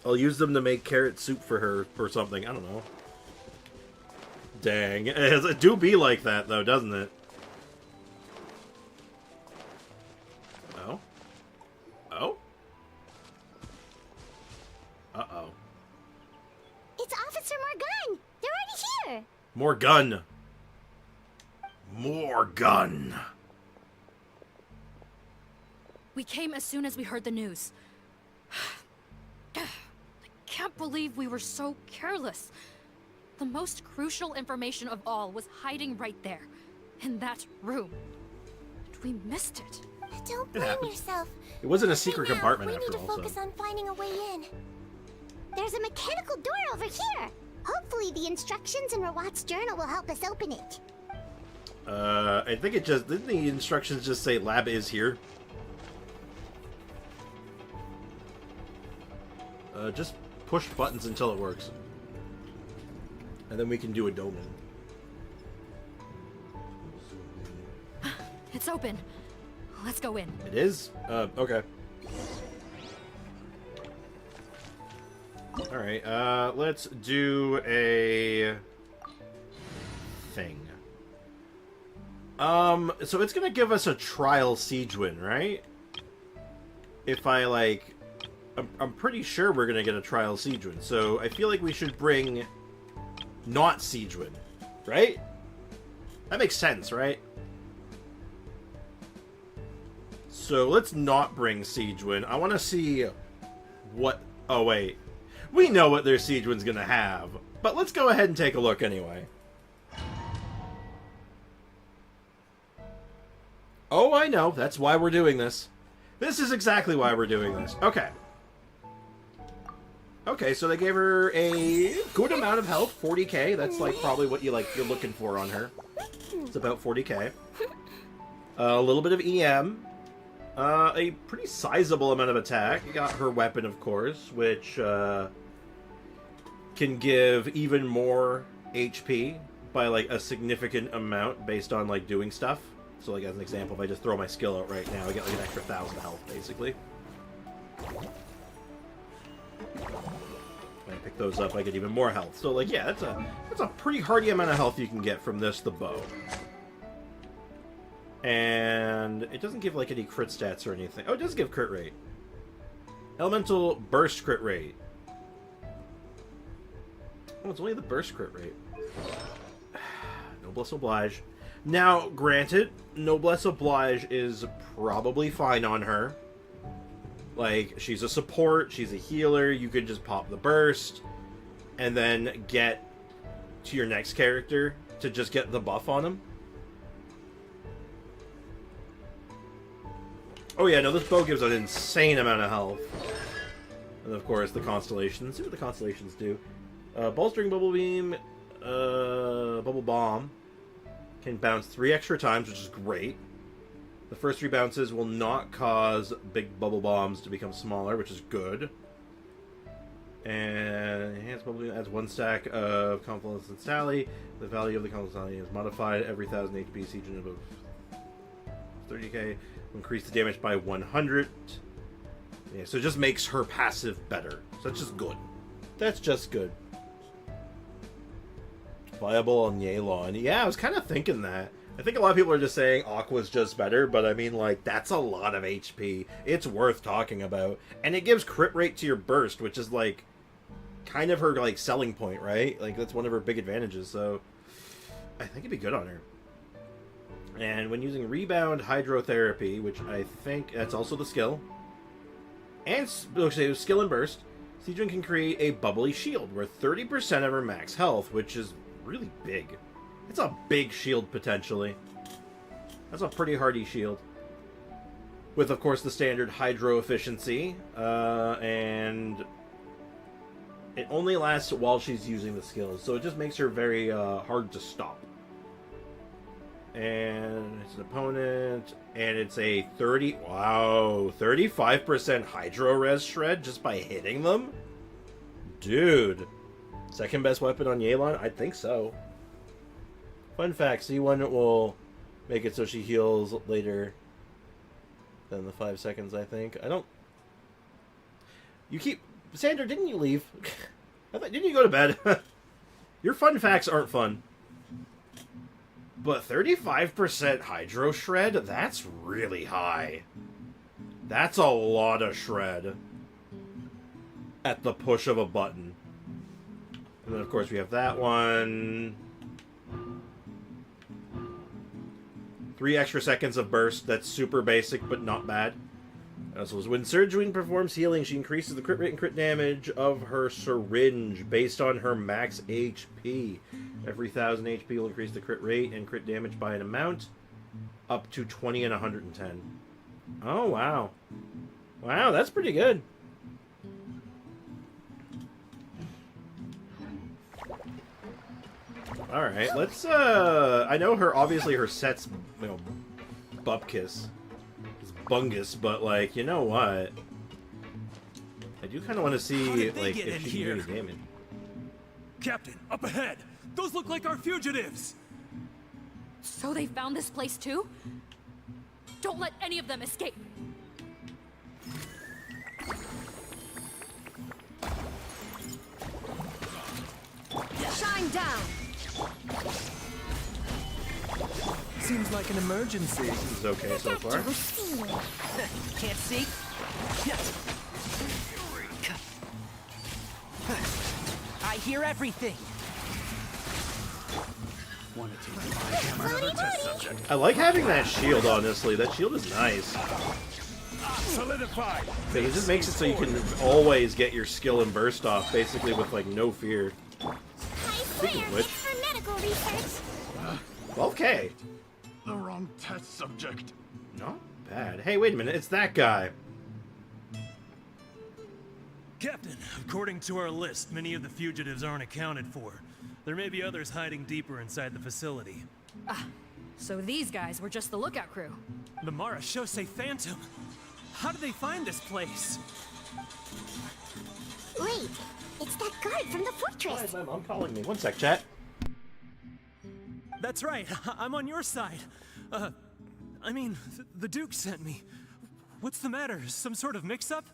I'll use them to make carrot soup for her or something. I don't know. Dang. It do be like that, though, doesn't it? Oh? Oh? Uh-oh. It's Officer Morgan! They're already here! More gun! More gun! We came as soon as we heard the news. I can't believe we were so careless. The most crucial information of all was hiding right there, in that room. And we missed it. Don't blame yourself. It wasn't a secret compartment we after need to all, focus so... on finding a way in. There's a mechanical door over here. Hopefully the instructions in Rawat's journal will help us open it. I think it just... Didn't the instructions just say lab is here? Just push buttons until it works. And then we can do a domain. It's open. Let's go in. It is? Okay. Alright, let's do a... thing. So it's gonna give us a trial Sigewinne, right? If I, like... I'm pretty sure we're gonna get a trial Sigewinne, so I feel like we should bring not Sigewinne, right? That makes sense, right? So let's not bring Sigewinne. I want to see what... Oh, wait. We know what their Sigewinne's gonna have, but let's go ahead and take a look anyway. Oh, I know. That's why we're doing this. This is exactly why we're doing this. Okay. Okay, so they gave her a good amount of health, 40k. That's like probably what you're looking for on her. It's about 40k. A little bit of EM. A pretty sizable amount of attack. You got her weapon, of course, which can give even more HP by like a significant amount based on like doing stuff. So like as an example, if I just throw my skill out right now, I get like an extra 1,000 health basically. When I pick those up, I get even more health. So like yeah, that's a pretty hearty amount of health you can get from this, the bow. And it doesn't give like any crit stats or anything. Oh, it does give crit rate. Elemental burst crit rate. Oh, it's only the burst crit rate. Noblesse oblige. Now, granted, Noblesse oblige is probably fine on her. Like, she's a support, she's a healer, you could just pop the burst, and then get to your next character to just get the buff on him. Oh yeah, no, this bow gives an insane amount of health. And of course, the constellations. Let's see what the constellations do. Bolstering Bubble Beam, Bubble Bomb can bounce 3 extra times, which is great. The first 3 bounces will not cause big bubble bombs to become smaller, which is good. And Enhanced Bubble Beam adds 1 stack of Confluence and Sally. The value of the Confluence and Sally is modified every 1,000 HP siege and above 30k. Increase the damage by 100. Yeah, so it just makes her passive better. So that's just good. That's just good. Viable on Yelan. Yeah, I was kind of thinking that. I think a lot of people are just saying Aqua's just better, but I mean, like, that's a lot of HP. It's worth talking about. And it gives crit rate to your burst, which is, like, kind of her, like, selling point, right? Like, that's one of her big advantages, so I think it'd be good on her. And when using Rebound Hydrotherapy, which I think that's also the skill, and skill and burst, Sigewinne can create a bubbly shield worth 30% of her max health, which is really big. It's a big shield, potentially. That's a pretty hardy shield. With, of course, the standard Hydro Efficiency, and it only lasts while she's using the skills, so it just makes her very hard to stop. And it's an opponent, and it's a 35% Hydro Res Shred just by hitting them? Dude. Second best weapon on Yelan? I think so. Fun fact, C1 will make it so she heals later than the 5 seconds, I think. I don't... You keep... Sandra, didn't you leave? Didn't you go to bed? Your fun facts aren't fun. But 35% Hydro Shred? That's really high. That's a lot of shred. At the push of a button. And then, of course, we have that one. 3 extra seconds of burst. That's super basic, but not bad. So when Sigewinne performs healing, she increases the crit rate and crit damage of her syringe based on her max HP. Every 1,000 HP will increase the crit rate and crit damage by an amount up to 20 and 110. Oh, wow. Wow, that's pretty good. Alright, let's, I know obviously her set's, Bupkis. Bungus, but like, you know what? I do kind of want to see like if she can do any damage. Captain, up ahead! Those look like our fugitives! So they found this place too? Don't let any of them escape! Shine down! Seems like an emergency. This is okay so far. Can't see? I hear everything. I like having that shield, honestly. That shield is nice. Solidified. Because it just makes it so you can always get your skill and burst off, basically with, like, no fear. Speaking of which... For medical research. 12K. The wrong test subject. Not bad. Hey, wait a minute. It's that guy. Captain, according to our list, many of the fugitives aren't accounted for. There may be others hiding deeper inside the facility. Ah, so these guys were just the lookout crew. The Mora Shosei Phantom. How did they find this place? Wait, it's that guard from the fortress. Hi, my mom calling me. One sec, chat. That's right. I'm on your side. I mean, the Duke sent me. What's the matter? Some sort of mix-up?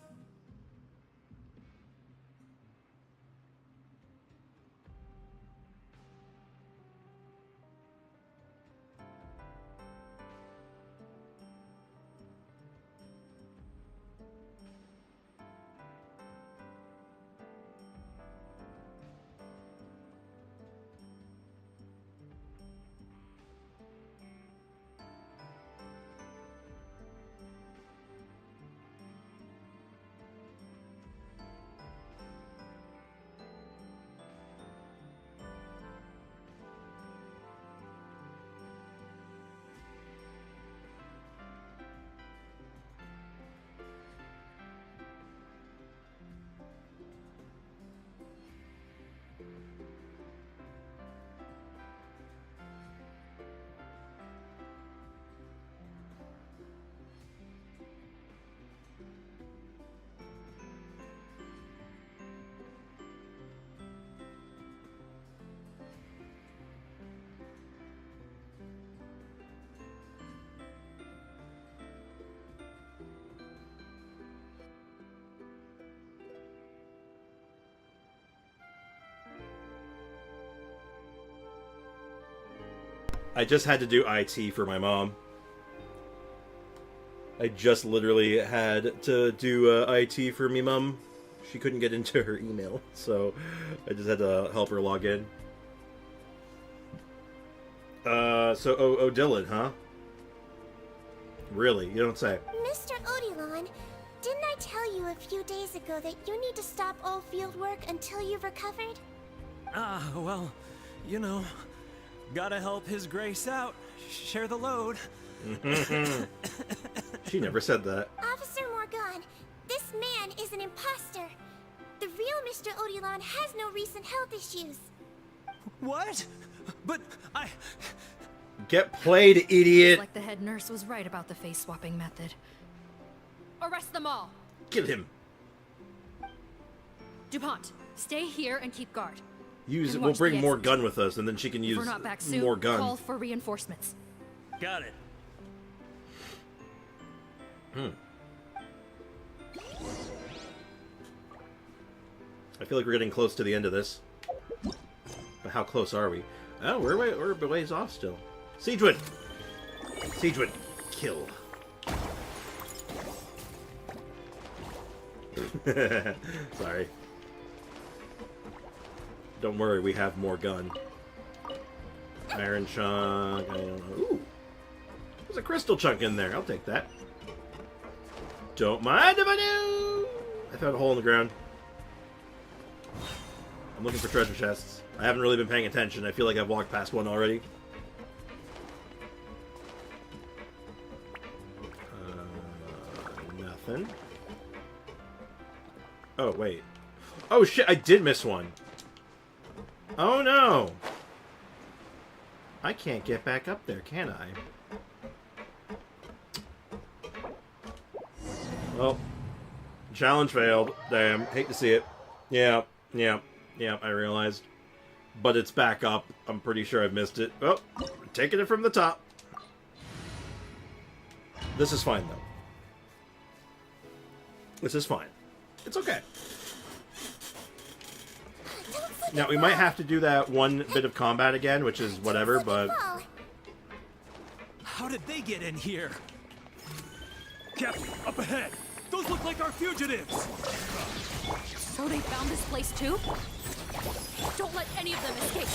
I just had to do IT for my mom. I just literally had to do IT for me mom. She couldn't get into her email, so I just had to help her log in. So Dylan, huh? Really? You don't say. Mr. Odilon, didn't I tell you a few days ago that you need to stop all field work until you've recovered? Ah, well, you know, gotta help His Grace out. Share the load. She never said that. Officer Morgan, this man is an imposter. The real Mr. Odilon has no recent health issues. What? But I... Get played, idiot! Like the head nurse was right about the face swapping method. Arrest them all. Kill him. DuPont, stay here and keep guard. Use. And We'll watch bring the more exit. gun with us, and then she can If use we're not back soon, more gun. call for reinforcements. Got it. I feel like we're getting close to the end of this. But how close are we? Oh, we're a ways off still. Sigewinne! Sigewinne, kill. Sorry. Don't worry, we have more gun. Iron chunk, I don't know. Ooh! There's a crystal chunk in there, I'll take that. Don't mind if I do! I found a hole in the ground. I'm looking for treasure chests. I haven't really been paying attention. I feel like I've walked past one already. Nothing. Oh, wait. Oh, shit, I did miss one. Oh, no. I can't get back up there, can I? Well, challenge failed. Damn, hate to see it. Yeah, I realized. But it's back up. I'm pretty sure I've missed it. Oh, taking it from the top. This is fine, though. This is fine. It's okay. Now, we might have to do that one bit of combat again, which is whatever, but... How did they get in here? Captain, up ahead! Those look like our fugitives! So they found this place too? Don't let any of them escape!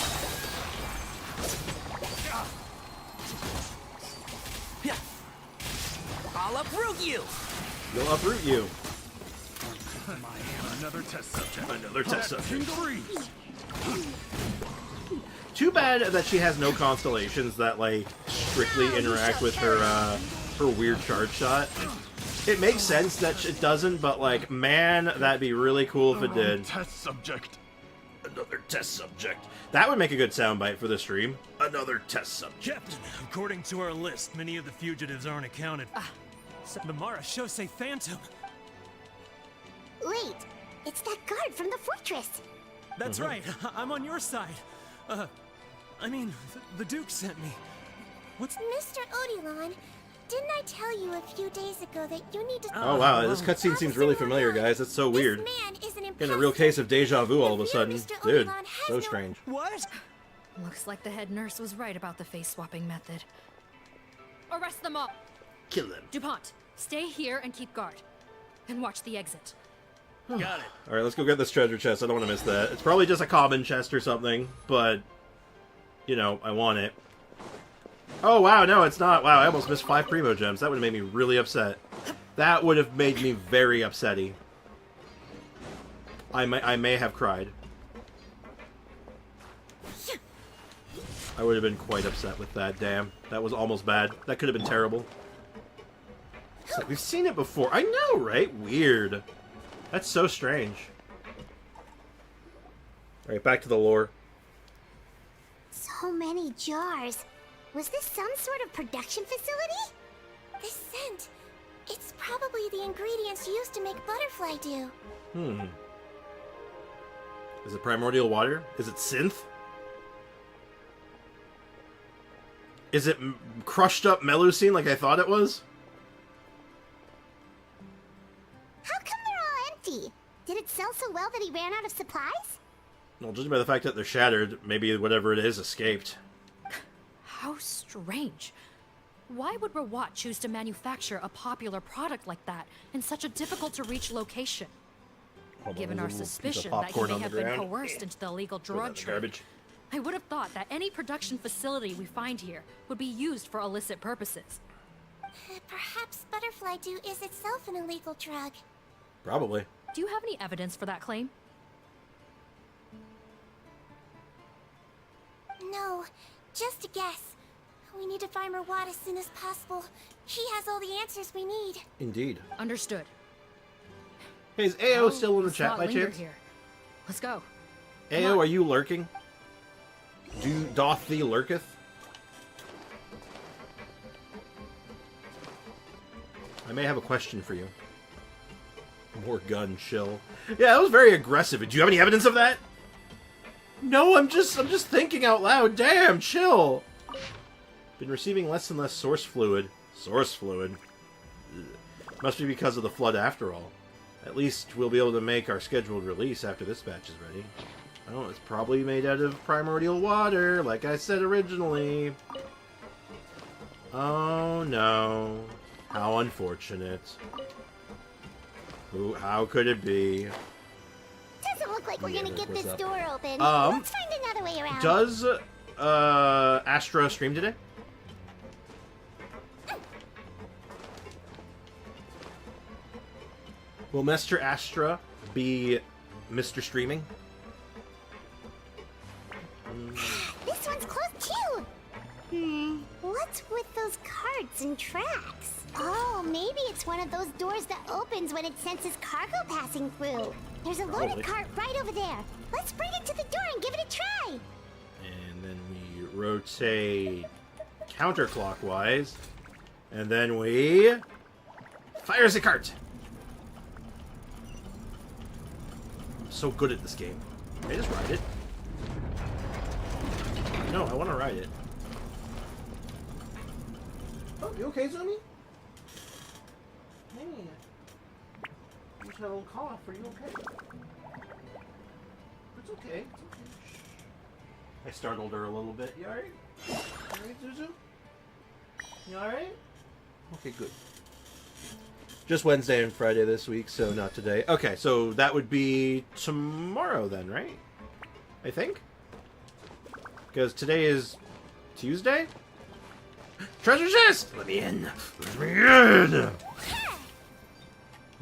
I'll uproot you! You'll uproot you. Another test subject. Another test subject. Freeze. Too bad that she has no constellations that, like, strictly interact with her, her weird charge shot. It makes sense that it doesn't, but, like, man, that'd be really cool if it did. Test subject. Another test subject. That would make a good soundbite for the stream. Another test subject. Captain, according to our list, many of the fugitives aren't accounted for. The Mora Shosei Phantom. Wait, it's that guard from the fortress. That's right. I'm on your side. I mean, the Duke sent me. What's... Mr. Odilon, didn't I tell you a few days ago that you need to... Oh wow, this cutscene seems really familiar, guys. That's so weird. In a real case of deja vu all of a sudden. Dude, so strange. What? Looks like the head nurse was right about the face-swapping method. Arrest them all! Kill them. DuPont, stay here and keep guard. And watch the exit. Got it. Alright, let's go get this treasure chest. I don't want to miss that. It's probably just a common chest or something, but... You know, I want it. Oh, wow, no, it's not. Wow, I almost missed 5 Primo Gems. That would have made me really upset. That would have made me very upsetty. I may have cried. I would have been quite upset with that, damn. That was almost bad. That could have been terrible. It's like, we've seen it before. I know, right? Weird. That's so strange. Alright, back to the lore. So many jars. Was this some sort of production facility? The scent. It's probably the ingredients used to make butterfly dew. Is it primordial water? Is it synth? Is it crushed up Melusine like I thought it was? How come they're all empty? Did it sell so well that he ran out of supplies? Well, judging by the fact that they're shattered, maybe whatever it is escaped. How strange. Why would Rawat choose to manufacture a popular product like that in such a difficult-to-reach location? Given our suspicion that he may have been coerced into the illegal drug trade, I would have thought that any production facility we find here would be used for illicit purposes. Perhaps butterfly dew is itself an illegal drug. Probably. Do you have any evidence for that claim? No, just a guess. We need to find Rawat as soon as possible. He has all the answers we need. Indeed. Understood. Hey, is AO still in the chat by chance? Here. Let's go. AO, are you lurking? Doth thee lurketh? I may have a question for you. More gun, chill. Yeah, that was very aggressive. Do you have any evidence of that? No, I'm just thinking out loud. Damn, chill. Been receiving less and less source fluid. Source fluid? Ugh. Must be because of the flood after all. At least we'll be able to make our scheduled release after this batch is ready. Oh, it's probably made out of primordial water, like I said originally. Oh no. How unfortunate. Ooh, how could it be? Doesn't look like we're gonna get this door open. Um, Let's find another way around. Does Astra stream today? Will Mr. Astra be Mr. Streaming? This one's close too. What's with those carts and tracks? Oh, maybe it's one of those doors that opens when it senses cargo passing through. There's a loaded cart right over there. Let's bring it to the door and give it a try. And then we rotate counterclockwise. And then we fire the cart. I'm so good at this game. Can I just ride it? No, I want to ride it. Oh, you okay, Zumi? Hey. You just had a little cough. Are you okay? It's okay. It's okay. I startled her a little bit. You alright? Alright, Zuzu? You alright? Okay, good. Just Wednesday and Friday this week, so not today. Okay, so that would be tomorrow then, right? I think? Because today is Tuesday? Treasure chest! Let me in! Let me in!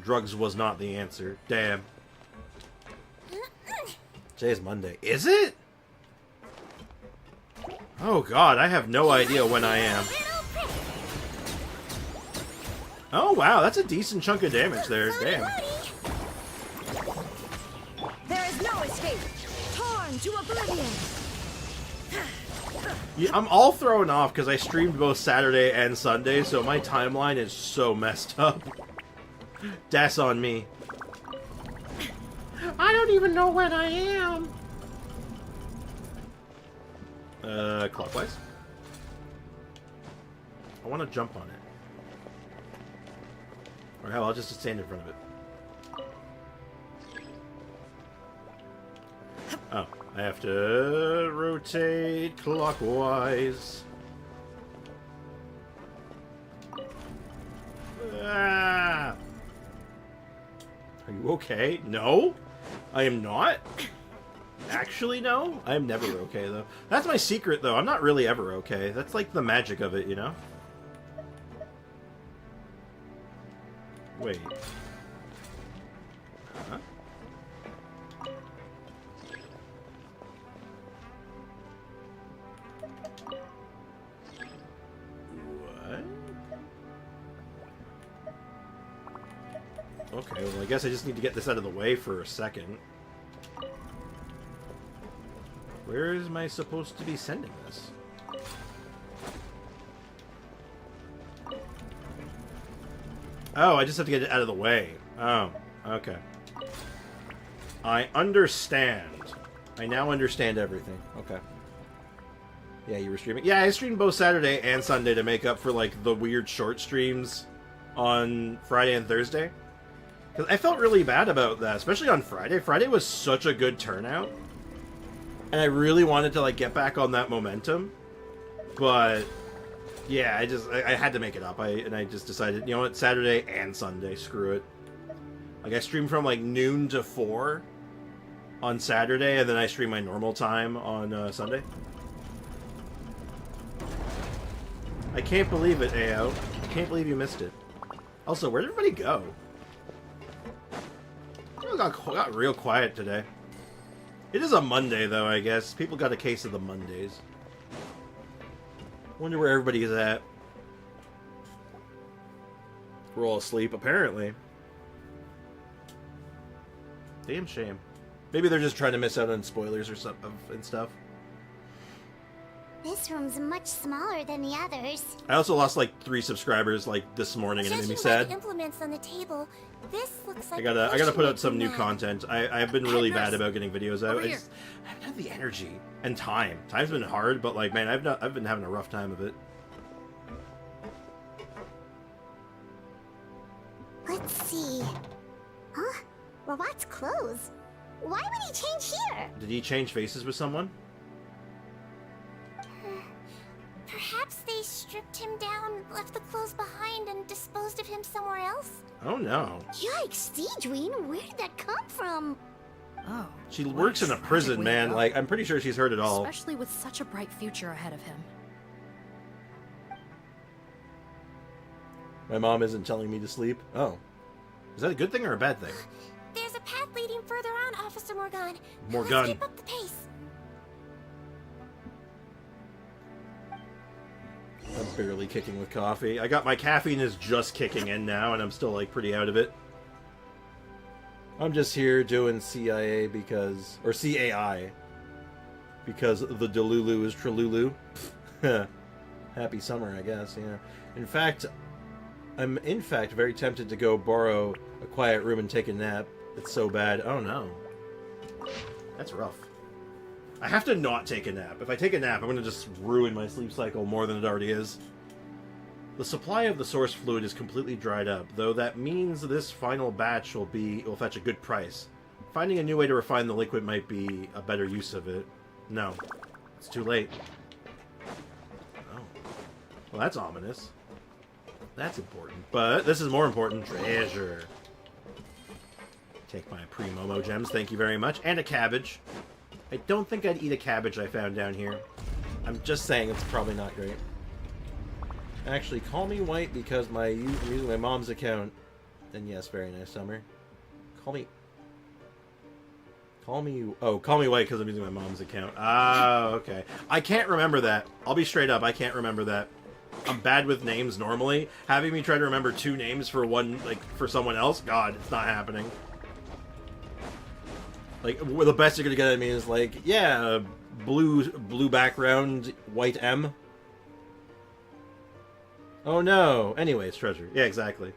Drugs was not the answer. Damn. Today's Monday. Is it? Oh god, I have no idea when I am. Oh wow, that's a decent chunk of damage there. Damn. There is no escape. Torn to oblivion. Yeah, I'm all thrown off because I streamed both Saturday and Sunday, so my timeline is so messed up. That's on me. I don't even know when I am. Clockwise? I want to jump on it. Or hell, I'll just stand in front of it. Oh, I have to rotate clockwise. Ah! Are you okay? No? I am not? Actually, no? I am never okay, though. That's my secret, though. I'm not really ever okay. That's like the magic of it, you know? Wait. Huh? What? Okay, well, I guess I just need to get this out of the way for a second. Where am I supposed to be sending this? Oh, I just have to get it out of the way. Oh, okay. I understand. I now understand everything. Okay. Yeah, you were streaming? Yeah, I streamed both Saturday and Sunday to make up for, like, the weird short streams on Friday and Thursday. Because I felt really bad about that, especially on Friday. Friday was such a good turnout. And I really wanted to, like, get back on that momentum. But... yeah, I had to make it up. I just decided, you know what, Saturday and Sunday, screw it. Like, I streamed from, like, noon to 4 on Saturday, and then I stream my normal time on Sunday. I can't believe it, AO. I can't believe you missed it. Also, where'd everybody go? It got real quiet today. It is a Monday, though, I guess. People got a case of the Mondays. Wonder where everybody is at. We're all asleep, apparently. Damn shame. Maybe they're just trying to miss out on spoilers or something and stuff. This room's much smaller than the others. I also lost like 3 subscribers like this morning, and it made me sad. Implements on the table. This looks like I gotta put out some new content. I've been really bad about getting videos out. I haven't had the energy and time. Time's been hard, but like, man, I've been having a rough time of it. Let's see. Huh? Robot's clothes. Why would he change here? Did he change faces with someone? Perhaps they stripped him down, left the clothes behind, and disposed of him somewhere else? Oh no. Yikes, Sigewinne, where did that come from? Oh. She works in a prison, man. Like, I'm pretty sure she's heard it all. Especially with such a bright future ahead of him. My mom isn't telling me to sleep. Oh. Is that a good thing or a bad thing? There's a path leading further on, Officer Morgan. Morgan. Let's keep up the pace. I'm barely kicking with coffee. I got my caffeine is just kicking in now, and I'm still like pretty out of it. I'm just here doing CIA because, or CAI, because the Delulu is Tralulu. Happy summer, I guess. Yeah. I'm in fact very tempted to go borrow a quiet room and take a nap. It's so bad. Oh no, that's rough. I have to not take a nap. If I take a nap, I'm going to just ruin my sleep cycle more than it already is. The supply of the source fluid is completely dried up, though that means this final batch will fetch a good price. Finding a new way to refine the liquid might be a better use of it. No, it's too late. Oh. Well, that's ominous. That's important. But this is more important. Treasure. Take my pre-Momo gems, thank you very much. And a cabbage. I don't think I'd eat a cabbage I found down here. I'm just saying it's probably not great. Actually, call me white because I'm using my mom's account. And yes, very nice, Summer. Call me white because I'm using my mom's account. Ah, okay. I can't remember that. I'll be straight up, I can't remember that. I'm bad with names normally. Having me try to remember 2 names for one, like, for someone else, God, it's not happening. Like, the best you're gonna get at me is like, yeah, blue background, white M. Oh no. Anyways, treasure. Yeah, exactly.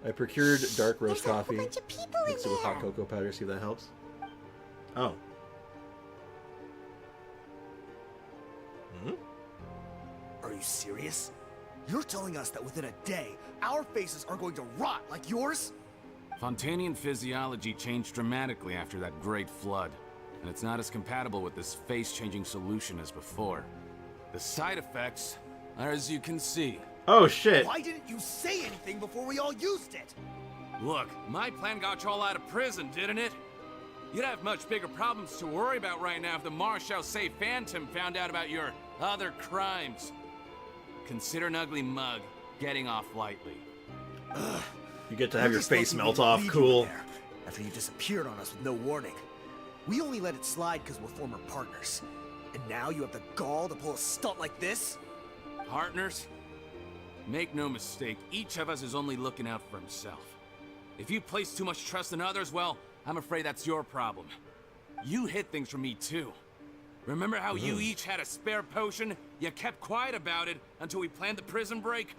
I procured dark roast coffee. Mix it with hot cocoa powder, see if that helps. Oh. Hmm? Are you serious? You're telling us that within a day, our faces are going to rot like yours? Fontanian physiology changed dramatically after that great flood, and it's not as compatible with this face-changing solution as before. The side effects are as you can see. Oh shit. Why didn't you say anything before we all used it? Look, my plan got you all out of prison, didn't it? You'd have much bigger problems to worry about right now if the Mora Chaussee Phantom found out about your other crimes. Consider an ugly mug getting off lightly. Ugh. You get to have your face melt off, cool. After you disappeared on us with no warning. We only let it slide because we're former partners. And now you have the gall to pull a stunt like this? Partners? Make no mistake, each of us is only looking out for himself. If you place too much trust in others, well, I'm afraid that's your problem. You hid things from me too. Remember how you each had a spare potion? You kept quiet about it until we planned the prison break?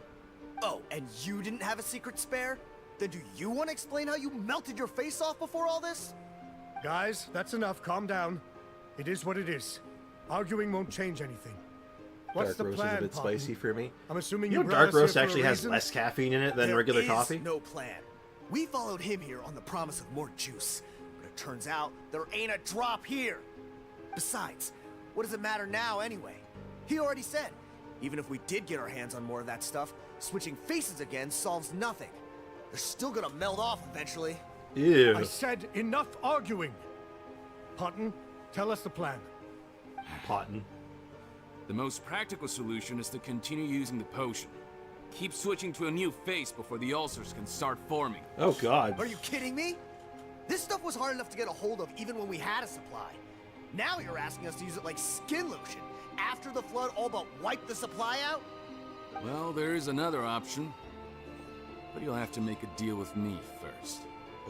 Oh, and you didn't have a secret spare? Then do you want to explain how you melted your face off before all this? Guys, that's enough. Calm down. It is what it is. Arguing won't change anything. What's Dark roast the plan, is a bit Poppy? spicy for me. I'm assuming you know brought dark us here roast for a actually has reason? less caffeine in it than There regular is coffee. no plan. We followed him here on the promise of more juice, but it turns out there ain't a drop here. Besides, what does it matter now anyway? He already said, even if we did get our hands on more of that stuff, switching faces again solves nothing. They're still gonna melt off eventually. Ew. I said enough arguing. Potton, tell us the plan. Potton. The most practical solution is to continue using the potion. Keep switching to a new face before the ulcers can start forming. Oh god. Are you kidding me? This stuff was hard enough to get a hold of even when we had a supply. Now you're asking us to use it like skin lotion after the flood all but wiped the supply out? Well, there is another option. But you'll have to make a deal with me first.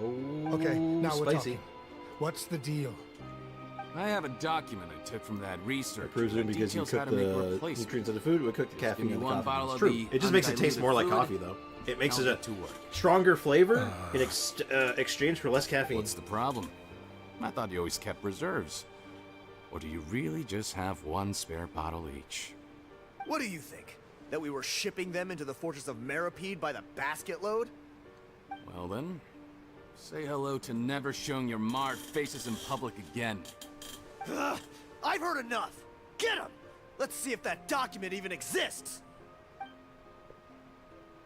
Oh, Okay, now we're spicy. talking. What's the deal? I have a document I took from that research. I presume that because you details how cook to make the replacements. nutrients of the food, we cook the Just give caffeine me in the one coffee. bottle It's of true. the It just makes it taste undiluted more like fluid. coffee, though. It makes I'll it a get to work. stronger flavor in exchange for less caffeine. What's the problem? I thought you always kept reserves. Or do you really just have one spare bottle each? What do you think? That we were shipping them into the fortress of Meripede by the basket load? Well then, say hello to never showing your marred faces in public again. Ugh, I've heard enough! Get him! Let's see if that document even exists!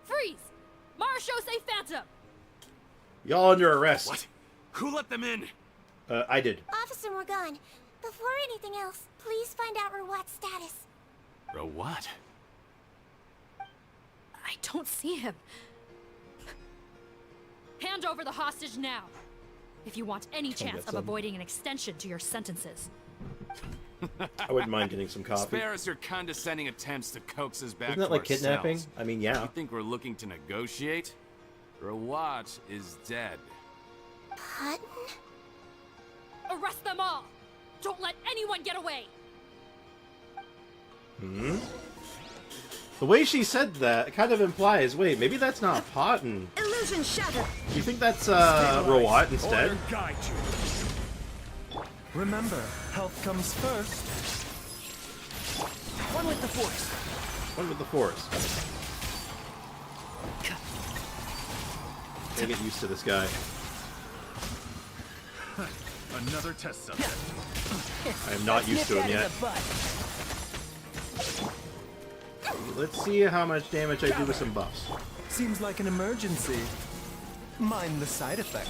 Freeze! Mora Chaussee Phantom! Y'all under arrest. What? Who let them in? I did. Officer Morgan, before anything else, please find out Rawat's status. What? I don't see him. Hand over the hostage now, if you want any chance get of some. avoiding an extension to your sentences. I wouldn't mind getting some coffee. Spare us your condescending attempts to coax us back Isn't that to like kidnapping? ourselves. I mean, yeah. You think we're looking to negotiate? Rawat is dead. Potton? Arrest them all! Don't let anyone get away! Hmm? The way she said that kind of implies, wait, maybe that's not Potton. Illusion shattered. Do you think that's Rawat instead? Order guide you. Remember, health comes first. One with the force. One with the force. Gotta get used to this guy. Another test subject. I am not used to him yet. Let's see how much damage I do with some buffs. Seems like an emergency. Mind the side effect.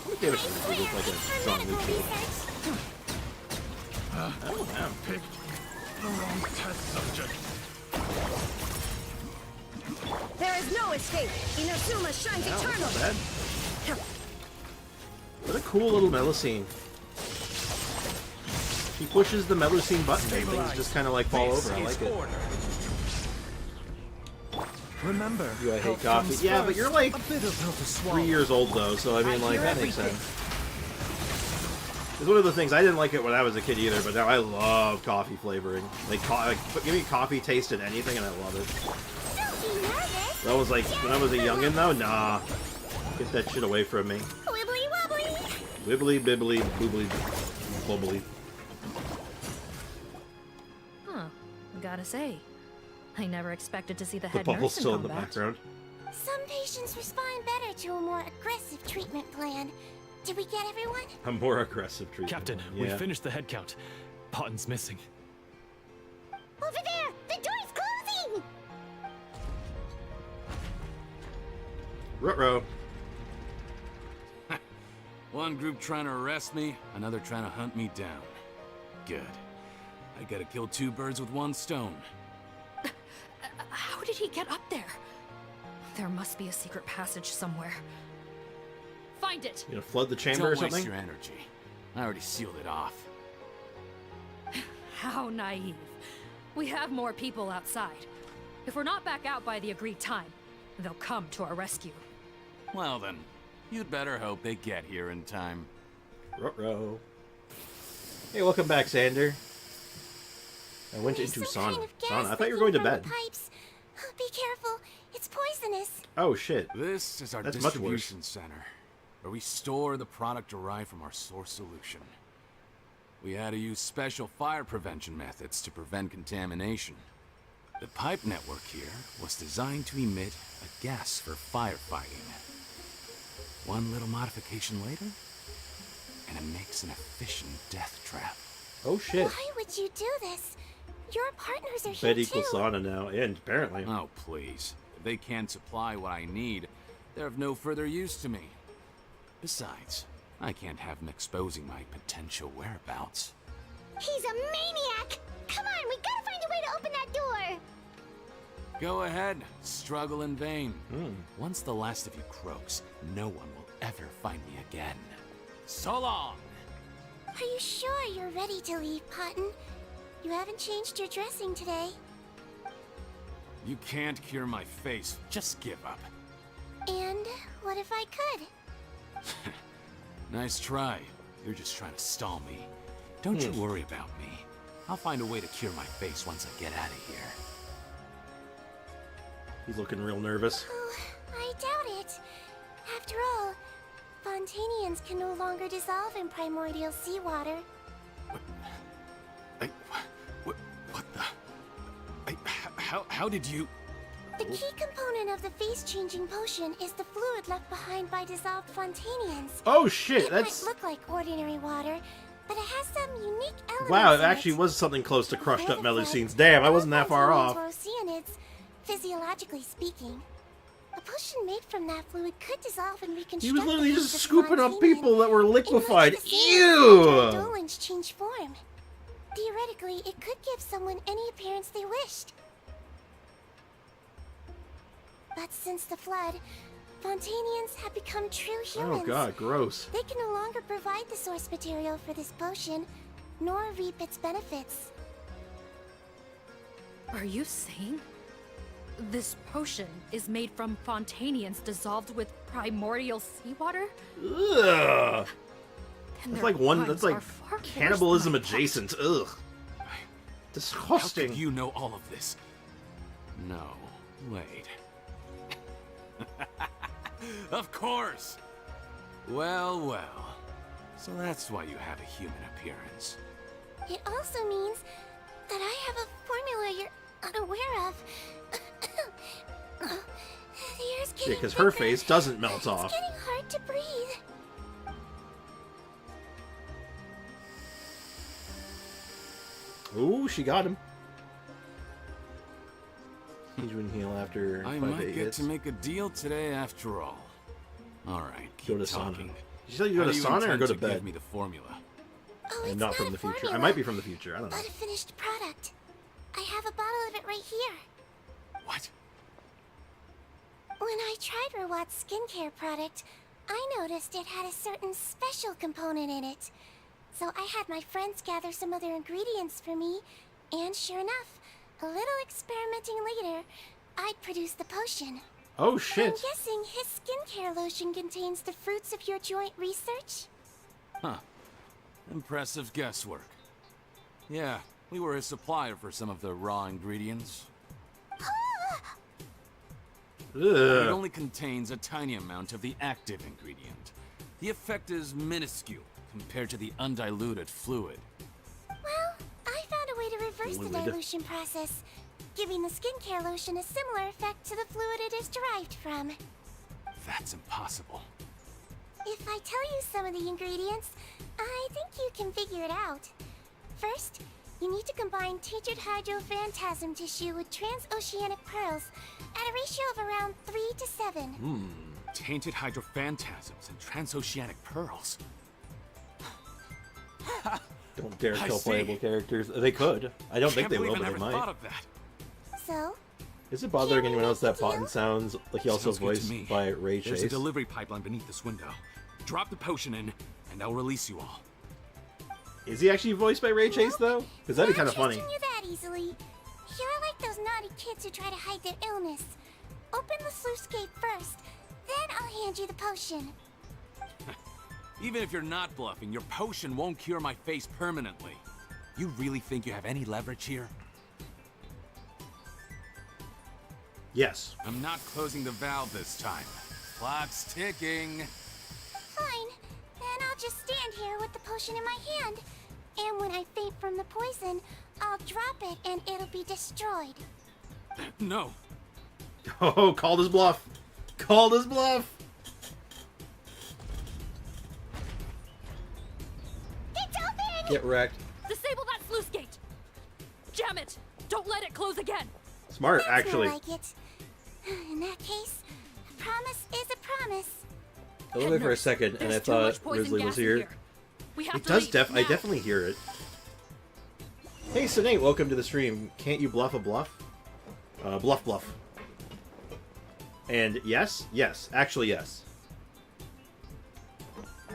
What damage does it look like a strong leech? I picked the wrong test subject. There is no escape. Inazuma shines Wow, eternal. that's not bad. What a cool little Melusine. He pushes the Melusine button and things just kind of like fall over. I like it. Remember, You I hate coffee. Yeah, but you're like 3 years old though, so I mean like that makes sense. It's one of the things, I didn't like it when I was a kid either, but now I love coffee flavoring. Like, give me coffee taste in anything and I love it. That was like, when I was a youngin' though, nah. Get that shit away from me. Wibbly wobbly. Wibbly bibbly boobly bubbly. Huh. Gotta say, I never expected to see the The head bubble's nurse in still in the combat. background. Some patients respond better to a more aggressive treatment plan. Did we get everyone? A more aggressive treatment. Captain, Yeah. we finished the head count. Potten's missing. Over there! The door's closing! Ruh-roh. One group trying to arrest me, another trying to hunt me down. Good. I gotta kill 2 birds with 1 stone. How did he get up there? There must be a secret passage somewhere. Find it! You gonna flood the chamber Don't or something? waste your energy. I already sealed it off. How naive. We have more people outside. If we're not back out by the agreed time, they'll come to our rescue. Well then, you'd better hope they get here in time. Ruh-roh. Hey, welcome back, Sander. I went into Some sauna. kind of gas Sauna. I thought you were leaking going to from bed. the pipes. Be careful. It's poisonous. Oh shit. This is our That's much distribution center, where we store the product derived from our source solution. We had to use special fire prevention methods to prevent contamination. The pipe network here was designed to emit a gas for firefighting. One little modification later, and it makes an efficient death trap. Oh shit. Why would you do this? Your partners are Bed here equals too. sauna now, and apparently. Oh, please. If they can't supply what I need, they're of no further use to me. Besides, I can't have them exposing my potential whereabouts. He's a maniac! Come on, we gotta find a way to open that door! Go ahead, struggle in vain. Once the last of you croaks, no one will ever find me again. So long! Are you sure you're ready to leave, Potten? You haven't changed your dressing today. You can't cure my face, just give up. And what if I could? Nice try. You're just trying to stall me. Don't you worry about me. I'll find a way to cure my face once I get out of here. He's looking real nervous. Oh, I doubt it. After all, Fontanians can no longer dissolve in primordial seawater. What the? How did you? The key component of the face-changing potion is the fluid left behind by dissolved Fontanians. Oh shit, It that's... might look like ordinary water, but it has some unique elements. Wow, it in actually was something close to crushed up Melusines. Damn, I wasn't that far off. Fontanians were oceanids, physiologically speaking. A potion made from that fluid could dissolve and reconstruct. He was literally the just face of scooping up Fontanian people that were liquefied. in much the same way Ew! Dolans change form. Theoretically, it could give someone any appearance they wished. But since the flood, Fontanians have become true humans. Oh god, gross. They can no longer provide the source material for this potion, nor reap its benefits. Are you saying this potion is made from Fontanians dissolved with primordial seawater? Ugh. And That's their like one. crimes That's like are far worse cannibalism than I thought. adjacent. Ugh. Disgusting. How could you know all of this? No, wait. Of course! Well, well. So that's why you have a human appearance. It also means that I have a formula you're unaware of. The air's Yeah, getting because her thicker. face doesn't melt off. It's getting hard to breathe. Ooh, she got him. Sigewinne heal after I 5 might 8 get hits. to make a deal today after all. All right, Go keep to talking. sauna. Did you say you go How to do you sauna or intend go to give bed? me the formula. Oh, I'm it's not from a the future. I formula, might be from the future. I don't know. but a finished product. I have a bottle of it right here. What? When I tried Rawat's skincare product, I noticed it had a certain special component in it. So I had my friends gather some other ingredients for me, and sure enough, a little experimenting later, I'd produced the potion. Oh I'm shit! guessing his skincare lotion contains the fruits of your joint research? Huh. Impressive guesswork. Yeah, we were his supplier for some of the raw ingredients. It Ugh. only contains a tiny amount of the active ingredient. The effect is minuscule compared to the undiluted fluid. Well, I found a way to reverse the Fluid. dilution process, giving the skincare lotion a similar effect to the fluid it is derived from. That's impossible. If I tell you some of the ingredients, I think you can figure it out. First, you need to combine tainted hydrophantasm tissue with transoceanic pearls at a ratio of around 3 to 7. Tainted hydrophantasms and transoceanic pearls. Don't dare I kill see. playable characters. They could. I don't think Can't they will, believe but I they never might. thought of that. So, Is it bothering anyone else that Potton sounds like he also Sounds good to voiced me. by Ray There's Chase? a delivery pipeline beneath this window. Drop the potion in, and I'll release you all. Is he actually voiced by Ray Chase though? Because that'd be kind of funny. trusting you that easily. You're like those naughty kids who try to hide their illness. Open the sluice gate first, then I'll hand you the potion. Even if you're not bluffing, your potion won't cure my face permanently. You really think you have any leverage here? Yes. I'm not closing the valve this time. Clock's ticking. Fine, then I'll just stand here with the potion in my hand. And when I faint from the poison, I'll drop it and it'll be destroyed. No. Oh, called his bluff. Called his bluff. It's open! Get wrecked. Disable that sluice gate! Jam it! Don't let it close again! Smart, That's actually. more like it. In that case, a promise is a promise. I was there for a second, and I There's too thought much poison Grizzly was gas in here. We have It to does leave I now. definitely hear it. Hey, Sinead, welcome to the stream. Can't you bluff a bluff? Bluff. And yes, actually yes.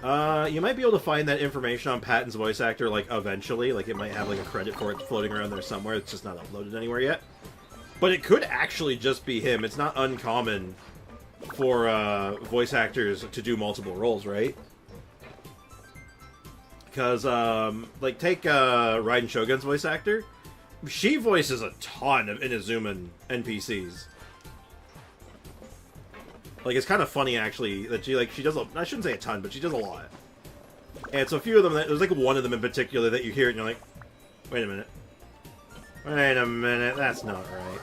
You might be able to find that information on Patton's voice actor, like, eventually. Like, it might have, like, a credit for it floating around there somewhere. It's just not uploaded anywhere yet. But it could actually just be him. It's not uncommon for, voice actors to do multiple roles, right? Because, like, take, Raiden Shogun's voice actor. She voices a ton of Inazuman NPCs. Like, it's kind of funny, actually, that she does a... I shouldn't say a ton, but she does a lot. And so a few of them, there's, like, one of them in particular that you hear it and you're like, wait a minute. Wait a minute, that's not right.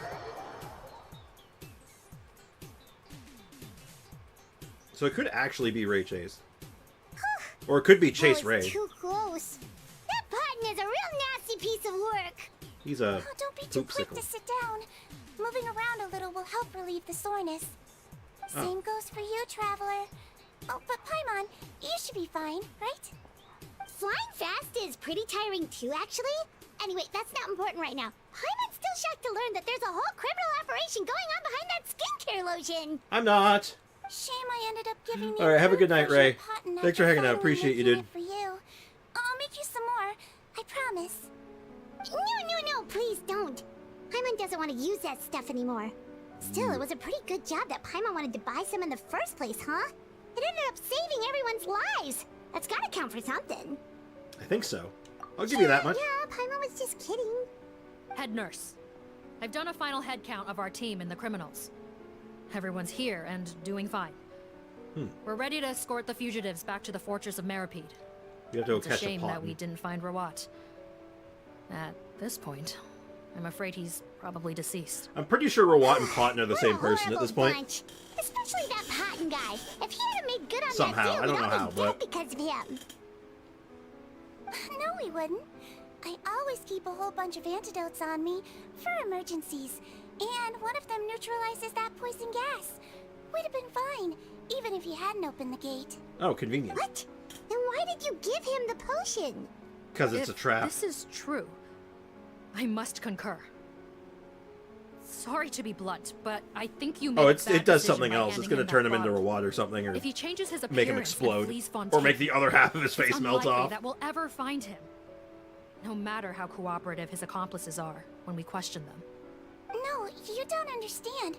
So it could actually be Ray Chase. Or it could be Chase That Ray. was too close. That button is a real nasty piece of work. He's a Oh, don't be too quick to sit down. Moving around a little will help relieve the soreness. Oh. Same goes for you, Traveler. Oh, but Paimon, you should be fine, right? Flying fast is pretty tiring too, actually. Anyway, that's not important right now. Paimon's still shocked to learn that there's a whole criminal operation going on behind that skincare lotion. I'm not. Shame I ended up giving the Alright, have a good night, improved Ray. version of Cotton Thanks for after hanging out. finally Appreciate you, making dude. it for you. I'll make you some more. I promise. No, please don't. Paimon doesn't want to use that stuff anymore. Still, it was a pretty good job that Paimon wanted to buy some in the first place, huh? It ended up saving everyone's lives. That's gotta count for something. I think so. I'll give you that much. Yeah, Paimon was just kidding. Head nurse. I've done a final head count of our team and the criminals. Everyone's here and doing fine. We're ready to escort the fugitives back to the fortress of Meripede. You have to go It's a catch a shame that Potton. we didn't find Rawat. At this point, I'm afraid he's probably deceased. I'm pretty sure Rawat and Potton are the same We're a person at this horrible point. bunch. Especially that Patton guy. If he had made good on Somehow, that deal, I don't we'd know all how, be but- dead because of him. No, we wouldn't. I always keep a whole bunch of antidotes on me for emergencies. And one of them neutralizes that poison gas. We'd have been fine, even if you hadn't opened the gate. Oh, convenient. What? Then why did you give him the potion? Because it's If a trap. This is true. I must concur. Sorry to be blunt, but I think you made Oh, a it bad does decision something by else. It's handing going to turn him that into a bottle. wad or something, or If he changes his make him appearance and explode, flees or make Fontaine, the other half of his face it's melt unlikely off. that we'll ever find him. No matter how cooperative his accomplices are when we question them. No, you don't understand.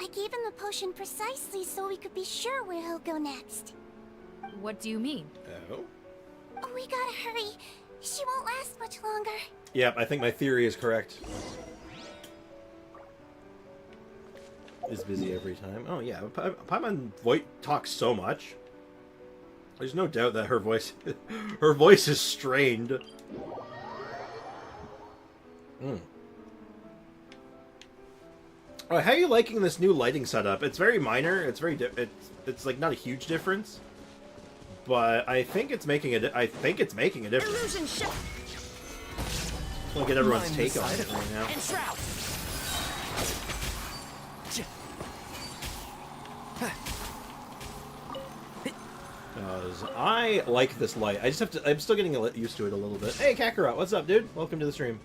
I gave him the potion precisely so we could be sure where he'll go next. What do you mean? Oh? We gotta hurry. She won't last much longer. Yep, I think my theory is correct. Is busy every time. Oh yeah, Paimon talks so much. There's no doubt that her voice is strained. Oh, how are you liking this new lighting setup? It's very minor. It's very it's like not a huge difference, but I think it's making a difference. Illusion shift. I want to get everyone's take on it right now. Enshroud. I like this light. I just have to. I'm still getting used to it a little bit. Hey, Kakarot, what's up, dude? Welcome to the stream.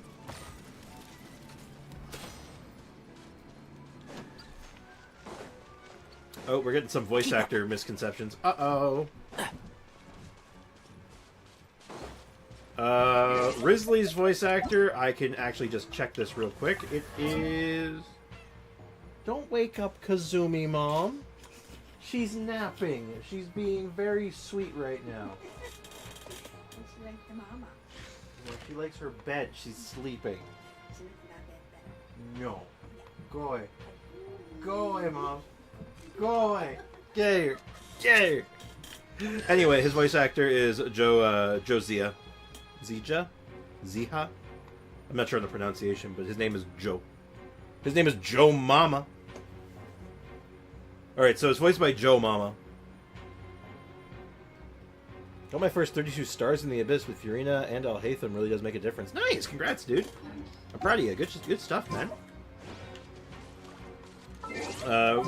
Oh, we're getting some voice actor misconceptions. Uh-oh. Risley's voice actor, I can actually just check this real quick. It is... Don't wake up Kazumi, Mom. She's napping. She's being very sweet right now. She likes the mama. When she likes her bed, she's sleeping. No. Go away. Go away, Mom. Go away. Get here. Get here. Anyway, his voice actor is Joe Zia. Zija? Ziha? I'm not sure on the pronunciation, but his name is Joe. His name is Joe Mama. Alright, so it's voiced by Joe Mama. Got my first 32 stars in the Abyss with Furina and Al-Haytham really does make a difference. Nice! Congrats, dude. I'm proud of you. Good stuff, man.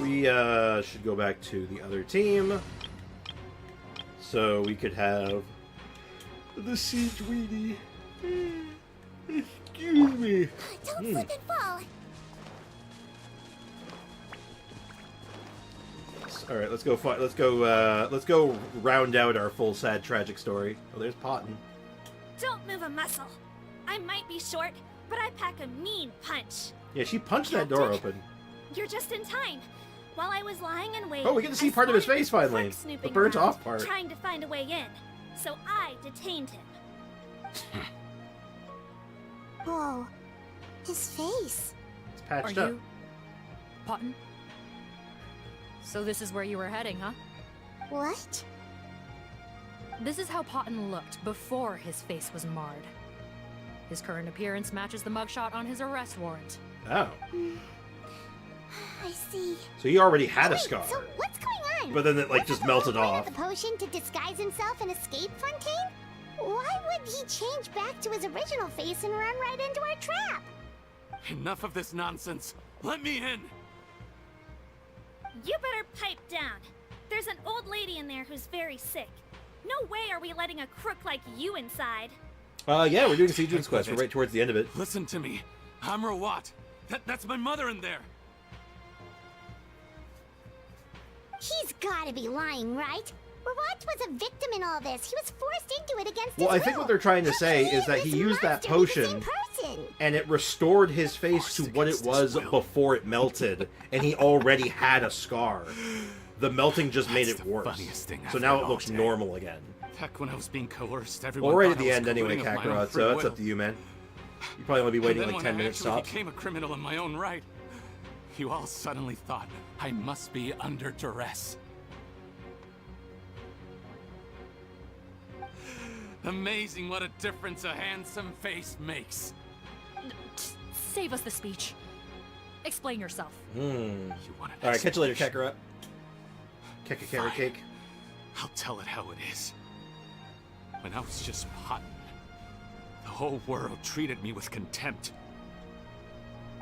We should go back to the other team. So we could have the Sigewinne. Excuse me. Don't slip and fall. All right, let's go round out our full sad tragic story. Oh, there's Potton. Don't move a muscle. I might be short, but I pack a mean punch. Yeah, she punched that door open. You're just in time. While I was lying in wait, Oh, we get to see part of his face finally. The burnt off part. Trying to find a way in, so I detained him. Whoa, his face. It's patched Are up. you Potton? So this is where you were heading, huh? What? This is how Potton looked before his face was marred. His current appearance matches the mugshot on his arrest warrant. Oh. I see. So he already had a scar. So what's going on? But then it like just melted off. The potion to disguise himself and escape Fontaine? Why would he change back to his original face and run right into our trap? Enough of this nonsense. Let me in. You better pipe down. There's an old lady in there who's very sick. No way are we letting a crook like you inside. Yeah, we're doing a Sigewinne's quest. We're right towards the end of it. Listen to me. I'm Rawat. That's my mother in there. He's gotta be lying, right? Rawat was a victim in all this. He was forced into it against Well, his I think will. what they're trying to say is that he used that potion, and it restored his face to what it was before it melted, and he already had a scar. The melting just made it worse. So now it looks normal again. Heck, when I was being coerced, everyone. Well, we're right at thought I the was end anyway, colluding of my own Kakarot, free so it's will. up to you, man. You probably want to be waiting And then like when 10 I minutes actually tops. became a criminal in my own right, you all suddenly thought I must be under duress. Amazing what a difference a handsome face makes. Save us the speech. Explain yourself. Alright, catch you later, Kakarot. Kick a carrot cake. I'll tell it how it is. When I was just Potton, the whole world treated me with contempt.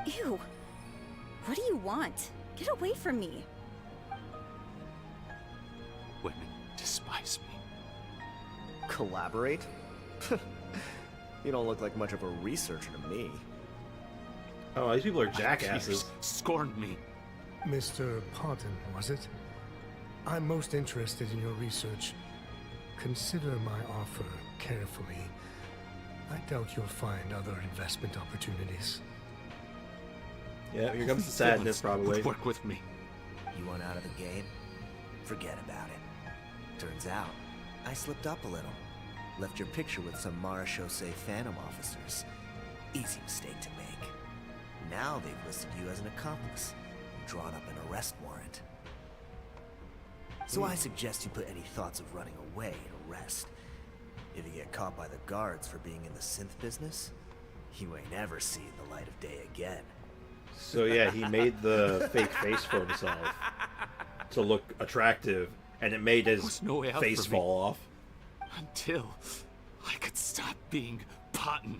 Ew. What do you want? Get away from me. Women despise me. Collaborate? You don't look like much of a researcher to me. Oh, these people are jackasses. Scorned me. Mr. Pardon, was it? I'm most interested in your research. Consider my offer carefully. I doubt you'll find other investment opportunities. Yeah, here comes the sadness, probably. Work with me. You want out of the game? Forget about it. Turns out, I slipped up a little. Left your picture with some Mora Shosei Phantom officers. Easy mistake to make. Now they've listed you as an accomplice, and drawn up an arrest warrant. So I suggest you put any thoughts of running away to rest. If you get caught by the guards for being in the synth business, you ain't ever seen the light of day again. So yeah, he made the fake face for himself to look attractive, and it made his face fall off. Until I could stop being Potton.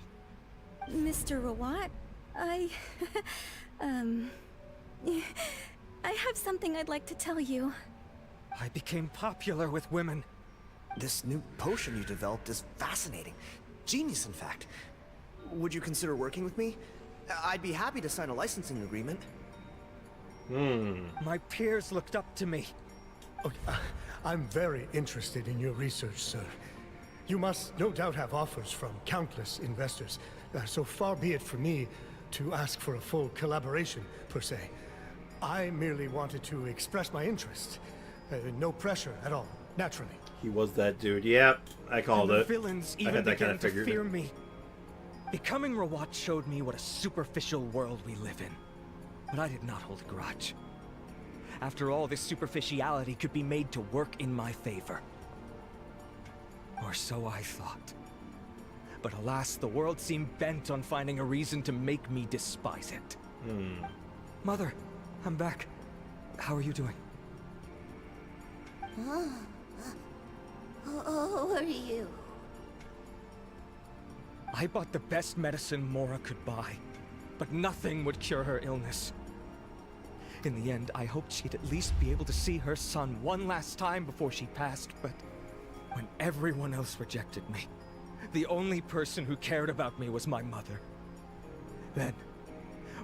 Mr. Rawat, I have something I'd like to tell you. I became popular with women. This new potion you developed is fascinating. Genius, in fact. Would you consider working with me? I'd be happy to sign a licensing agreement. My peers looked up to me. Okay, I'm very interested in your research, sir. You must no doubt have offers from countless investors. So far be it from me to ask for a full collaboration, per se. I merely wanted to express my interest. No pressure at all, naturally. He was that dude. Yep, I called and the it. Villains I even had that began kind of to figured. fear me. Becoming Rawat showed me what a superficial world we live in. But I did not hold a grudge. After all, this superficiality could be made to work in my favor. Or so I thought. But alas, the world seemed bent on finding a reason to make me despise it. Mother, I'm back. How are you doing? Who are you? I bought the best medicine Mora could buy, but nothing would cure her illness. In the end, I hoped she'd at least be able to see her son one last time before she passed, but when everyone else rejected me, the only person who cared about me was my mother. Then,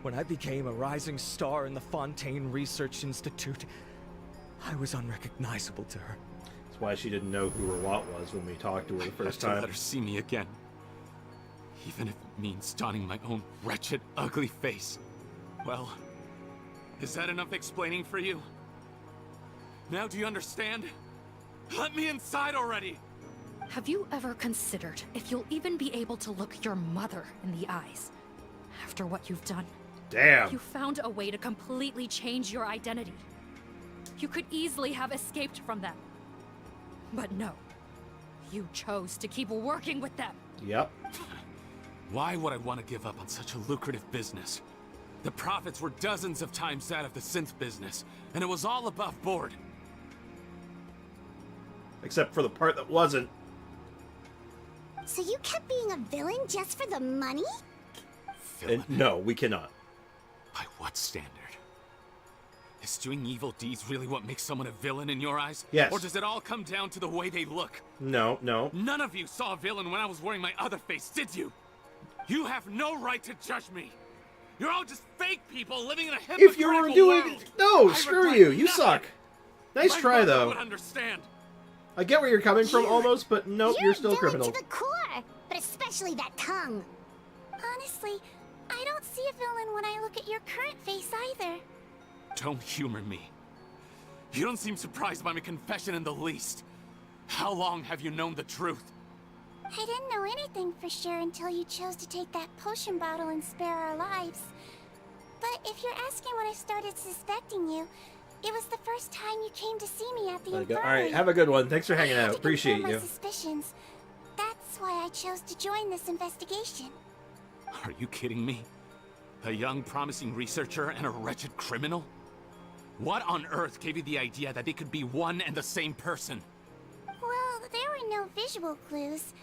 when I became a rising star in the Fontaine Research Institute, I was unrecognizable to her. That's why she didn't know who Rawat was when we talked to her the first time. Let her see me again. Even if it means donning my own wretched, ugly face. Well, is that enough explaining for you? Now do you understand? Let me inside already! Have you ever considered if you'll even be able to look your mother in the eyes after what you've done? Damn. You found a way to completely change your identity. You could easily have escaped from them. But no. You chose to keep working with them. Yep. Why would I want to give up on such a lucrative business? The profits were dozens of times that of the synth business, and it was all above board. Except for the part that wasn't. So you kept being a villain just for the money? Villain? No, we cannot. By what standard? Is doing evil deeds really what makes someone a villain in your eyes? Yes. Or does it all come down to the way they look? No, no. None of you saw a villain when I was wearing my other face, did you? You have no right to judge me. You're all just fake people living in a hypocritical If you were doing... world. No, I screw regret you. You nothing. suck. Nice My try, mother though. would understand. I get where you're coming from almost, but nope, you're still a criminal. To the core, but especially that tongue. Honestly, I don't see a villain when I look at your current face either. Don't humor me. You don't seem surprised by my confession in the least. How long have you known the truth? I didn't know anything for sure until you chose to take that potion bottle and spare our lives. But if you're asking when I started suspecting you, it was the first time you came to see me at the infirmary. Alright, have a good one. Thanks for hanging I had out. to Appreciate confirm you. my suspicions. That's why I chose to join this investigation. Are you kidding me? A young, promising researcher and a wretched criminal? What on earth gave you the idea that they could be one and the same person? Well, there were no visual clues.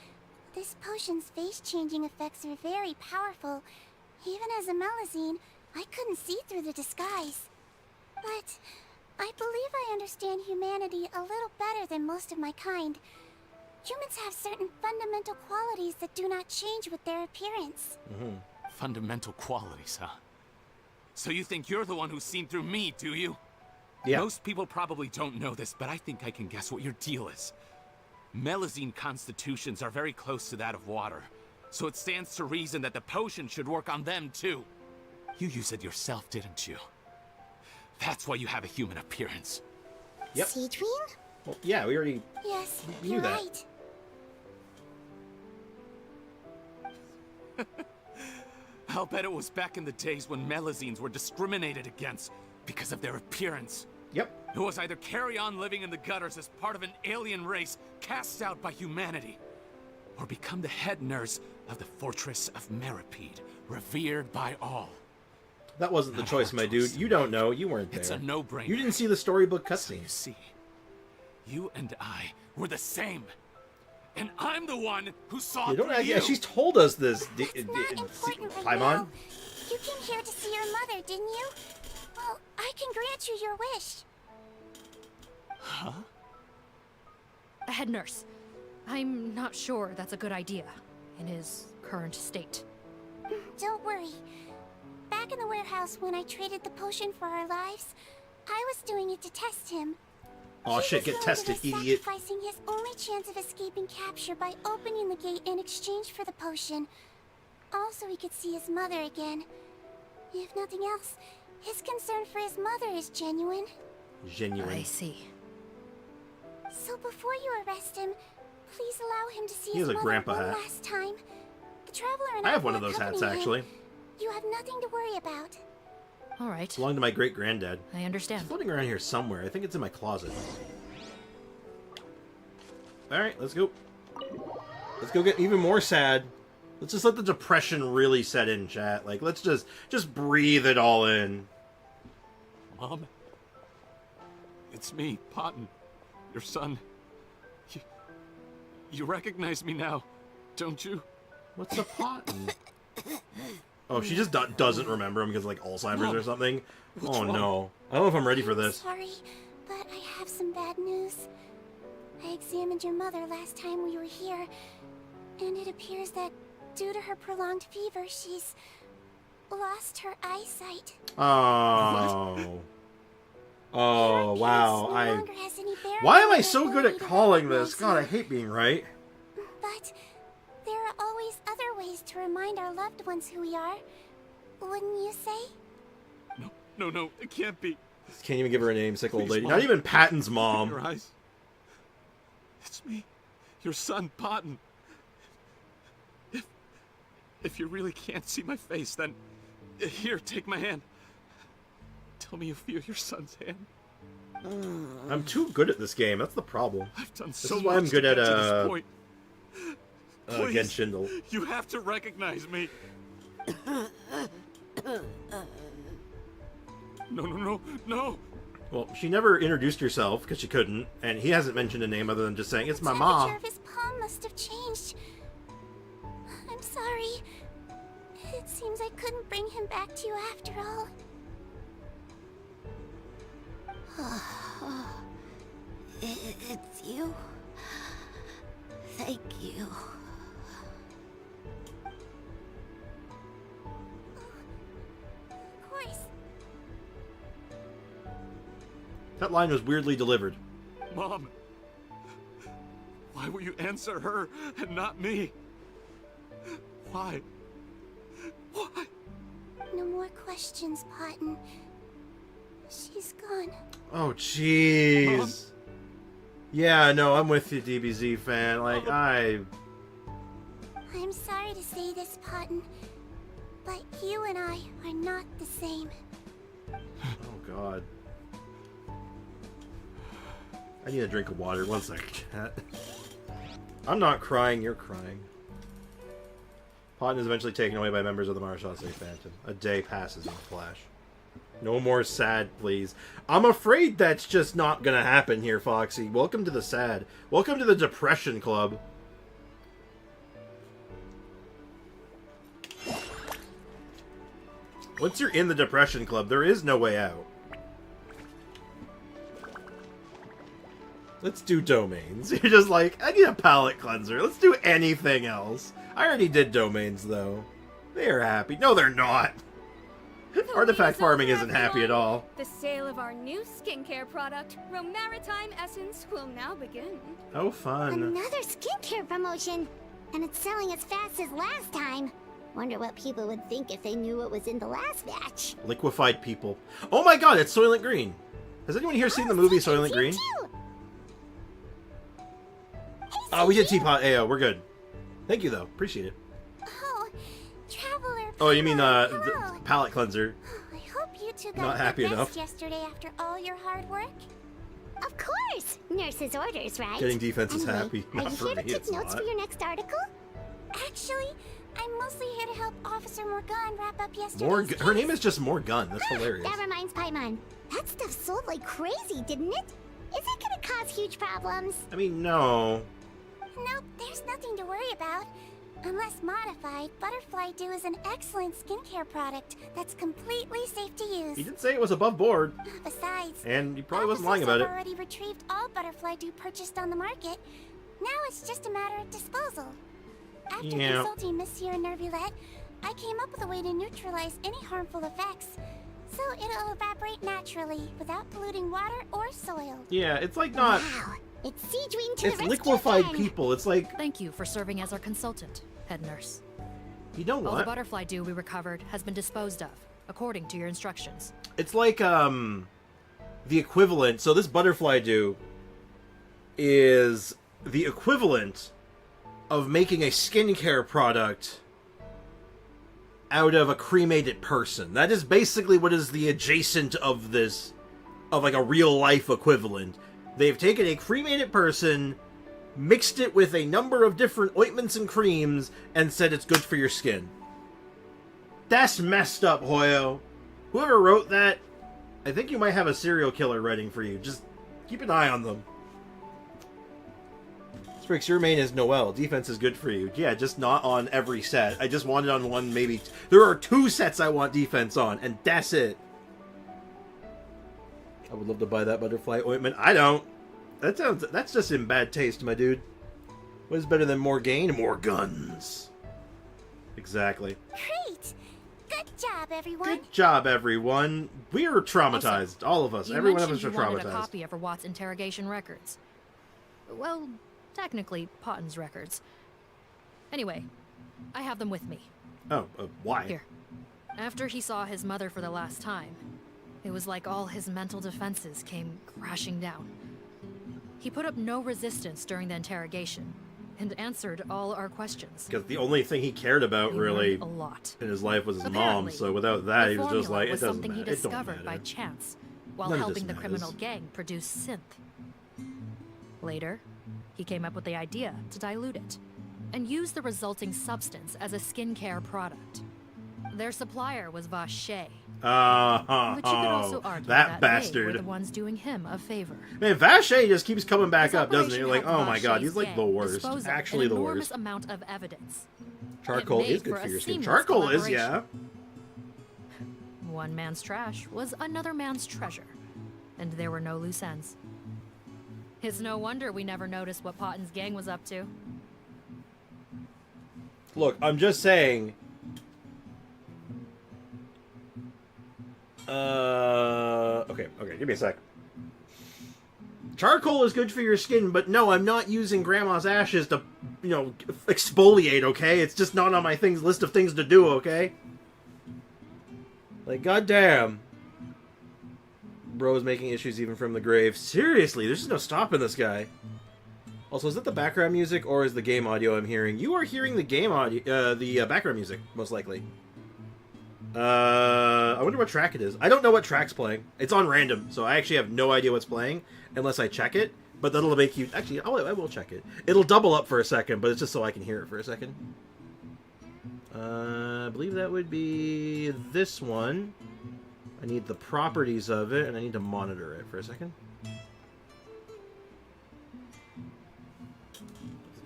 This potion's face-changing effects are very powerful. Even as a Melazine, I couldn't see through the disguise. But I believe I understand humanity a little better than most of my kind. Humans have certain fundamental qualities that do not change with their appearance. Fundamental qualities, huh? So you think you're the one who's seen through me, do you? Yeah. Most people probably don't know this, but I think I can guess what your deal is. Melazine constitutions are very close to that of water, so it stands to reason that the potion should work on them too. You use it yourself, didn't you? That's why you have a human appearance. Yep. Sigewinne? Well, yeah, we already Yes, knew you're that. right. I'll bet it was back in the days when Melazines were discriminated against because of their appearance. Yep. It was either carry on living in the gutters as part of an alien race cast out by humanity, or become the head nurse of the fortress of Meripede, revered by all. That wasn't the choice, my dude. You don't know. You weren't there. It's a no-brainer. You didn't see the storybook So cutscene. you see, you and I were the same. And I'm the one who saw You don't through act, you. yeah, she's told us this. Not important right Paimon? now. You came here to see your mother, didn't you? Well, I can grant you your wish. Huh? A head nurse. I'm not sure that's a good idea in his current state. Don't worry. Back in the warehouse when I traded the potion for our lives, I was doing it to test him. Oh He shit, was get willing tested, to risk idiot. sacrificing his only chance of escaping capture by opening the gate in exchange for the potion. Also, he could see his mother again. If nothing else, his concern for his mother is genuine. Genuine. I see. So before you arrest him, please allow him to see He his has a mother grandpa one hat. last time. The traveler and I have one will of those hats, accompany him. actually. You have nothing to worry about. All right. Belonged to my great-granddad. I understand. It's floating around here somewhere. I think it's in my closet. Alright, let's go. Let's go get even more sad. Let's just let the depression really set in, chat. Like, let's just breathe it all in. Mom? It's me, Potton. Your son. You recognize me now, don't you? What's a Potton? Oh, she just doesn't remember him because, like, Alzheimer's Mom, or something? what's Oh, wrong? no. I don't know if I'm ready for I'm this. sorry, but I have some bad news. I examined your mother last time we were here, and it appears that due to her prolonged fever, she's lost her eyesight. Oh. Oh, wow. No longer has any bearing Why am on I her so good at ability to calling this? recognize God, I you. hate being right. But there are always other ways to remind our loved ones who we are. Wouldn't you say? No, it can't be. Can't even give her a name, sick old Please, lady. Mom. Not even Patton's Your mom. eyes. It's me, your son, Potton. If you really can't see my face, then here, take my hand. Tell me you feel your son's hand. I'm too good at this game. That's the problem. I've done This so is why much I'm good to at get to this point. Please, Genshin. you have to recognize me. No. Well, she never introduced herself because she couldn't, and he hasn't mentioned a name other than just saying it's my The mom. temperature of his palm must have changed. I'm sorry. It seems I couldn't bring him back to you after all. It's you. Thank you. Of course. That line was weirdly delivered. Mom, why will you answer her and not me? Why? No more questions, Potton. She's gone. Oh, jeez. Yeah, no, I'm with you, DBZ fan. Like, I'm sorry to say this, Potton, but you and I are not the same. Oh, God. I need a drink of water. One second, chat. I'm not crying, you're crying. Potton is eventually taken away by members of the Mora Phantom. A day passes in a flash. No more sad, please. I'm afraid that's just not gonna happen here, Foxy. Welcome to the sad. Welcome to the Depression Club. Once you're in the Depression Club, there is no way out. Let's do domains. You're just like, I need a palette cleanser. Let's do anything else. I already did domains, though. They are happy. No, they're not. Artifact farming isn't happy at all. The sale of our new skincare product, Romaritime Essence, will now begin. Oh, fun. Another skincare promotion. And it's selling as fast as last time. Wonder what people would think if they knew what was in the last batch. Liquefied people. Oh my god, it's Soylent Green. Has anyone here seen the movie Soylent Green? Oh, we did Teapot AO. We're good. Thank you, though. Appreciate it. Oh, Traveler. Oh, you mean hello. palette cleanser. I hope you two got Not happy good enough. rest yesterday after all your hard work. Of course. Nurse's orders, right? Getting defense is Anyway, happy. Are Not you for here me, to take it's notes not. for your next article? Actually, I'm mostly here to help Officer Morgan wrap up yesterday's case. Her name is just Morgan. That's hilarious. That reminds Paimon. That stuff sold like crazy, didn't it? Is it gonna cause huge problems? I mean, no. Nope, there's nothing to worry about. Unless modified, Butterfly Dew is an excellent skincare product that's completely safe to use. He did say it was above board. Besides, And he probably wasn't lying about Officers it. have already retrieved all Butterfly Dew purchased on the market. Now it's just a matter of disposal. After Yeah. consulting Monsieur Nervulette, I came up with a way to neutralize any harmful effects. So it'll evaporate naturally, without polluting water or soil. Yeah, it's like not... Wow, it's Sigewinne to the It's rescue liquefied again. people. It's like... Thank you for serving as our consultant, head nurse. You know All the what? butterfly dew we recovered has been disposed of, according to your instructions. It's like, the equivalent... So this butterfly dew is the equivalent of making a skincare product out of a cremated person. That is basically what is the adjacent of this, of like a real life equivalent. They've taken a cremated person, mixed it with a number of different ointments and creams, and said it's good for your skin. That's messed up, Hoyo. Whoever wrote that, I think you might have a serial killer writing for you. Just keep an eye on them. Sprix, your main is Noelle. Defense is good for you. Yeah, just not on every set. I just want it on one, maybe... There are 2 sets I want defense on, and that's it. I would love to buy that butterfly ointment. I don't. That's just in bad taste, my dude. What is better than more gain? More guns. Exactly. Great! Good job, everyone. Good job, everyone. We are traumatized. All of us. You Every one of us mentioned are you wanted a traumatized. copy of Watt's interrogation records. Well, technically, Potton's records. Anyway, I have them with me. Oh, why? Here. After he saw his mother for the last time, it was like all his mental defenses came crashing down. He put up no resistance during the interrogation, and answered all our questions. Because the only thing he cared about, He really, learned a lot. in his life was his mom. Apparently, So without that, the he was just formula like, it was doesn't something matter. he It don't discovered by matter. chance, while None of helping this the criminal matters. gang produce synth. Later, he came up with the idea to dilute it, and use the resulting substance as a skincare product. Their supplier was Vache, but you could also argue that they were bastard. the ones doing him a favor. Man, Vache just keeps coming back His up, doesn't he? operation You're like, helped oh my god, Vache's he's like the gang worst. dispose of Actually, an the enormous worst. amount of evidence. Charcoal It is made good for for a your skin. seamless Charcoal is, yeah. collaboration. One man's trash was another man's treasure, and there were no loose ends. It's no wonder we never noticed what Potton's gang was up to. Look, I'm just saying. Okay, give me a sec. Charcoal is good for your skin, but no, I'm not using Grandma's ashes to, exfoliate, okay? It's just not on my list of things to do, okay? Like, goddamn. Bro is making issues even from the grave. Seriously, there's just no stopping this guy. Also, is that the background music or is the game audio I'm hearing? You are hearing the game audio, the background music, most likely. I wonder what track it is. I don't know what track's playing. It's on random, so I actually have no idea what's playing unless I check it. But that'll make you... Actually, I will check it. It'll double up for a second, but it's just so I can hear it for a second. I believe that would be this one. I need the properties of it, and I need to monitor it for a second.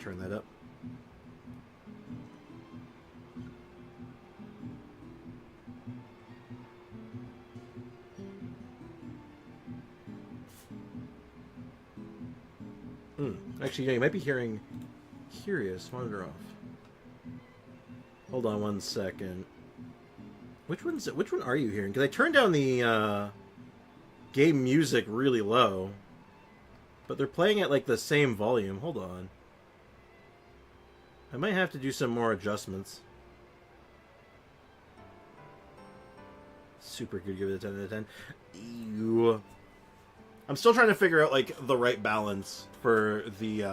Turn that up. Actually, yeah, you might be hearing Curious. Monitor off. Hold on 1 second. Which one are you hearing? Because I turned down the game music really low. But they're playing at like the same volume. Hold on. I might have to do some more adjustments. Super good. Give it a 10 out of 10. Ew. I'm still trying to figure out like the right balance for the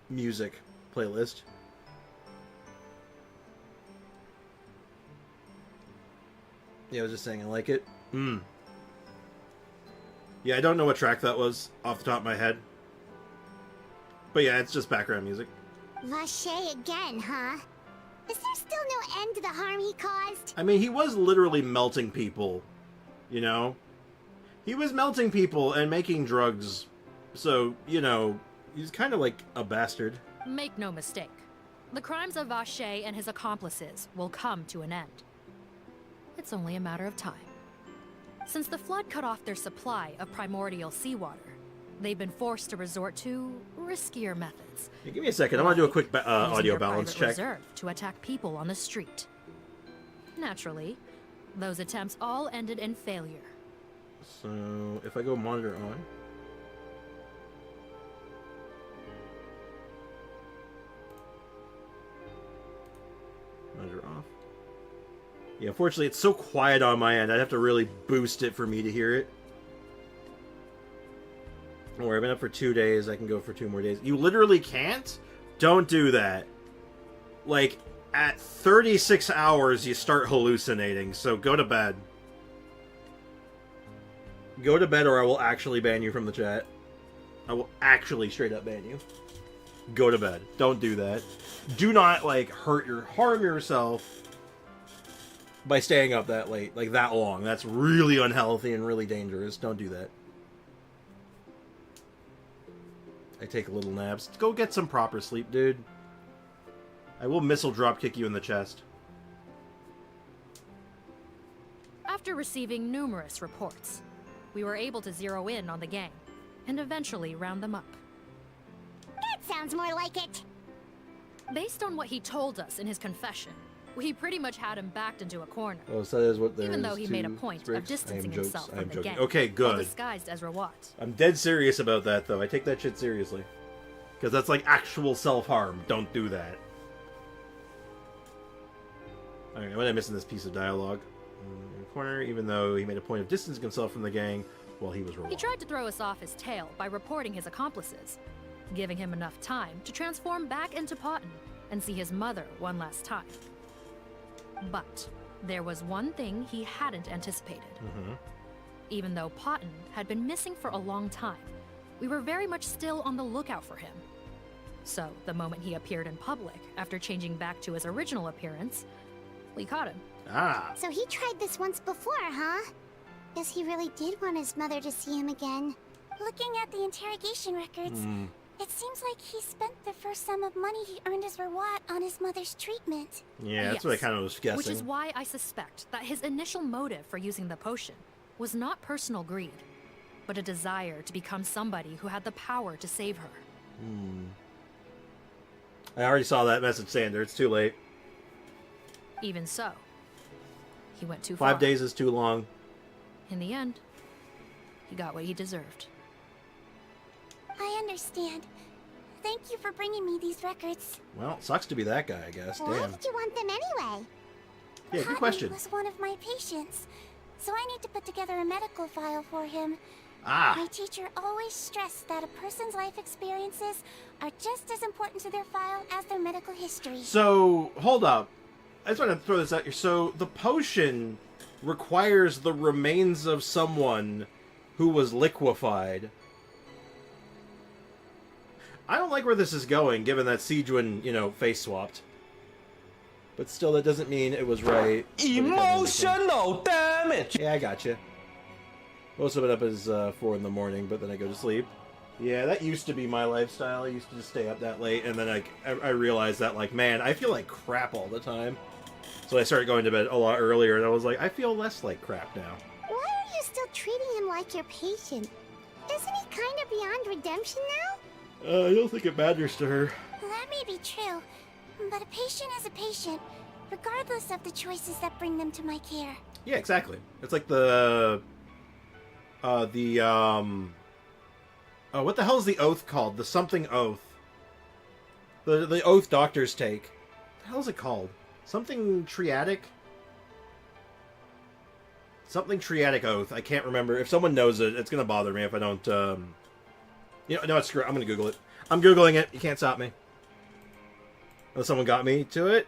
music playlist. Yeah, I was just saying I like it. Yeah, I don't know what track that was off the top of my head. But yeah, it's just background music. Vache again, huh? Is there still no end to the harm he caused? I mean, he was literally melting people, you know? He was melting people and making drugs. So, you know, he's kind of like a bastard. Make no mistake. The crimes of Vache and his accomplices will come to an end. It's only a matter of time. Since the flood cut off their supply of primordial seawater, they've been forced to resort to riskier methods. Hey, give me a second. I want to do a quick audio their balance private check. Reserve to attack people on the street. Naturally, those attempts all ended in failure. So, if I go monitor on... Monitor off. Yeah, unfortunately, it's so quiet on my end. I'd have to really boost it for me to hear it. Don't worry, I've been up for 2 days. I can go for 2 more days. You literally can't? Don't do that. Like, at 36 hours, you start hallucinating, so go to bed. Go to bed or I will actually ban you from the chat. I will actually straight up ban you. Go to bed. Don't do that. Do not, like, harm yourself by staying up that late, like that long. That's really unhealthy and really dangerous. Don't do that. I take little naps. Go get some proper sleep, dude. I will missile drop kick you in the chest. After receiving numerous reports, we were able to zero in on the gang and eventually round them up. That sounds more like it. Based on what he told us in his confession, we pretty much had him backed into a corner. Oh, so that is what there even is though he made a point of distancing himself from the gang. Okay, good. While disguised as Rawat. I'm dead serious about that, though. I take that shit seriously. Because that's like actual self-harm. Don't do that. Alright, what am I missing this piece of dialogue? In the corner, even though he made a point of distancing himself from the gang while he was Rawat. He tried to throw us off his tail by reporting his accomplices, giving him enough time to transform back into Potton and see his mother one last time. But there was one thing he hadn't anticipated. Even though Potton had been missing for a long time, we were very much still on the lookout for him. So, the moment he appeared in public, after changing back to his original appearance, we caught him. Ah. So he tried this once before, huh? Guess he really did want his mother to see him again. Looking at the interrogation records, it seems like he spent the first sum of money he earned as Rawat on his mother's treatment. Yeah, that's what I kind of was guessing. Which is why I suspect that his initial motive for using the potion was not personal greed, but a desire to become somebody who had the power to save her. I already saw that message, Sander. It's too late. Even so, he went too far. 5 days is too long. In the end, he got what he deserved. I understand. Thank you for bringing me these records. Well, sucks to be that guy, I guess. Why Damn. did you want them anyway? Yeah, good question. He was one of my patients, so I need to put together a medical file for him. Ah. My teacher always stressed that a person's life experiences are just as important to their file as their medical history. So, hold up. I just want to throw this out here. So, the potion requires the remains of someone who was liquefied. I don't like where this is going, given that Sigewinne, you know, face swapped. But still, that doesn't mean it was right. Emotional damage! Yeah, I gotcha. Most of it up is 4 in the morning, but then I go to sleep. Yeah, that used to be my lifestyle. I used to just stay up that late, and then I realized that, like, man, I feel like crap all the time. So I started going to bed a lot earlier, and I was like, I feel less like crap now. Why are you still him like your patient. Isn't he kind of beyond redemption now? I don't think it matters to her. That may be true, but a patient is a patient, regardless of the choices that bring them to my care. Yeah, exactly. It's like what the hell is the oath called? The something oath. The oath doctors take. What the hell is it called? Something triadic? Something triadic oath. I can't remember. If someone knows it, it's going to bother me if I don't, You know, no, screw it. I'm going to Google it. I'm Googling it. You can't stop me. Oh, someone got me to it?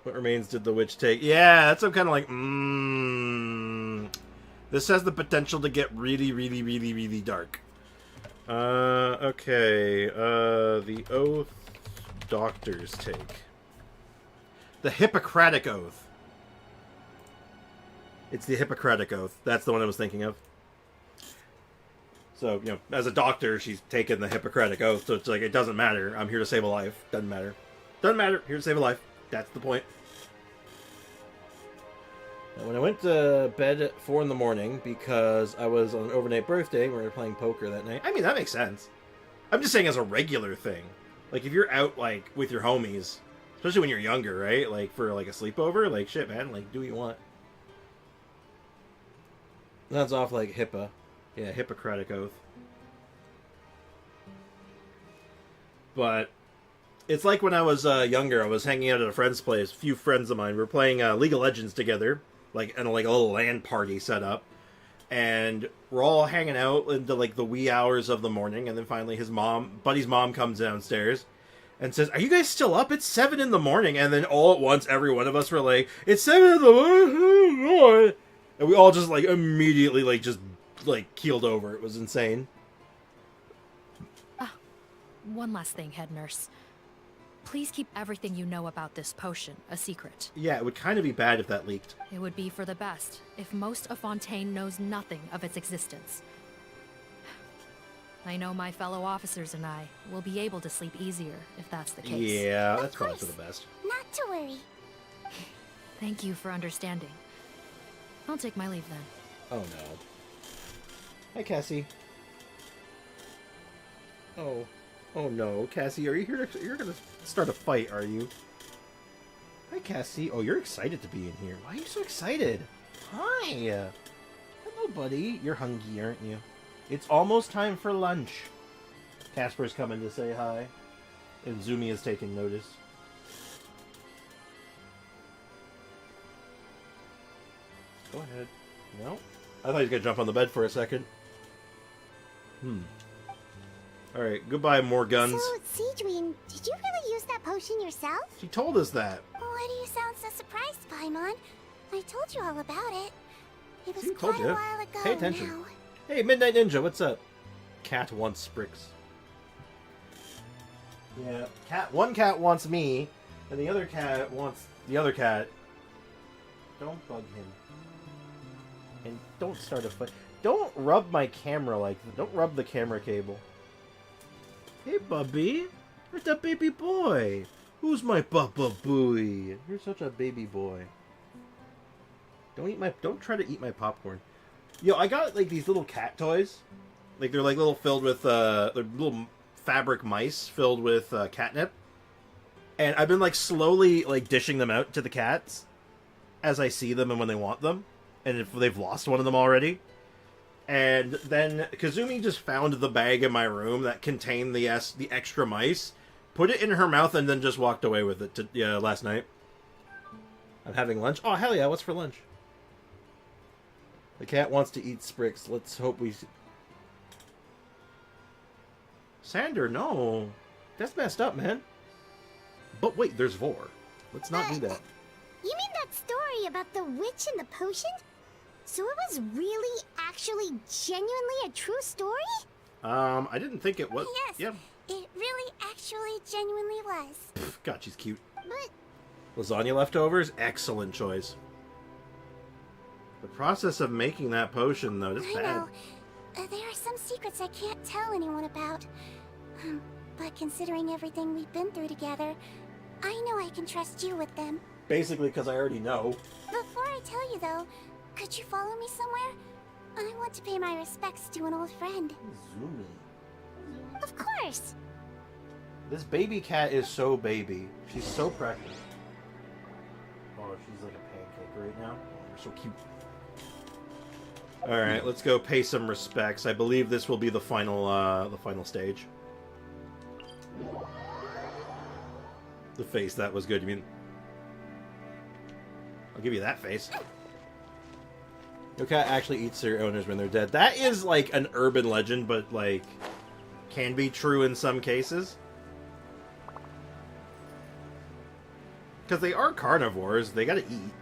What remains did the witch take? Yeah, that's I'm kind of like, This has the potential to get really, really, really, really dark. Okay. The oath doctors take. The Hippocratic Oath. It's the Hippocratic Oath. That's the one I was thinking of. So, you know, as a doctor, she's taken the Hippocratic Oath, so it's like, it doesn't matter. I'm here to save a life. Doesn't matter. Doesn't matter. Here to save a life. That's the point. Now, when I went to bed at 4 in the morning, because I was on an overnight birthday, we were playing poker that night. I mean, that makes sense. I'm just saying as a regular thing. Like, if you're out, like, with your homies, especially when you're younger, right? Like, for, like, a sleepover, like, shit, man, like, do what you want. That's off like HIPAA. Yeah, Hippocratic Oath. But it's like when I was younger, I was hanging out at a friend's place. A few friends of mine, we were playing League of Legends together, like in like a little LAN party set up, and we're all hanging out into like the wee hours of the morning. And then finally, Buddy's mom, comes downstairs and says, "Are you guys still up? It's 7 in the morning." And then all at once, every one of us were like, "It's 7 in the morning." And we all just, like, immediately, like, just, like, keeled over. It was insane. One last thing, head nurse. Please keep everything you know about this potion a secret. Yeah, it would kind of be bad if that leaked. It would be for the best if most of Fontaine knows nothing of its existence. I know my fellow officers and I will be able to sleep easier if that's the case. Yeah, that's probably for the best. Not to worry. Thank you for understanding. I'll take my leave then. Oh no. Hi, Cassie. Oh no, Cassie, are you here? You're gonna start a fight, are you? Hi, Cassie. Oh, you're excited to be in here. Why are you so excited? Hi. Hello, buddy. You're hungry, aren't you? It's almost time for lunch. Casper's coming to say hi, and Zumi is taking notice. Go ahead. No? I thought he was going to jump on the bed for a second. Alright, goodbye, more guns. So, Sigewinne, did you really use that potion yourself? She told us that. Why do you sound so surprised, Paimon? I told you all about it. It was Told quite you. a while ago Pay attention. now. Hey, Midnight Ninja, what's up? Cat wants Sprix. Yeah, one cat wants me, and the other cat wants the other cat. Don't bug him. And don't start a fight. Don't rub my camera like that. Don't rub the camera cable. Hey, Bubby. Where's that baby boy? Who's my Bubba Booey? You're such a baby boy. Don't try to eat my popcorn. Yo, I got like these little cat toys. Like they're like little filled with they're little fabric mice filled with catnip. And I've been like slowly like dishing them out to the cats as I see them and when they want them. And if they've lost one of them already. And then Kazumi just found the bag in my room that contained the extra mice, put it in her mouth, and then just walked away with it last night. I'm having lunch. Oh, hell yeah, what's for lunch? The cat wants to eat Sprix. Let's hope we... Sander, no. That's messed up, man. But wait, there's Vor. Let's not do that. You mean that story about the witch and the potion? So it was really, actually, genuinely a true story? I didn't think it was. Yes, Yeah. it really, actually, genuinely was. Pff, God, she's cute. But Lasagna leftovers? Excellent choice. The process of making that potion, though, that's I bad. know. There are some secrets I can't tell anyone about. But considering everything we've been through together, I know I can trust you with them. Basically, because I already know. Before I tell you, though, could you follow me somewhere? I want to pay my respects to an old friend. Zoomy. Of course. This baby cat is so baby. She's so precious. Oh, she's like a pancake right now. Oh, you're so cute. Alright, let's go pay some respects. I believe this will be the final stage. The face, that was good. You mean... I'll give you that face. Your cat actually eats their owners when they're dead. That is, like, an urban legend, but, like, can be true in some cases. Because they are carnivores. They gotta eat.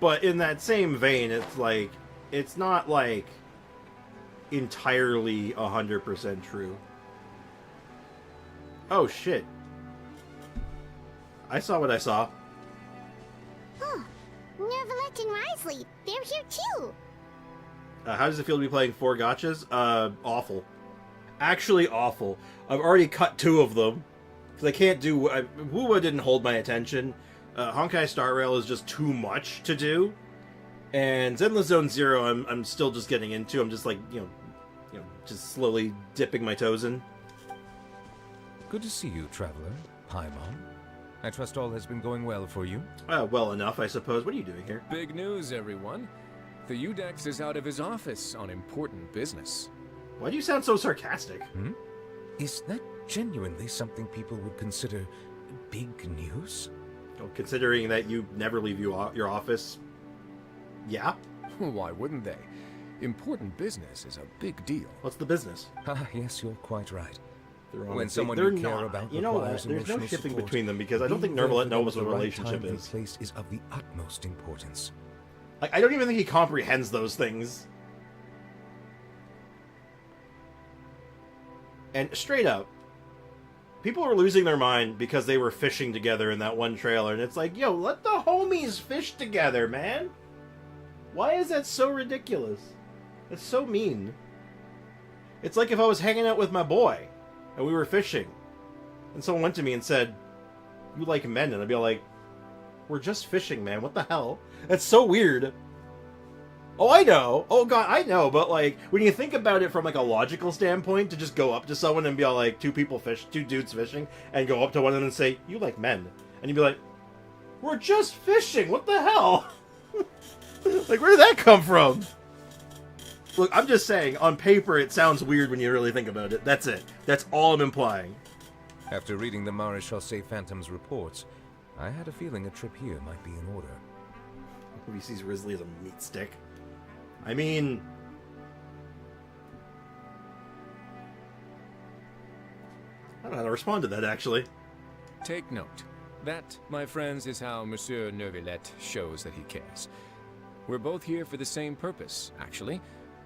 But in that same vein, it's like... It's not, like, entirely 100% true. Oh, shit. I saw what I saw. Huh. Nervalette and Risley, they're here too. How does it feel to be playing 4 gachas? Awful. Actually awful. I've already cut 2 of them. Because I can't do... Wuwa didn't hold my attention. Honkai Star Rail is just too much to do. And Zenless Zone Zero, I'm still just getting into. I'm just like, you know, just slowly dipping my toes in. Good to see you, Traveler. Paimon. I trust all has been going well for you? Well enough, I suppose. What are you doing here? Big news, everyone. The Udex is out of his office on important business. Why do you sound so sarcastic? Is that genuinely something people would consider big news? Well, considering that you never leave your office, yeah? Why wouldn't they? Important business is a big deal. What's the business? Ah, yes, you're quite right. When someone you care about requires there's no shipping support, between them because I don't think Nervalette knows what a relationship right time is. and place is of the utmost importance. Like, I don't even think he comprehends those things. And straight up, people are losing their mind because they were fishing together in that one trailer, and it's like, yo, let the homies fish together, man. Why is that so ridiculous? It's so mean. It's like if I was hanging out with my boy, and we were fishing, and someone went to me and said, you like men? And I'd be like, we're just fishing, man. What the hell? That's so weird. Oh, I know. Oh, God, I know. But, like, when you think about it from, like, a logical standpoint, to just go up to someone and be all like, two dudes fishing, and go up to one of them and say, you like men. And you'd be like, we're just fishing. What the hell? Like, where did that come from? Look, I'm just saying, on paper, it sounds weird when you really think about it. That's it. That's all I'm implying. After reading the Maréchal Phantom's reports, I had a feeling a trip here might be in order. He sees Risley as a meat stick. I mean... I don't know how to respond to that, actually. Take note. That, my friends, is how Monsieur Nervalette shows that he cares. We're both here for the same purpose, actually.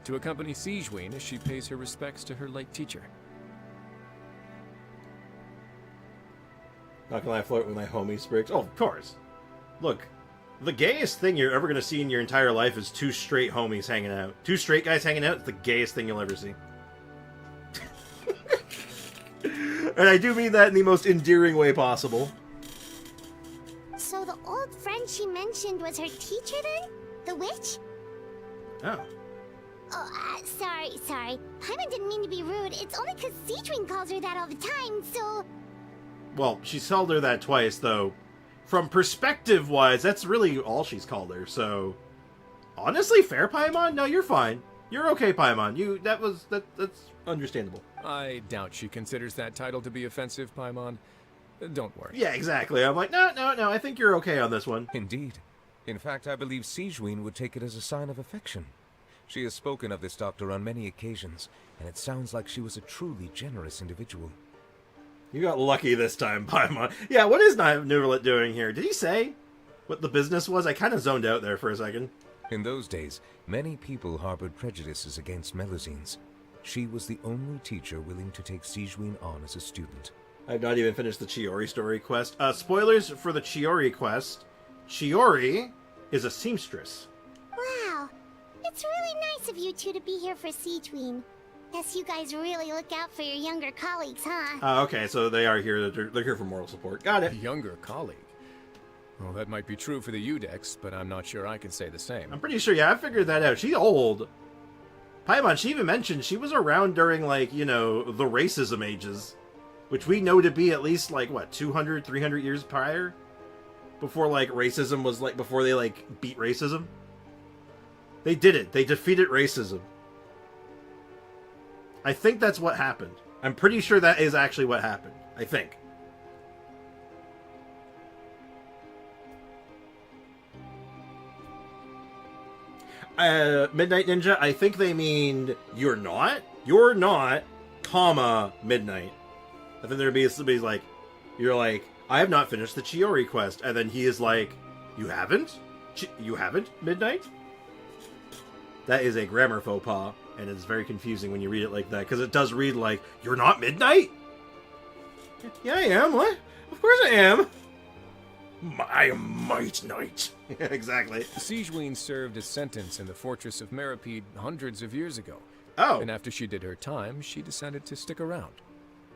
To accompany Sigewinne as she pays her respects to her late teacher. Not gonna lie, flirt with my homie Spriggs. Oh, of course. Look, the gayest thing you're ever gonna see in your entire life is 2 straight homies hanging out. 2 straight guys hanging out is the gayest thing you'll ever see. And I do mean that in the most endearing way possible. So the old friend she mentioned was her teacher then? The witch? Oh. Oh, sorry. Paimon didn't mean to be rude. It's only because Sigewinne calls her that all the time, so... Well, she's called her that twice, though. From perspective-wise, that's really all she's called her, so... Honestly, fair, Paimon? No, you're fine. You're okay, Paimon. That's understandable. I doubt she considers that title to be offensive, Paimon. Don't worry. Yeah, exactly. I'm like, no, I think you're okay on this one. Indeed. In fact, I believe Sigewinne would take it as a sign of affection. She has spoken of this doctor on many occasions, and it sounds like she was a truly generous individual. You got lucky this time, Paimon. Yeah, what is Nervalette doing here? Did he say what the business was? I kind of zoned out there for a second. In those days, many people harbored prejudices against Melusines. She was the only teacher willing to take Sigewinne on as a student. I've not even finished the Chiori story quest. Spoilers for the Chiori quest. Chiori is a seamstress. Wow. It's really nice of you two to be here for Sigewinne. Guess you guys really look out for your younger colleagues, huh? Okay, so they are here. They're here for moral support. Got it. Younger colleague? Well, that might be true for the Udex, but I'm not sure I can say the same. I'm pretty sure, yeah, I figured that out. She's old. Paimon, she even mentioned she was around during, like, you know, the racism ages. Which we know to be at least, like, what, 200, 300 years prior? Before, like, racism was, like, before they, like, beat racism? They did it. They defeated racism. I think that's what happened. I'm pretty sure that is actually what happened. I think. Midnight Ninja, I think they mean you're not, comma, midnight. I think there'd be somebody's like, you're like, I have not finished the Chiori quest, and then he is like, you haven't? You haven't, midnight? That is a grammar faux pas, and it's very confusing when you read it like that, because it does read like, you're not midnight? Yeah, I am, what? Of course I am! I am Might Knight. Yeah, exactly. Sigewinne served a sentence in the fortress of Meripede hundreds of years ago. Oh. And after she did her time, she decided to stick around.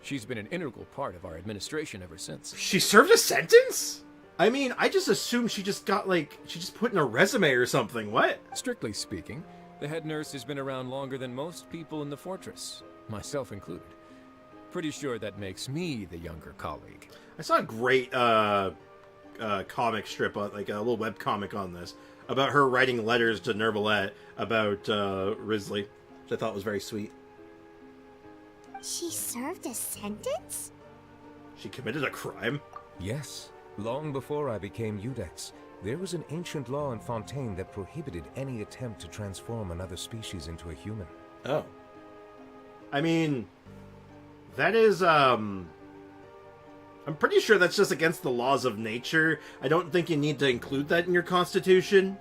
She's been an integral part of our administration ever since. She served a sentence? I mean, I just assumed she just got, like, she just put in a resume or something. What? Strictly speaking, the head nurse has been around longer than most people in the fortress, myself included. Pretty sure that makes me the younger colleague. I saw a great, comic strip, like a little web comic on this, about her writing letters to Nervalette about Risley, which I thought was very sweet. She served a sentence? She committed a crime? Yes. Long before I became Udex, there was an ancient law in Fontaine that prohibited any attempt to transform another species into a human. Oh. I mean, that is, I'm pretty sure that's just against the laws of nature. I don't think you need to include that in your constitution.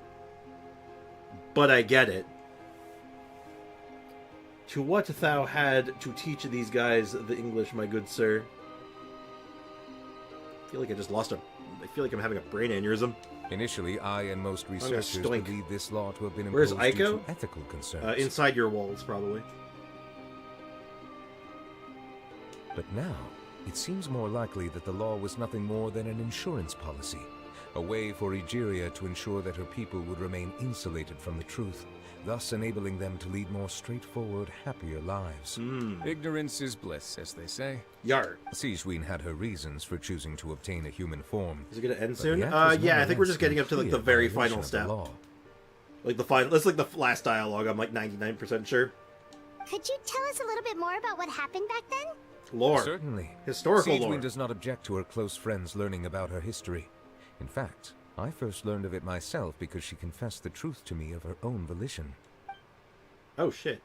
But I get it. To what thou had to teach these guys the English, my good sir? I feel like I just lost I feel like I'm having a brain aneurysm. Initially, I and most researchers believed this law to have been Where's imposed due Aiko? to ethical concerns. Inside your walls, probably. But now, it seems more likely that the law was nothing more than an insurance policy, a way for Egeria to ensure that her people would remain insulated from the truth, thus enabling them to lead more straightforward, happier lives. Ignorance is bliss, as they say. Yar. Sigewinne had her reasons for choosing to obtain a human form. Is it going to end soon? Yeah, I think we're just getting up to like the very final step. Like the final, it's like the last dialogue. I'm like 99% sure. Could you tell us a little bit more about what happened back then? Lore. Certainly. Historical lore. Sigewinne does not object to her close friends learning about her history. In fact, I first learned of it myself because she confessed the truth to me of her own volition. Oh, shit.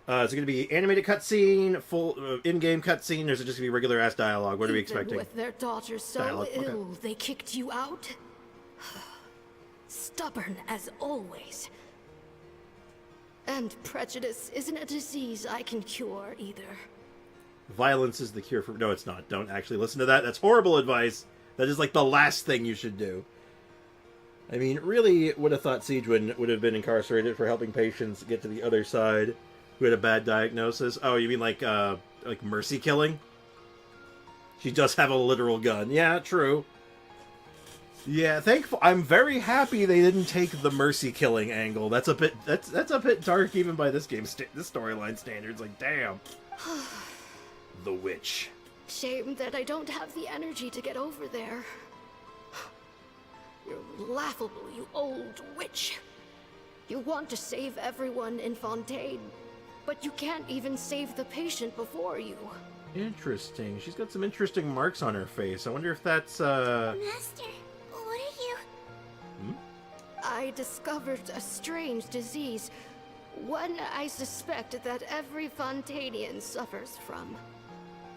Is it going to be animated cutscene, full in-game cutscene, or is it just going to be regular-ass dialogue? What are we expecting? With their daughter so Dialogue, ill, okay. they kicked you out? Stubborn as always. And prejudice isn't a disease I can cure either. Violence is the cure for... No, it's not. Don't actually listen to that. That's horrible advice. That is like the last thing you should do. I mean, really would have thought Sigewinne would have been incarcerated for helping patients get to the other side who had a bad diagnosis. Oh, you mean like mercy killing? She does have a literal gun. Yeah, true. Yeah, I'm very happy they didn't take the mercy killing angle. That's a bit that's a bit dark even by this this storyline standards. Like, damn. The witch. Shame that I don't have the energy to get over there. You're laughable, you old witch. You want to save everyone in Fontaine, but you can't even save the patient before you. Interesting. She's got some interesting marks on her face. I wonder if that's, Master, what are you... I discovered a strange disease. One I suspect that every Fontainian suffers from.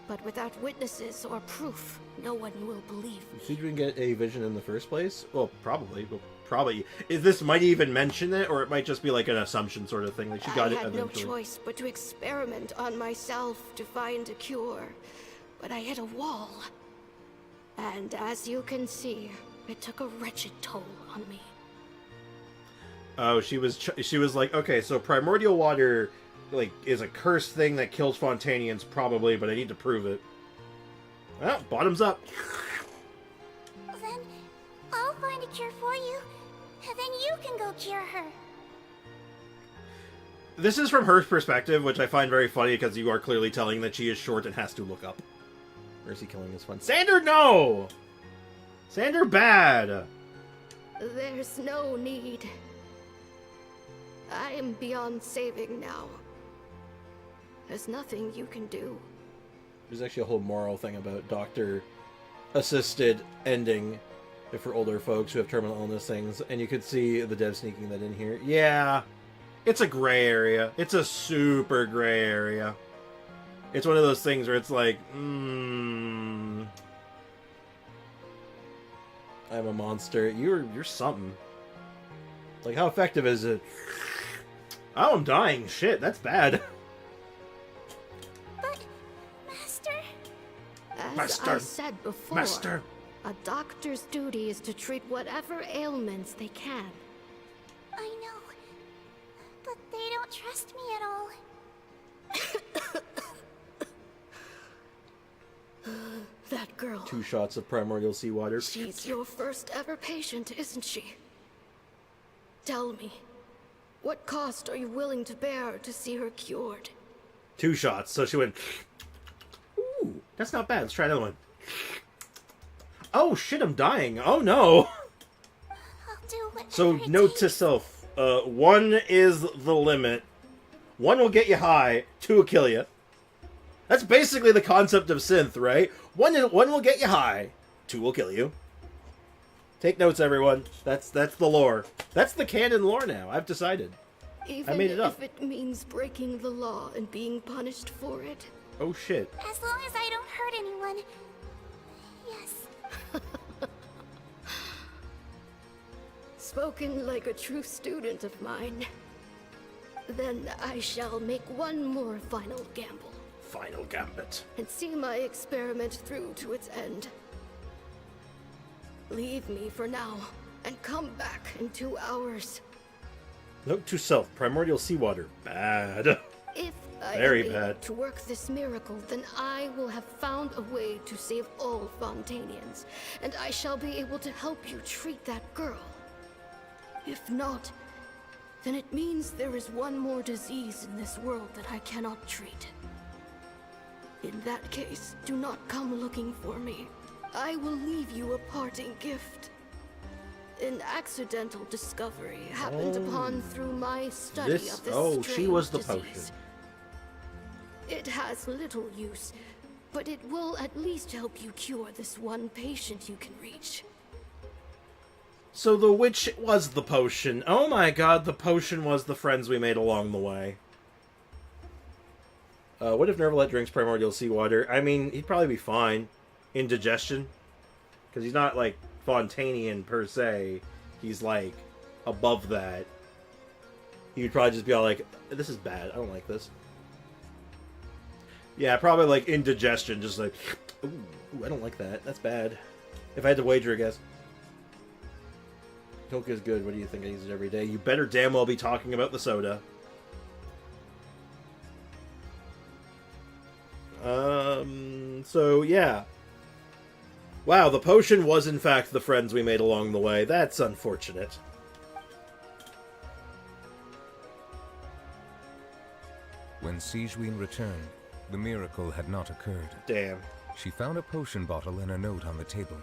But without witnesses or proof, no one will believe me. Did you get a vision in the first place? Well, probably. Well, probably. This might even mention it, or it might just be like an assumption sort of thing. Like she got it eventually. I had no choice but to experiment on myself to find a cure. But I hit a wall. And as you can see, it took a wretched toll on me. Oh, she was like, okay, so primordial water, like, is a cursed thing that kills Fontainians, probably, but I need to prove it. Well, bottoms up. Then, Then you can go cure her. This is from her perspective, which I find very funny because you are clearly telling that she is short and has to look up. Mercy killing is fun. Sander, no! Sander, bad! There's no need. I am beyond saving now. There's nothing you can do. There's actually a whole moral thing about doctor-assisted ending for older folks who have terminal illness things, and you could see the dev sneaking that in here. Yeah, it's a gray area. It's a super gray area. It's one of those things where it's like, I'm a monster. You're something. Like, how effective is it? Oh, I'm dying. Shit, that's bad. But, Master... As I said before, a doctor's duty is to treat whatever ailments they can. I know, but they don't trust me at all. That girl. 2 shots of primordial seawater. She's your first ever patient, isn't she? Tell me, what cost are you willing to bear to see her cured? 2 shots, so she went... Ooh, that's not bad. Let's try another one. Oh shit, I'm dying. Oh no. So note to self, 1 is the limit. 1 will get you high, 2 will kill you. That's basically the concept of synth, right? 1 will get you high, 2 will kill you. Take notes, everyone. That's the lore. That's the canon lore now. I've decided. Even I made it up. if it means breaking the law and being punished for it. Oh shit. As long as I don't hurt anyone. Yes. Spoken like a true student of mine. Then I shall make one more final gamble. Final gambit. And see my experiment through to its end. Leave me for now, and come back in 2 hours. Note to self, primordial seawater. Bad. If I Very am bad. able to work this miracle, then I will have found a way to save all Fontanians, and I shall be able to help you treat that girl. If not, then it means there is one more disease in this world that I cannot treat. In that case, do not come looking for me. I will leave you a parting gift. An accidental discovery happened upon through my study of this she strange was the disease. potion. It has little use, but it will at least help you cure this one patient you can reach. So the witch was the potion. Oh my god, the potion was the friends we made along the way. What if Nervalet drinks primordial seawater? I mean, he'd probably be fine. Indigestion. Because he's not, like, Fontanian per se. He's, like, above that. He would probably just be all like, this is bad. I don't like this. Yeah, probably, like, indigestion. Just like, ooh, I don't like that. That's bad. If I had to wager, I guess. Coke is good. What do you think? I use it every day. You better damn well be talking about the soda. So, yeah. Wow, the potion was in fact the friends we made along the way. That's unfortunate. When Sigewinne returned, the miracle had not occurred. Damn. She found a potion bottle and a note on the table.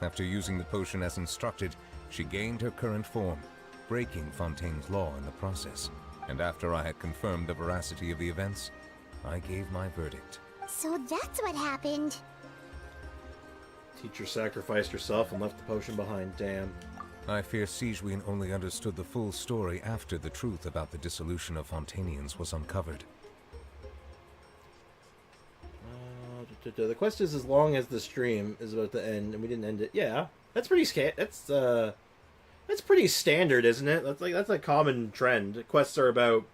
After using the potion as instructed, she gained her current form, breaking Fontaine's law in the process. And after I had confirmed the veracity of the events, I gave my verdict. So that's what happened. Teacher sacrificed herself and left the potion behind. Damn. I fear Sigewinne only understood the full story after the truth about the dissolution of Fontanians was uncovered. The quest is as long as the stream is about to end, and we didn't end it. Yeah, that's pretty that's pretty standard, isn't it? That's a common trend. Quests are about,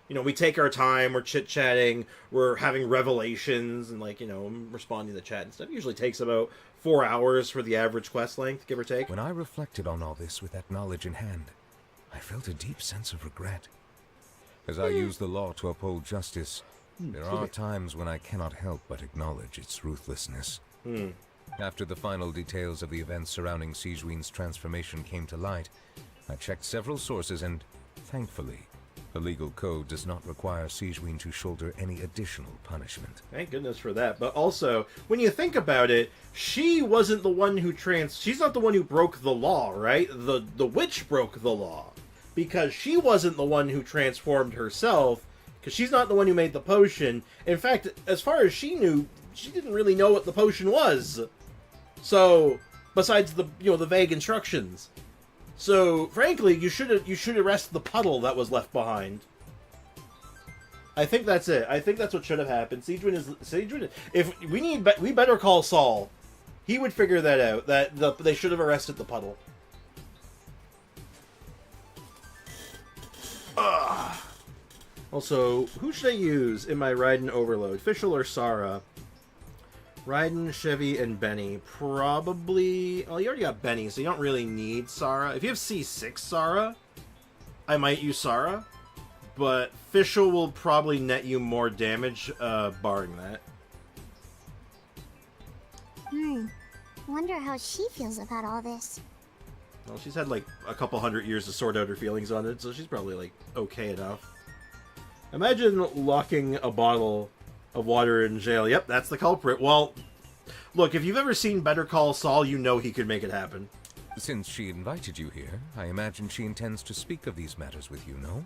you know, we take our time, we're chit-chatting, we're having revelations, and, like, you know, responding to the chat and stuff. It usually takes about 4 hours for the average quest length, give or take. When I reflected on all this with that knowledge in hand, I felt a deep sense of regret. As I use the law to uphold justice, there are times when I cannot help but acknowledge its ruthlessness. After the final details of the events surrounding Sigewinne's transformation came to light, I checked several sources and, thankfully, the legal code does not require Sigewinne to shoulder any additional punishment. Thank goodness for that. But also, when you think about it, she wasn't the one who she's not the one who broke the law, right? The witch broke the law. Because she wasn't the one who transformed herself, because she's not the one who made the potion. In fact, as far as she knew, she didn't really know what the potion was. So, besides the the vague instructions. So, frankly, you should arrest the puddle that was left behind. I think that's it. I think that's what should have happened. Sigewinne. If we better call Saul. He would figure that out. They should have arrested the puddle. Ugh. Also, who should I use in my Raiden overload? Fischl or Sara? Raiden, Chevy, and Benny. Probably... Well, you already got Benny, so you don't really need Sara. If you have C6 Sara, I might use Sara. But Fischl will probably net you more damage, barring that. Wonder how she feels about all this. Well, she's had, like, a couple hundred years to sort out her feelings on it, so she's probably, like, okay enough. Imagine locking a bottle of water in jail. Yep, that's the culprit. Well, look, if you've ever seen Better Call Saul, you know he could make it happen. Since she invited you here, I imagine she intends to speak of these matters with you, no?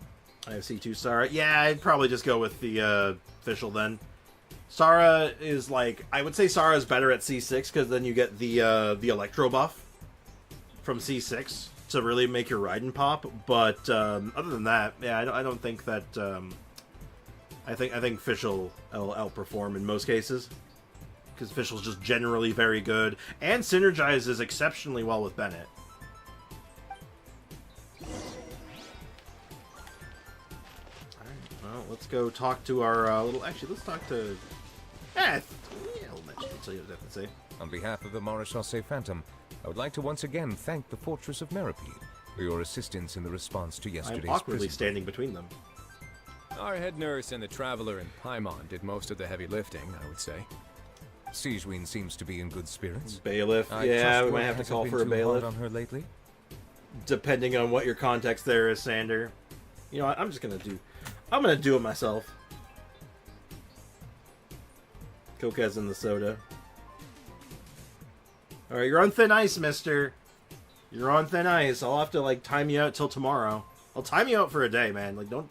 I have C2 Sara. Yeah, I'd probably just go with the Fischl then. Sara is, like... I would say Sara is better at C6, because then you get the Electro buff from C6 to really make your Raiden pop. But other than that, yeah, I don't think that... I think Fischl will outperform in most cases, because Fischl's just generally very good and synergizes exceptionally well with Bennett. Alright, well, let's go talk to our little... Actually, let's talk to... I'll tell you what I have to say. On behalf of the Marechaussee Phantom, I would like to once again thank the Fortress of Meripede for your assistance in the response to yesterday's I'm awkwardly prison standing between them. Our head nurse and the Traveler in Paimon did most of the heavy lifting, I would say. Sigewinne seems to be in good spirits. Bailiff, yeah, we might have to call for a bailiff. On her lately? Depending on what your context there is, Sander. You know what, I'm gonna do it myself. Coke has in the soda. Alright, you're on thin ice, mister. You're on thin ice. I'll have to, like, time you out till tomorrow. I'll time you out for a day, man. Like, don't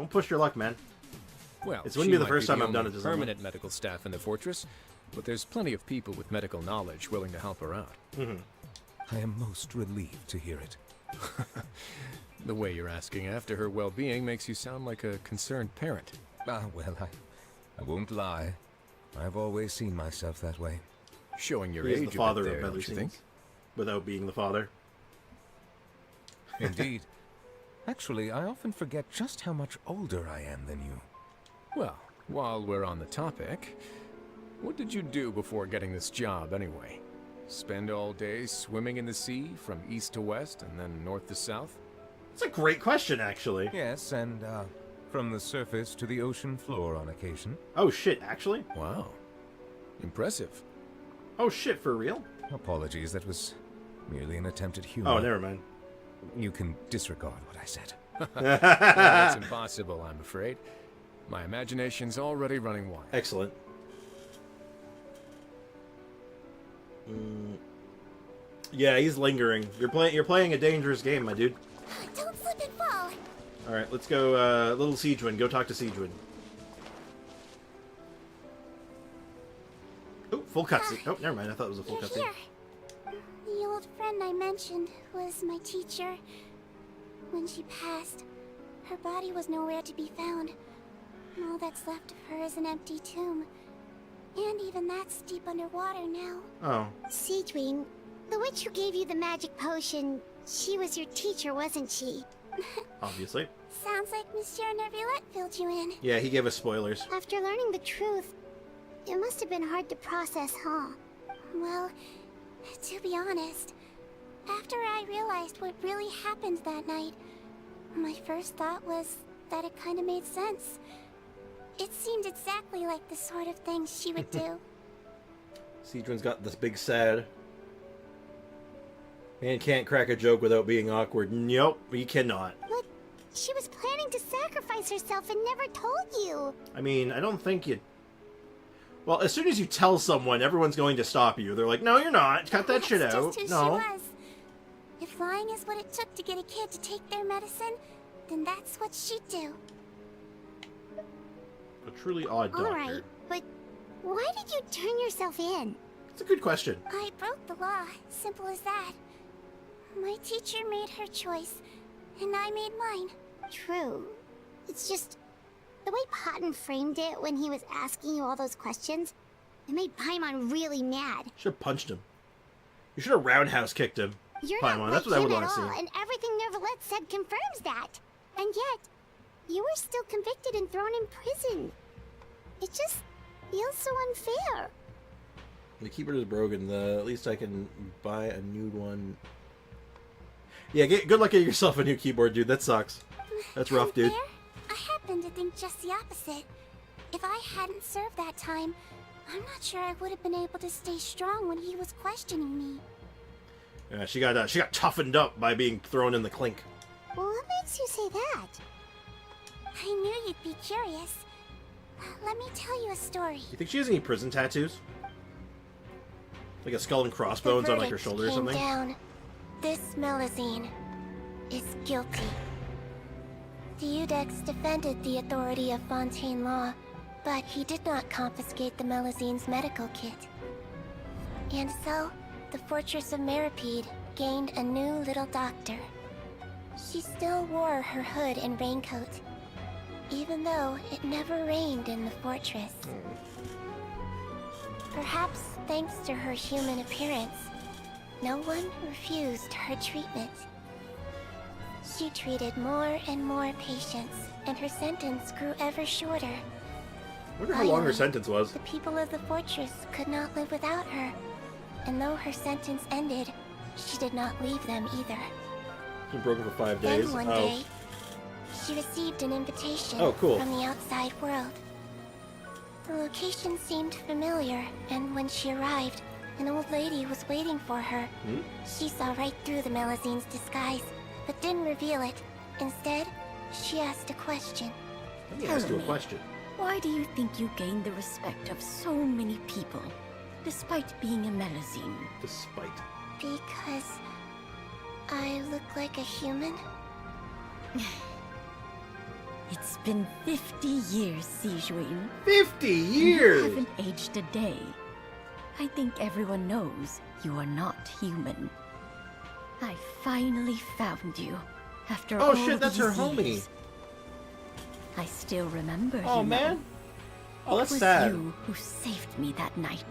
push your luck, man. Well, it wouldn't be the first time I've done it to someone. Permanent medical staff in the fortress, but there's plenty of people with medical knowledge willing to help her out. I am most relieved to hear it. The way you're asking after her well-being makes you sound like a concerned parent. Ah, well, I won't lie. I've always seen myself that way. Showing your He is age the father a bit of there, better don't you think? scenes, without being the father. Indeed. Actually, I often forget just how much older I am than you. Well, while we're on the topic, what did you do before getting this job anyway? Spend all day swimming in the sea from east to west and then north to south? That's a great question, actually. Yes, and from the surface to the ocean floor on occasion. Oh shit, actually? Wow. Impressive. Oh shit, for real? Apologies, that was merely an attempt at humor. Oh, never mind. You can disregard what I said. That's impossible, I'm afraid. My imagination's already running wild. Excellent. Yeah, he's lingering. You're playing a dangerous game, my dude. Don't slip and fall. All right, let's go. Little Sigewinne, go talk to Sigewinne. Oh, full cutscene. Oh, never mind. I thought it was a full cutscene. The old friend I mentioned was my teacher. When she passed, her body was nowhere to be found. All that's left of her is an empty tomb. And even that's deep underwater now. Oh. Sigewinne, the witch who gave you the magic potion, she was your teacher, wasn't she? Obviously. Sounds like Monsieur Neuvillette filled you in. Yeah, he gave us spoilers. After learning the truth, it must have been hard to process, huh? Well, to be honest, after I realized what really happened that night, my first thought was that it kind of made sense. It seemed exactly like the sort of thing she would do. Sigewinne's got this big sad. Man can't crack a joke without being awkward. Nope, you cannot. But she was planning to sacrifice herself and never told you. I mean, I don't think you... Well, as soon as you tell someone, everyone's going to stop you. They're like, no, you're not. Cut that shit out. Just who No. she was. If lying is what it took to get a kid to take their medicine, then that's what she'd do. A truly odd doctor. Alright, but why did you turn yourself in? It's a good question. I broke the law. Simple as that. My teacher made her choice, and I made mine. True. It's just... the way Patton framed it when he was asking you all those questions, it made Paimon really mad. Should have punched him. You should have roundhouse kicked him. You're Paimon, not that's like what I would him want at to all, see. and everything Neverlet said confirms that. And yet, you were still convicted and thrown in prison. It just feels so unfair. The keyboard is broken. At least I can buy a new one. Yeah, good luck getting yourself a new keyboard, dude. That sucks. That's rough, dude. Unfair? I happen to think just the opposite. If I hadn't served that time, I'm not sure I would have been able to stay strong when he was questioning me. Yeah, she got toughened up by being thrown in the clink. What makes you say that? I knew you'd be curious. Let me tell you a story. You think she has any prison tattoos? Like a skull and crossbones on like her shoulder or something? Down. This Melazine is guilty. Deudex defended the authority of Fontaine law, but he did not confiscate the Melazine's medical kit. And so, the fortress of Meripede gained a new little doctor. She still wore her hood and raincoat, even though it never rained in the fortress. Perhaps thanks to her human appearance, no one refused her treatment. She treated more and more patients, and her sentence grew ever shorter. I wonder how long her sentence was. The people of the fortress could not live without her, and though her sentence ended, she did not leave them either. Been broken for 5 days. Then one day, she received an invitation cool. from the outside world. The location seemed familiar, and when she arrived, an old lady was waiting for her. She saw right through the Melazine's disguise, but didn't reveal it. Instead, she asked a question. Let me ask you a question. Why do you think you gained the respect of so many people, despite being a Melazine? Despite? Because I look like a human? It's been 50 years, Sigewinne. 50 years?! You haven't aged a day. I think everyone knows you are not human. I finally found you, after all Oh shit, that's her these homie. years. I still remember Oh you. man. Oh, that's it was sad. you who saved me that night.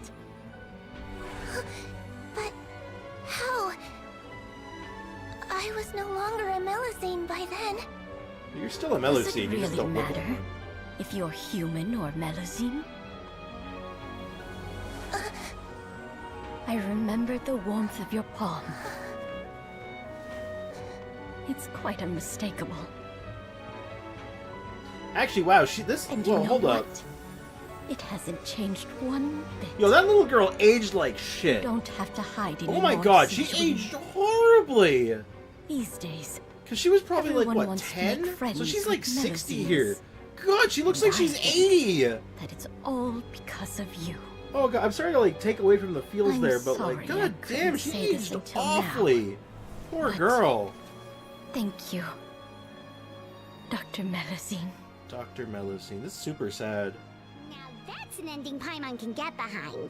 But how? I was no longer a Melazine by then. You're still a Does Melazine, it you just really don't look matter like one. if you're human or Melazine? I remember the warmth of your palm. It's quite unmistakable. Actually, wow, And well, you know hold what? up. It hasn't changed one bit. Yo, that little girl aged like You shit. don't have to hide anymore. Oh my god, she Sigewinne. aged horribly! These days, Because she was probably like, everyone what, wants to 10? make friends So she's with like 60 Melazines. here. God, she looks And like she's I think 80! that it's all because of you. Oh god, I'm sorry to like take away from the feels I'm there, but sorry like, I god damn, couldn't she say this aged until now. awfully! Poor But- girl. Thank you, Dr. Melazine. Dr. Melazine, this is super sad. That's an ending Paimon can get behind.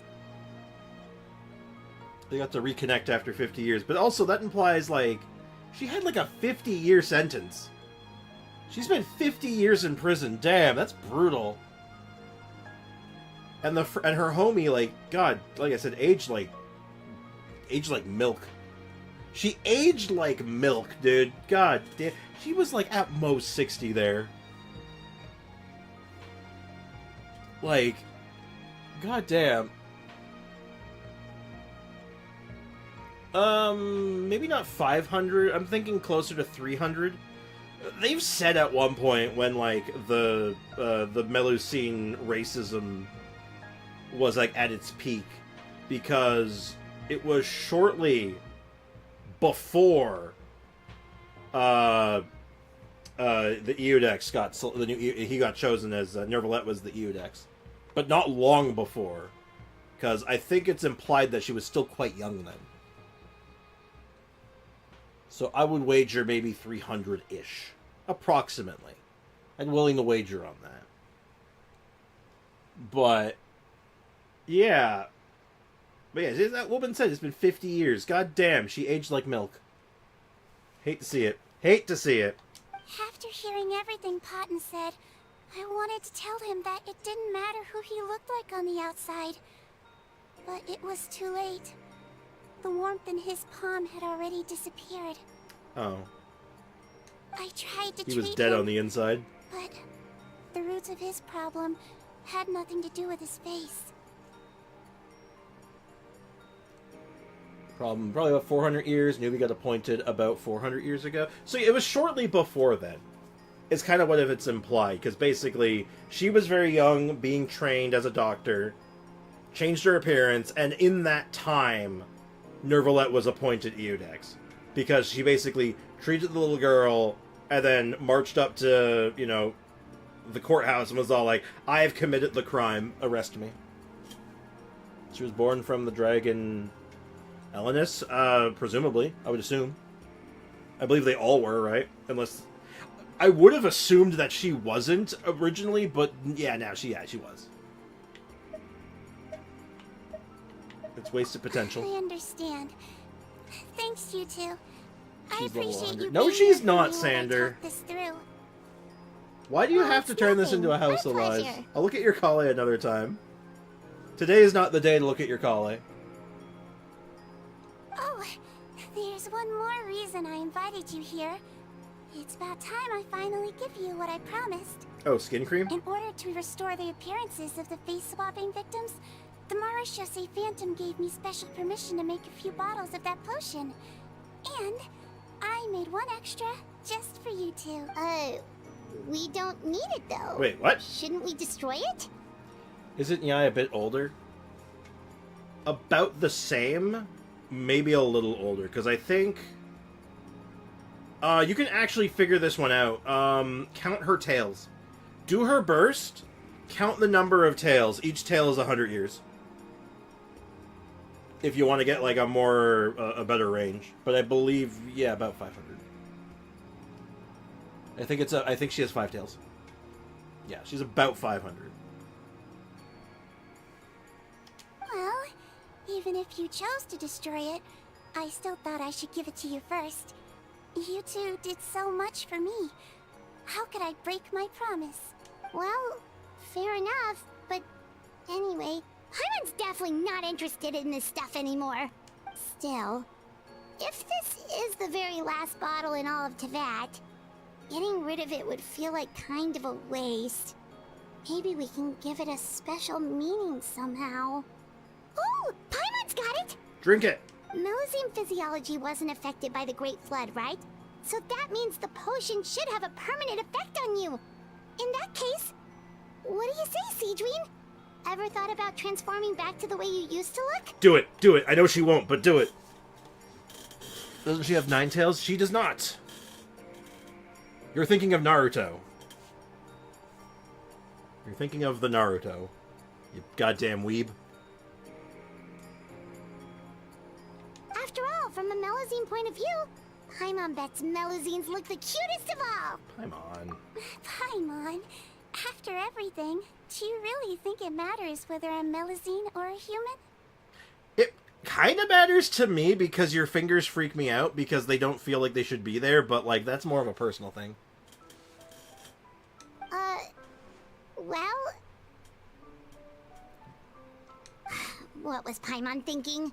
They got to reconnect after 50 years, but also that implies like, she had like a 50-year sentence. She spent 50 years in prison. Damn, that's brutal. And her homie, like, God, like I said, aged like milk. She aged like milk, dude. God damn, she was like at most 60 there. Like, god damn. Maybe not 500. I'm thinking closer to 300. They've said at one point when like the Melusine racism was like at its peak, because it was shortly before the Eodex got he got chosen as Neuvillette was the Eodex, but not long before, because I think it's implied that she was still quite young then. So I would wager maybe 300-ish, approximately. I'm willing to wager on that. But yeah. But yeah, as that woman said, it's been 50 years. God damn, she aged like milk. Hate to see it. Hate to see it. After hearing everything Potton said, I wanted to tell him that it didn't matter who he looked like on the outside. But it was too late. The warmth in his palm had already disappeared. Oh. I tried to treat He was dead him, on the inside? but the roots of his problem had nothing to do with his face. Probably about 400 years. Newbie got appointed about 400 years ago. So it was shortly before then. It's kind of what if it's implied, because basically she was very young, being trained as a doctor, changed her appearance, and in that time, Neuvillette was appointed Eodex. Because she basically treated the little girl, and then marched up to, you know, the courthouse and was all like, I have committed the crime, arrest me. She was born from the dragon Elenis, presumably, I would assume. I believe they all were, right? Unless... I would have assumed that she wasn't originally, but yeah, now she was. It's wasted potential. I understand. Thanks, you two. I She's level appreciate 100. you No, being she's here not, for me while I Sander. talk this through. Why do you Oh, have to it's turn this nothing. into a house My of lies? pleasure. I'll look at your Kale another time. Today is not the day to look at your Kale. Oh, there's one more reason I invited you here. It's about time I finally give you what I promised. Oh, skin cream? In order to restore the appearances of the face-swapping victims, the Mora Phantom gave me special permission to make a few bottles of that potion. And I made one extra just for you two. We don't need it though. Wait, what? Shouldn't we destroy it? Isn't Yai a bit older? About the same? Maybe a little older, because I think... you can actually figure this one out. Count her tails. Do her burst, count the number of tails. Each tail is 100 years. If you want to get, like, a more... a better range. But I believe, yeah, about 500. I think she has 5 tails. Yeah, she's about 500. Well, even if you chose to destroy it, I still thought I should give it to you first. You two did so much for me. How could I break my promise? Well, fair enough, but anyway, Hyman's definitely not interested in this stuff anymore. Still, if this is the very last bottle in all of Tevat, getting rid of it would feel like kind of a waste. Maybe we can give it a special meaning somehow. Ooh, Paimon's got it! Drink it! Melusine physiology wasn't affected by the Great Flood, right? So that means the potion should have a permanent effect on you. In that case, what do you say, Sigewinne? Ever thought about transforming back to the way you used to look? Do it! Do it! I know she won't, but do it! Doesn't she have 9 tails? She does not! You're thinking of Naruto. You're thinking of the Naruto. You goddamn weeb. After all, from a Melusine point of view, Paimon bets Melusines look the cutest of all. Paimon. Paimon, after everything, do you really think it matters whether I'm Melusine or a human? It kind of matters to me because your fingers freak me out because they don't feel like they should be there, but, like, that's more of a personal thing. Well... What was Paimon thinking?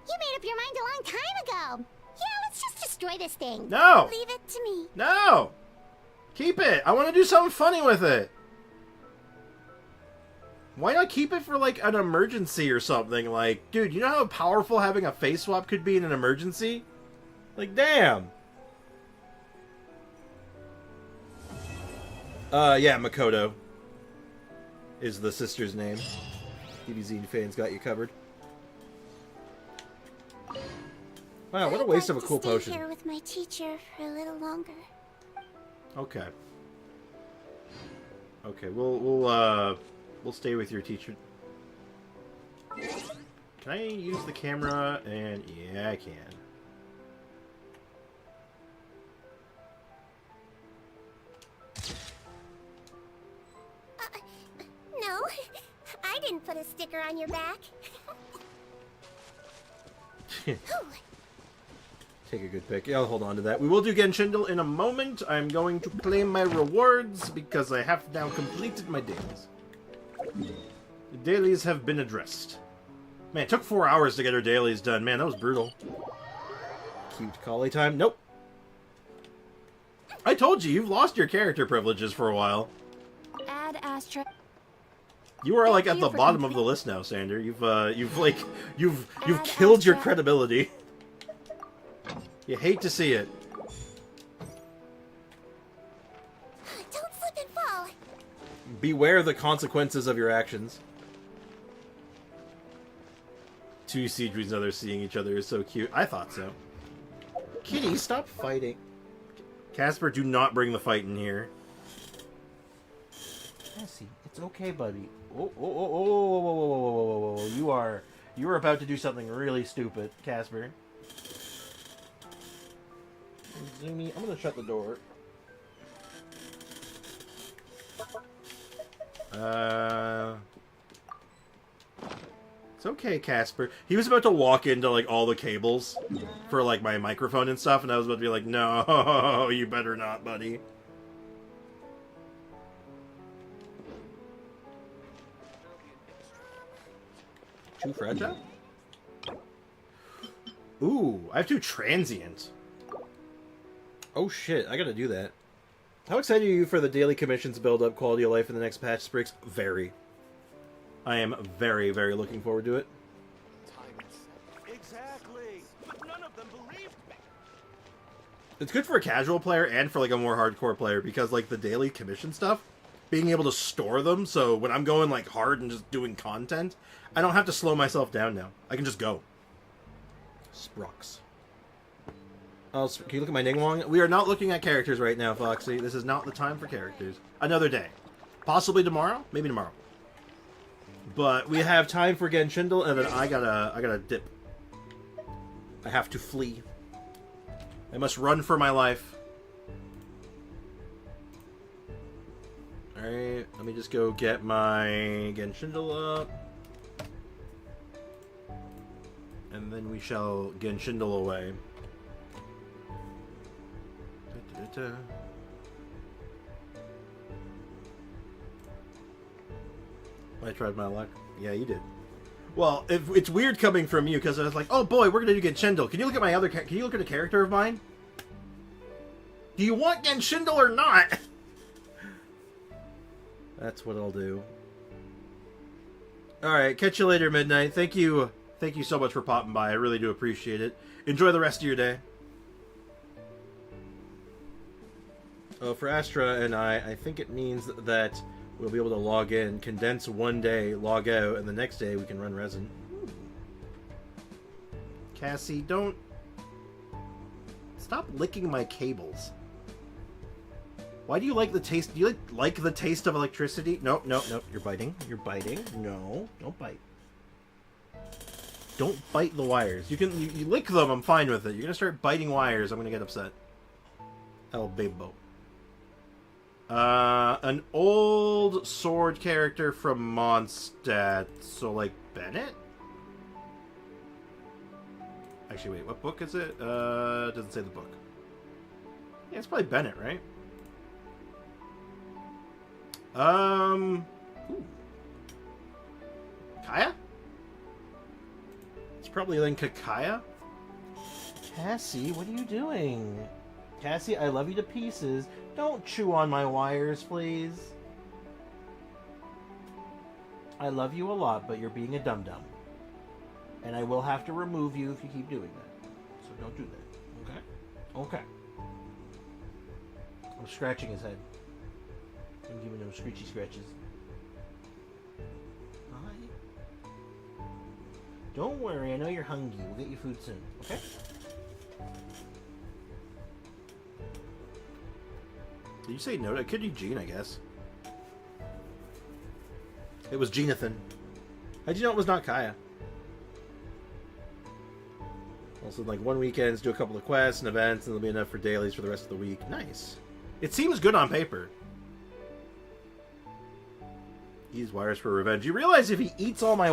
You made up your mind a long time ago. Yeah, let's just destroy this thing. No! Leave it to me. No! Keep it! I want to do something funny with it! Why not keep it for, like, an emergency or something? Like, dude, you know how powerful having a face swap could be in an emergency? Like, damn! Yeah, Makoto is the sister's name. DBZ fans got you covered. Wow, what a waste of a cool Stay potion. here with my teacher for a little longer. Okay. Okay, we'll stay with your teacher. Can I use the camera? And yeah, I can. No, I didn't put a sticker on your back. Take a good pick. Yeah, I'll hold on to that. We will do Genshindle in a moment. I'm going to claim my rewards because I have now completed my dailies. The dailies have been addressed. Man, it took 4 hours to get our dailies done. Man, that was brutal. Cute collie time. Nope. I told you, you've lost your character privileges for a while. Add Astra. You are like at the bottom of the list now, Sander. You've killed your credibility. You hate to see it. Don't slip and fall. Beware the consequences of your actions. Two Sigewinnes and others seeing each other is so cute. I thought so. Kitty, stop fighting. Casper, do not bring the fight in here. Cassie, it's okay, buddy. Oh, you are about to do something really stupid, Casper. Zoomy, I'm gonna shut the door. It's okay, Casper. He was about to walk into like all the cables for like my microphone and stuff, and I was about to be like, no, you better not, buddy. Too fragile? Ooh, I have 2 transient. Oh shit, I gotta do that. How excited are you for the daily commissions build up quality of life in the next patch, Spriggs? Very. I am very, very looking forward to it. Exactly. But none of them believed me. It's good for a casual player and for like a more hardcore player because like the daily commission stuff, being able to store them, so when I'm going like hard and just doing content, I don't have to slow myself down now. I can just go. Sprux. Oh, can you look at my Ningguang? We are not looking at characters right now, Foxy. This is not the time for characters. Another day. Possibly tomorrow? Maybe tomorrow. But we have time for Genshindle, and then I gotta dip. I have to flee. I must run for my life. Alright, let me just go get my Genshindle up. And then we shall Genshindle away. I tried my luck. Yeah, you did. Well, it's weird coming from you because I was like, "Oh boy, we're gonna do Genshindle. Can you look at my other? Can you look at a character of mine? Do you want Genshindle or not?" That's what I'll do. All right, catch you later, Midnight. Thank you so much for popping by. I really do appreciate it. Enjoy the rest of your day. For Astra and I think it means that we'll be able to log in, condense one day, log out, and the next day we can run resin. Cassie, don't... Stop licking my cables. Why do you like the taste... Do you like the taste of electricity? No. You're biting. You're biting. No, don't bite. Don't bite the wires. You lick them, I'm fine with it. You're gonna start biting wires, I'm gonna get upset. El Bebo. An old sword character from Mondstadt. So, like, Bennett? Actually, wait, what book is it? It doesn't say the book. Yeah, it's probably Bennett, right? Ooh. Kaya? It's probably then Kakaya? Cassie, what are you doing? Cassie, I love you to pieces. Don't chew on my wires, please. I love you a lot, but you're being a dum-dum. And I will have to remove you if you keep doing that. So don't do that. Okay? Okay. I'm scratching his head. I'm giving him screechy scratches. Hi. Don't worry, I know you're hungry. We'll get you food soon. Okay? Did you say no? It could be Gene, I guess. It was Genathan. How'd you know it was not Kaya? Also, like, one weekends, do a couple of quests and events, and there'll be enough for dailies for the rest of the week. Nice. It seems good on paper. Use wires for revenge. You realize if he eats all my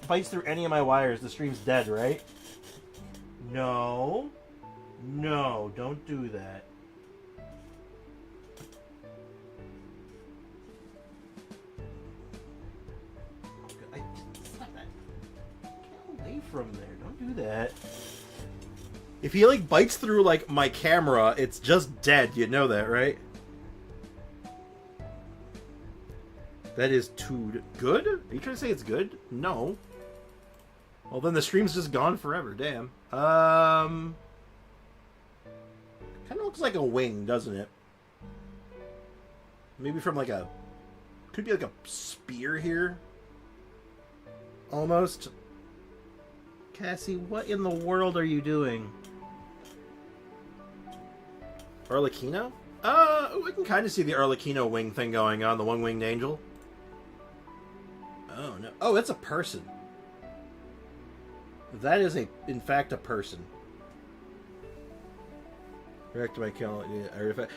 bites through any of my wires, the stream's dead, right? No. No, don't do that. From there. Don't do that. If he, like, bites through, like, my camera, it's just dead. You know that, right? That is too good? Are you trying to say it's good? No. Well, then the stream's just gone forever. Damn. Kind of looks like a wing, doesn't it? Maybe from, like, a... Could be, like, a spear here. Almost. Cassie, what in the world are you doing? Arlecchino? Oh, I can kind of see the Arlecchino wing thing going on, the one-winged angel. Oh, no. Oh, it's a person. That is, in fact, a person. React to my artifact.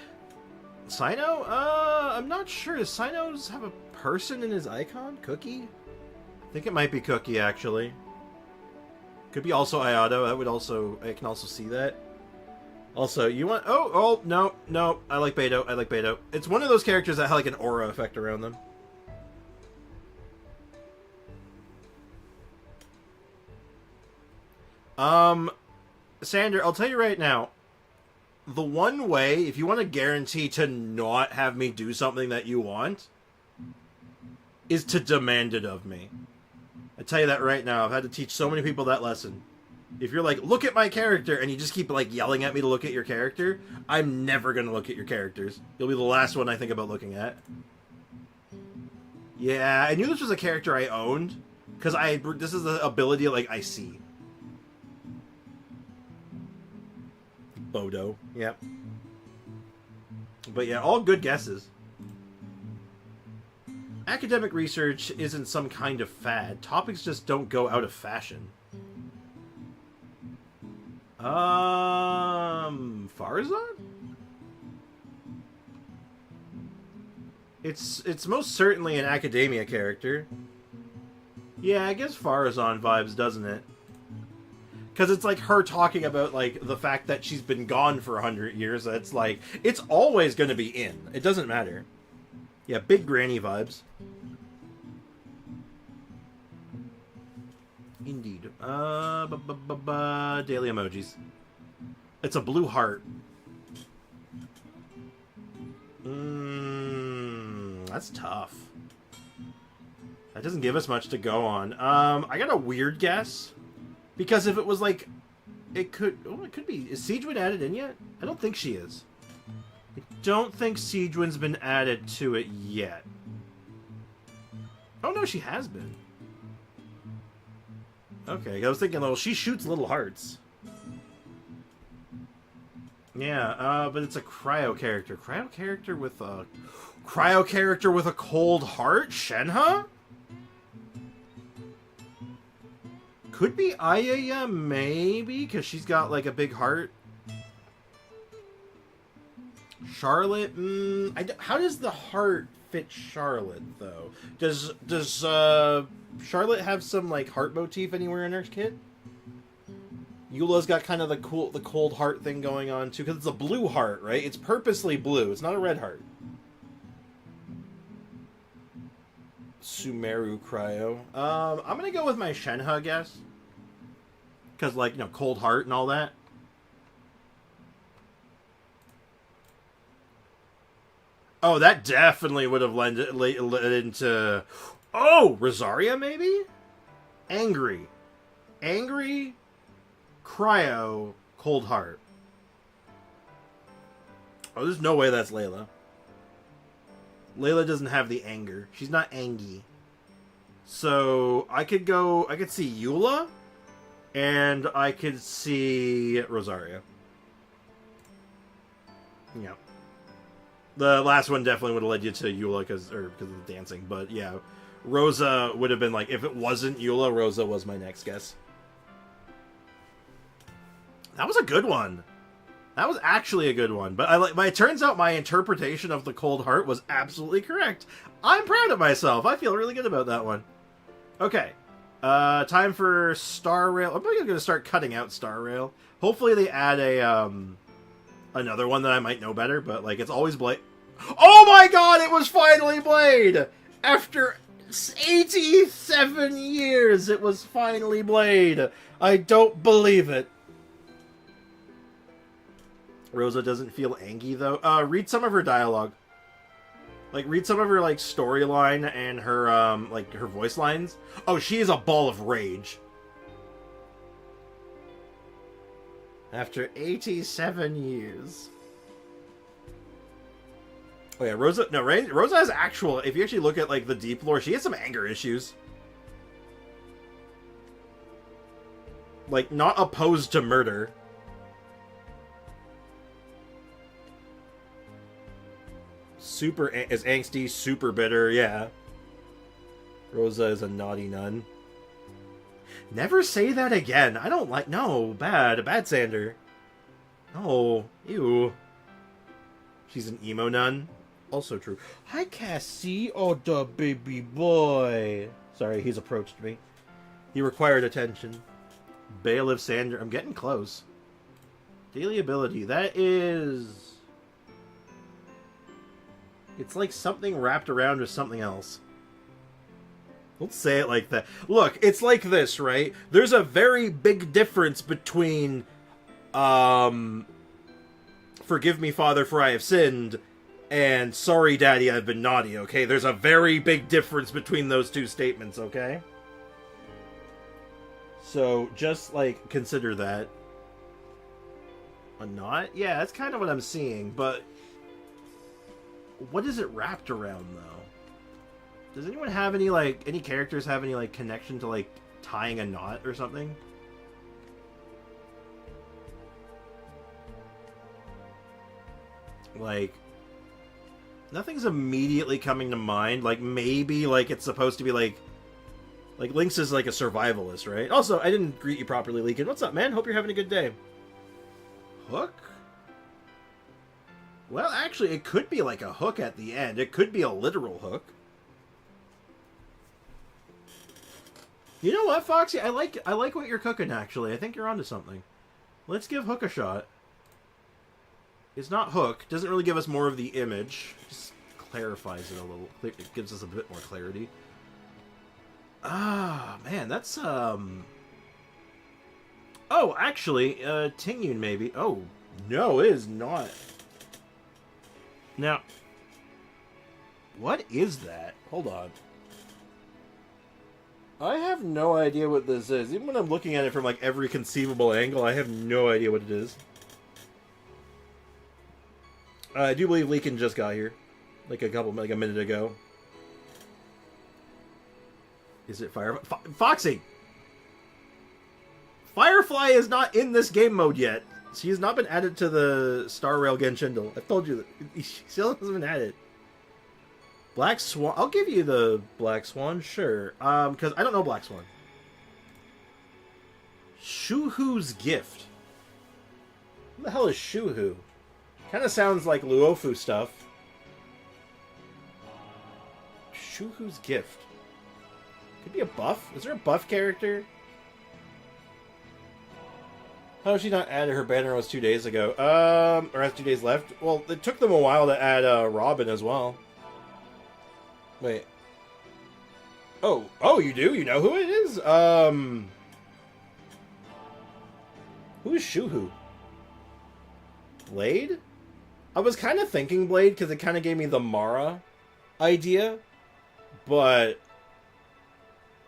Sino? I'm not sure. Does Sinos have a person in his icon? Cookie? I think it might be Cookie, actually. Could be also Ayado. That would also... I can also see that. Also, you want... Oh, no, no. I like Beto. I like Beto. It's one of those characters that have, like, an aura effect around them. Sander, I'll tell you right now. The one way, if you want to guarantee to not have me do something that you want, is to demand it of me. I tell you that right now. I've had to teach so many people that lesson. If you're like, look at my character, and you just keep, like, yelling at me to look at your character, I'm never going to look at your characters. You'll be the last one I think about looking at. Yeah, I knew this was a character I owned, because this is the ability, like, I see. Bodo. Yep. But yeah, all good guesses. Academic research isn't some kind of fad. Topics just don't go out of fashion. Farazan? It's most certainly an academia character. Yeah, I guess Farazan vibes, doesn't it? Because it's like her talking about, like, the fact that she's been gone for 100 years. It's like, it's always going to be in. It doesn't matter. Yeah, big granny vibes. Indeed. Daily emojis. It's a blue heart. That's tough. That doesn't give us much to go on. I got a weird guess. Because if it was like... It could... Oh, it could be... Is Sigewinne added in yet? I don't think she is. I don't think Sigewinne's been added to it yet. Oh, no, she has been. Okay, I was thinking, well, she shoots little hearts. Yeah, but it's a cryo character. Cryo character with a... Cryo character with a cold heart? Shenhe? Could be Ayaya, maybe, because she's got, like, a big heart. Charlotte? How does the heart fit Charlotte, though? Does Charlotte have some, like, heart motif anywhere in her kit? Eula's got kind of the cold heart thing going on, too, because it's a blue heart, right? It's purposely blue. It's not a red heart. Sumeru Cryo. I'm gonna go with my Shenhe guess. Because, like, you know, cold heart and all that. Oh, that definitely would have led into... Oh! Rosaria, maybe? Angry. Angry, Cryo, cold heart. Oh, there's no way that's Layla. Layla doesn't have the anger. She's not angy. So, I could see Eula, and I could see Rosaria. Yeah. The last one definitely would have led you to Eula because of the dancing, but yeah, Rosa would have been like, if it wasn't Eula, Rosa was my next guess. That was a good one. That was actually a good one. But it turns out my interpretation of the Cold Heart was absolutely correct. I'm proud of myself. I feel really good about that one. Okay. Time for Star Rail. I'm probably going to start cutting out Star Rail. Hopefully they add a another one that I might know better, but like it's always Blade. Oh my god, it was finally Blade! After 87 years, it was finally Blade. I don't believe it. Rosa doesn't feel angry though. Read some of her dialogue. Like, read some of her, like, storyline and her, like, her voice lines. Oh, she is a ball of rage. After 87 years. Oh, yeah, Rosa... No, Rosa has actual... If you actually look at, like, the deep lore, she has some anger issues. Like, not opposed to murder. Super is angsty, super bitter, yeah. Rosa is a naughty nun. Never say that again. I don't like... No, bad Sander. No, ew. She's an emo nun. Also true. Hi, Cassie. Oh, the baby boy. Sorry, he's approached me. He required attention. Bailiff Sander. I'm getting close. Daily ability. That is... It's like something wrapped around with something else. Don't say it like that. Look, it's like this, right? There's a very big difference between, forgive me, Father, for I have sinned, and sorry, Daddy, I've been naughty, okay? There's a very big difference between those two statements, okay? So, just, like, consider that. A knot? Yeah, that's kind of what I'm seeing, but... What is it wrapped around, though? Does anyone have any, like... Any characters have any, like, connection to, like, tying a knot or something? Like... Nothing's immediately coming to mind. Like, maybe, like, it's supposed to be, like... Like, Lynx is, like, a survivalist, right? Also, I didn't greet you properly, Leakin. What's up, man? Hope you're having a good day. Hook? Well, actually, it could be like a hook at the end. It could be a literal hook. You know what, Foxy? I like what you're cooking, actually. I think you're onto something. Let's give Hook a shot. It's not Hook. Doesn't really give us more of the image. Just clarifies it a little. It gives us a bit more clarity. Ah, man, that's, Oh, actually, Tingyun, maybe. Oh, no, it is not. Now, what is that? Hold on. I have no idea what this is. Even when I'm looking at it from, like, every conceivable angle, I have no idea what it is. I do believe Leakin just got here. Like a minute ago. Is it Foxy! Firefly is not in this game mode yet. She has not been added to the Star Rail Genshingle. I've told you that. She still hasn't been added. Black Swan. I'll give you the Black Swan, sure. Because I don't know Black Swan. Shuhu's Gift. What the hell is Shuhu? Kind of sounds like Luofu stuff. Shuhu's Gift. Could be a buff. Is there a buff character? How did she not add her banner was 2 days ago? Or has 2 days left? Well, it took them a while to add Robin as well. Wait. Oh, you do? You know who it is? Who is Shuhu? Blade? I was kind of thinking Blade because it kind of gave me the Mora idea, but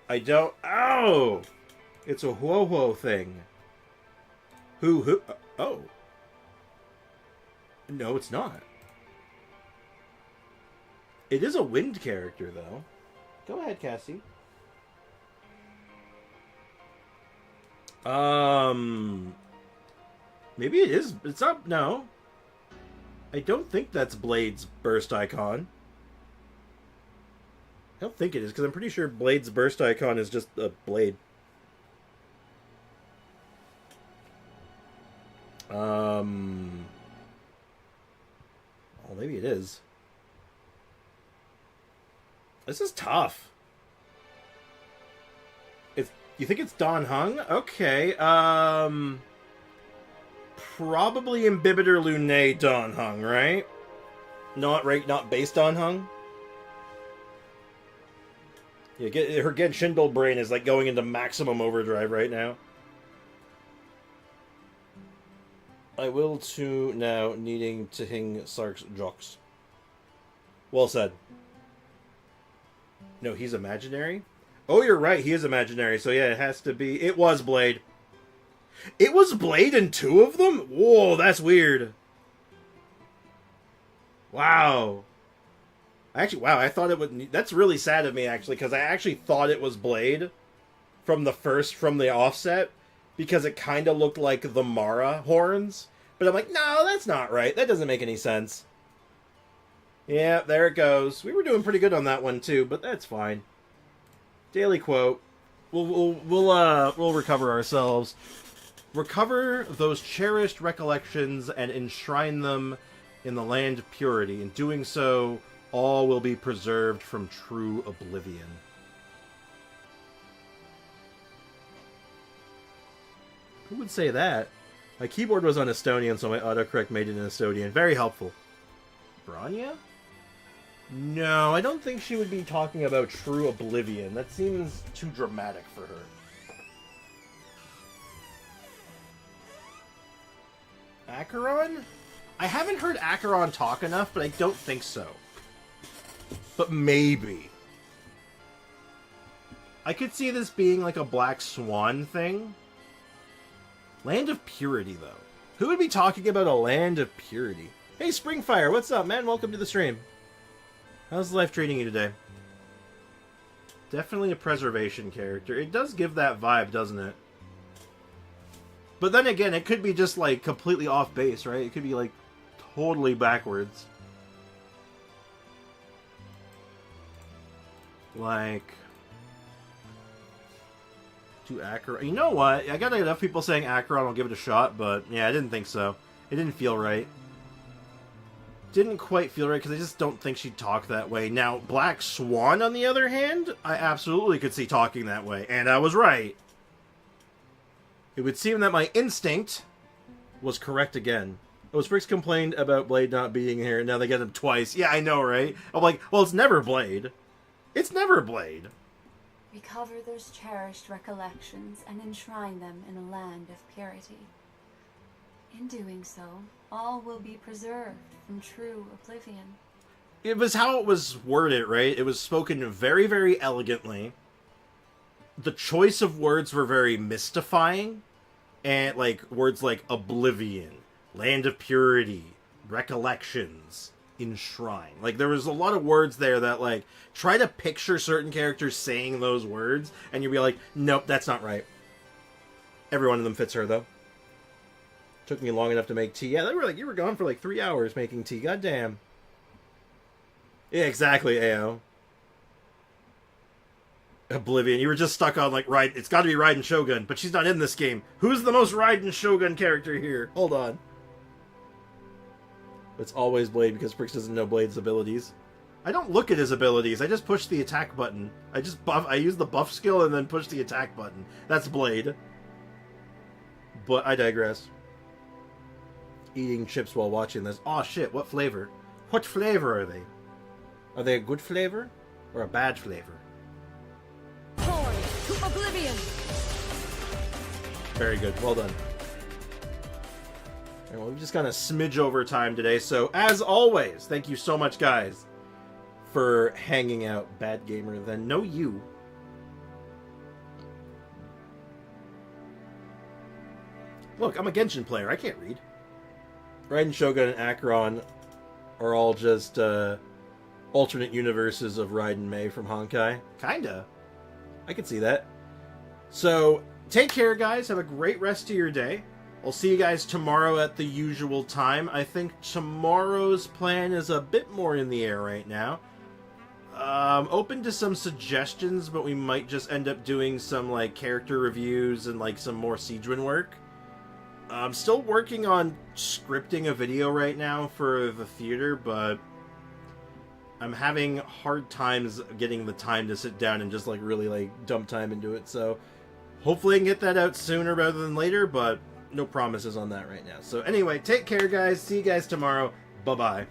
I don't. Oh, it's a Huo thing. Who? Oh. No, it's not. It is a wind character, though. Go ahead, Cassie. Maybe it is. It's not. No. I don't think that's Blade's burst icon. I don't think it is, because I'm pretty sure Blade's burst icon is just a blade. Well, maybe it is. This is tough. You think it's Don Hung? Okay, probably Imbibitor Lunae Don Hung, right? Not based Don Hung? Yeah, her Genshindle brain is like going into maximum overdrive right now. I will to now needing to hing Sark's jocks. Well said. No, he's imaginary? Oh, you're right, he is imaginary, so yeah, it has to be... It was Blade. It was Blade in 2 of them? Whoa, that's weird. Wow. Actually, wow, I thought it would... That's really sad of me, actually, because I actually thought it was Blade from the offset, because it kind of looked like the Mora horns. But I'm like, no, that's not right. That doesn't make any sense. Yeah, there it goes. We were doing pretty good on that one, too, but that's fine. Daily quote. We'll recover ourselves. Recover those cherished recollections and enshrine them in the land of purity. In doing so, all will be preserved from true oblivion. Who would say that? My keyboard was on Estonian, so my autocorrect made it in Estonian. Very helpful. Branya? No, I don't think she would be talking about true oblivion. That seems too dramatic for her. Acheron? I haven't heard Acheron talk enough, but I don't think so. But maybe. I could see this being like a Black Swan thing. Land of Purity, though. Who would be talking about a Land of Purity? Hey, Springfire, what's up, man? Welcome to the stream. How's life treating you today? Definitely a preservation character. It does give that vibe, doesn't it? But then again, it could be just, like, completely off base, right? It could be, like, totally backwards. Like... to Acheron. You know what? I got enough people saying Acheron, I'll give it a shot, but yeah, I didn't think so. It didn't feel right. Didn't quite feel right, because I just don't think she'd talk that way. Now, Black Swan, on the other hand, I absolutely could see talking that way, and I was right. It would seem that my instinct was correct again. Oh, Sprix complained about Blade not being here, and now they get him twice. Yeah, I know, right? I'm like, well, it's never Blade. It's never Blade. Recover those cherished recollections and enshrine them in a land of purity. In doing so, all will be preserved from true oblivion. It was how it was worded, right? It was spoken very, very elegantly. The choice of words were very mystifying. And, like, words like oblivion, land of purity, recollections, enshrine. Like, there was a lot of words there that, like, try to picture certain characters saying those words, and you'd be like, nope, that's not right. Every one of them fits her, though. Took me long enough to make tea. Yeah, they were like, you were gone for like 3 hours making tea. God damn. Yeah, exactly, AO. Oblivion. You were just stuck on, like, right. It's got to be Raiden Shogun, but she's not in this game. Who's the most Raiden Shogun character here? Hold on. It's always Blade because Brix doesn't know Blade's abilities. I don't look at his abilities. I just push the attack button. I use the buff skill and then push the attack button. That's Blade. But I digress. Eating chips while watching this. Oh shit, what flavor? What flavor are they? Are they a good flavor or a bad flavor? Torn to oblivion. Very good. Well done. And well, we've just got a smidge over time today, so as always, thank you so much, guys, for hanging out. Bad gamer, then no you. Look, I'm a Genshin player. I can't read. Raiden Shogun and Acheron are all just alternate universes of Raiden Mei from Honkai. Kinda. I can see that. So, take care, guys. Have a great rest of your day. I'll see you guys tomorrow at the usual time. I think tomorrow's plan is a bit more in the air right now. Open to some suggestions, but we might just end up doing some, like, character reviews and, like, some more Sigewinne work. I'm still working on scripting a video right now for the theater, but I'm having hard times getting the time to sit down and just, like, really, like, dump time into it. So hopefully I can get that out sooner rather than later, but no promises on that right now. So anyway, take care, guys. See you guys tomorrow. Bye-bye.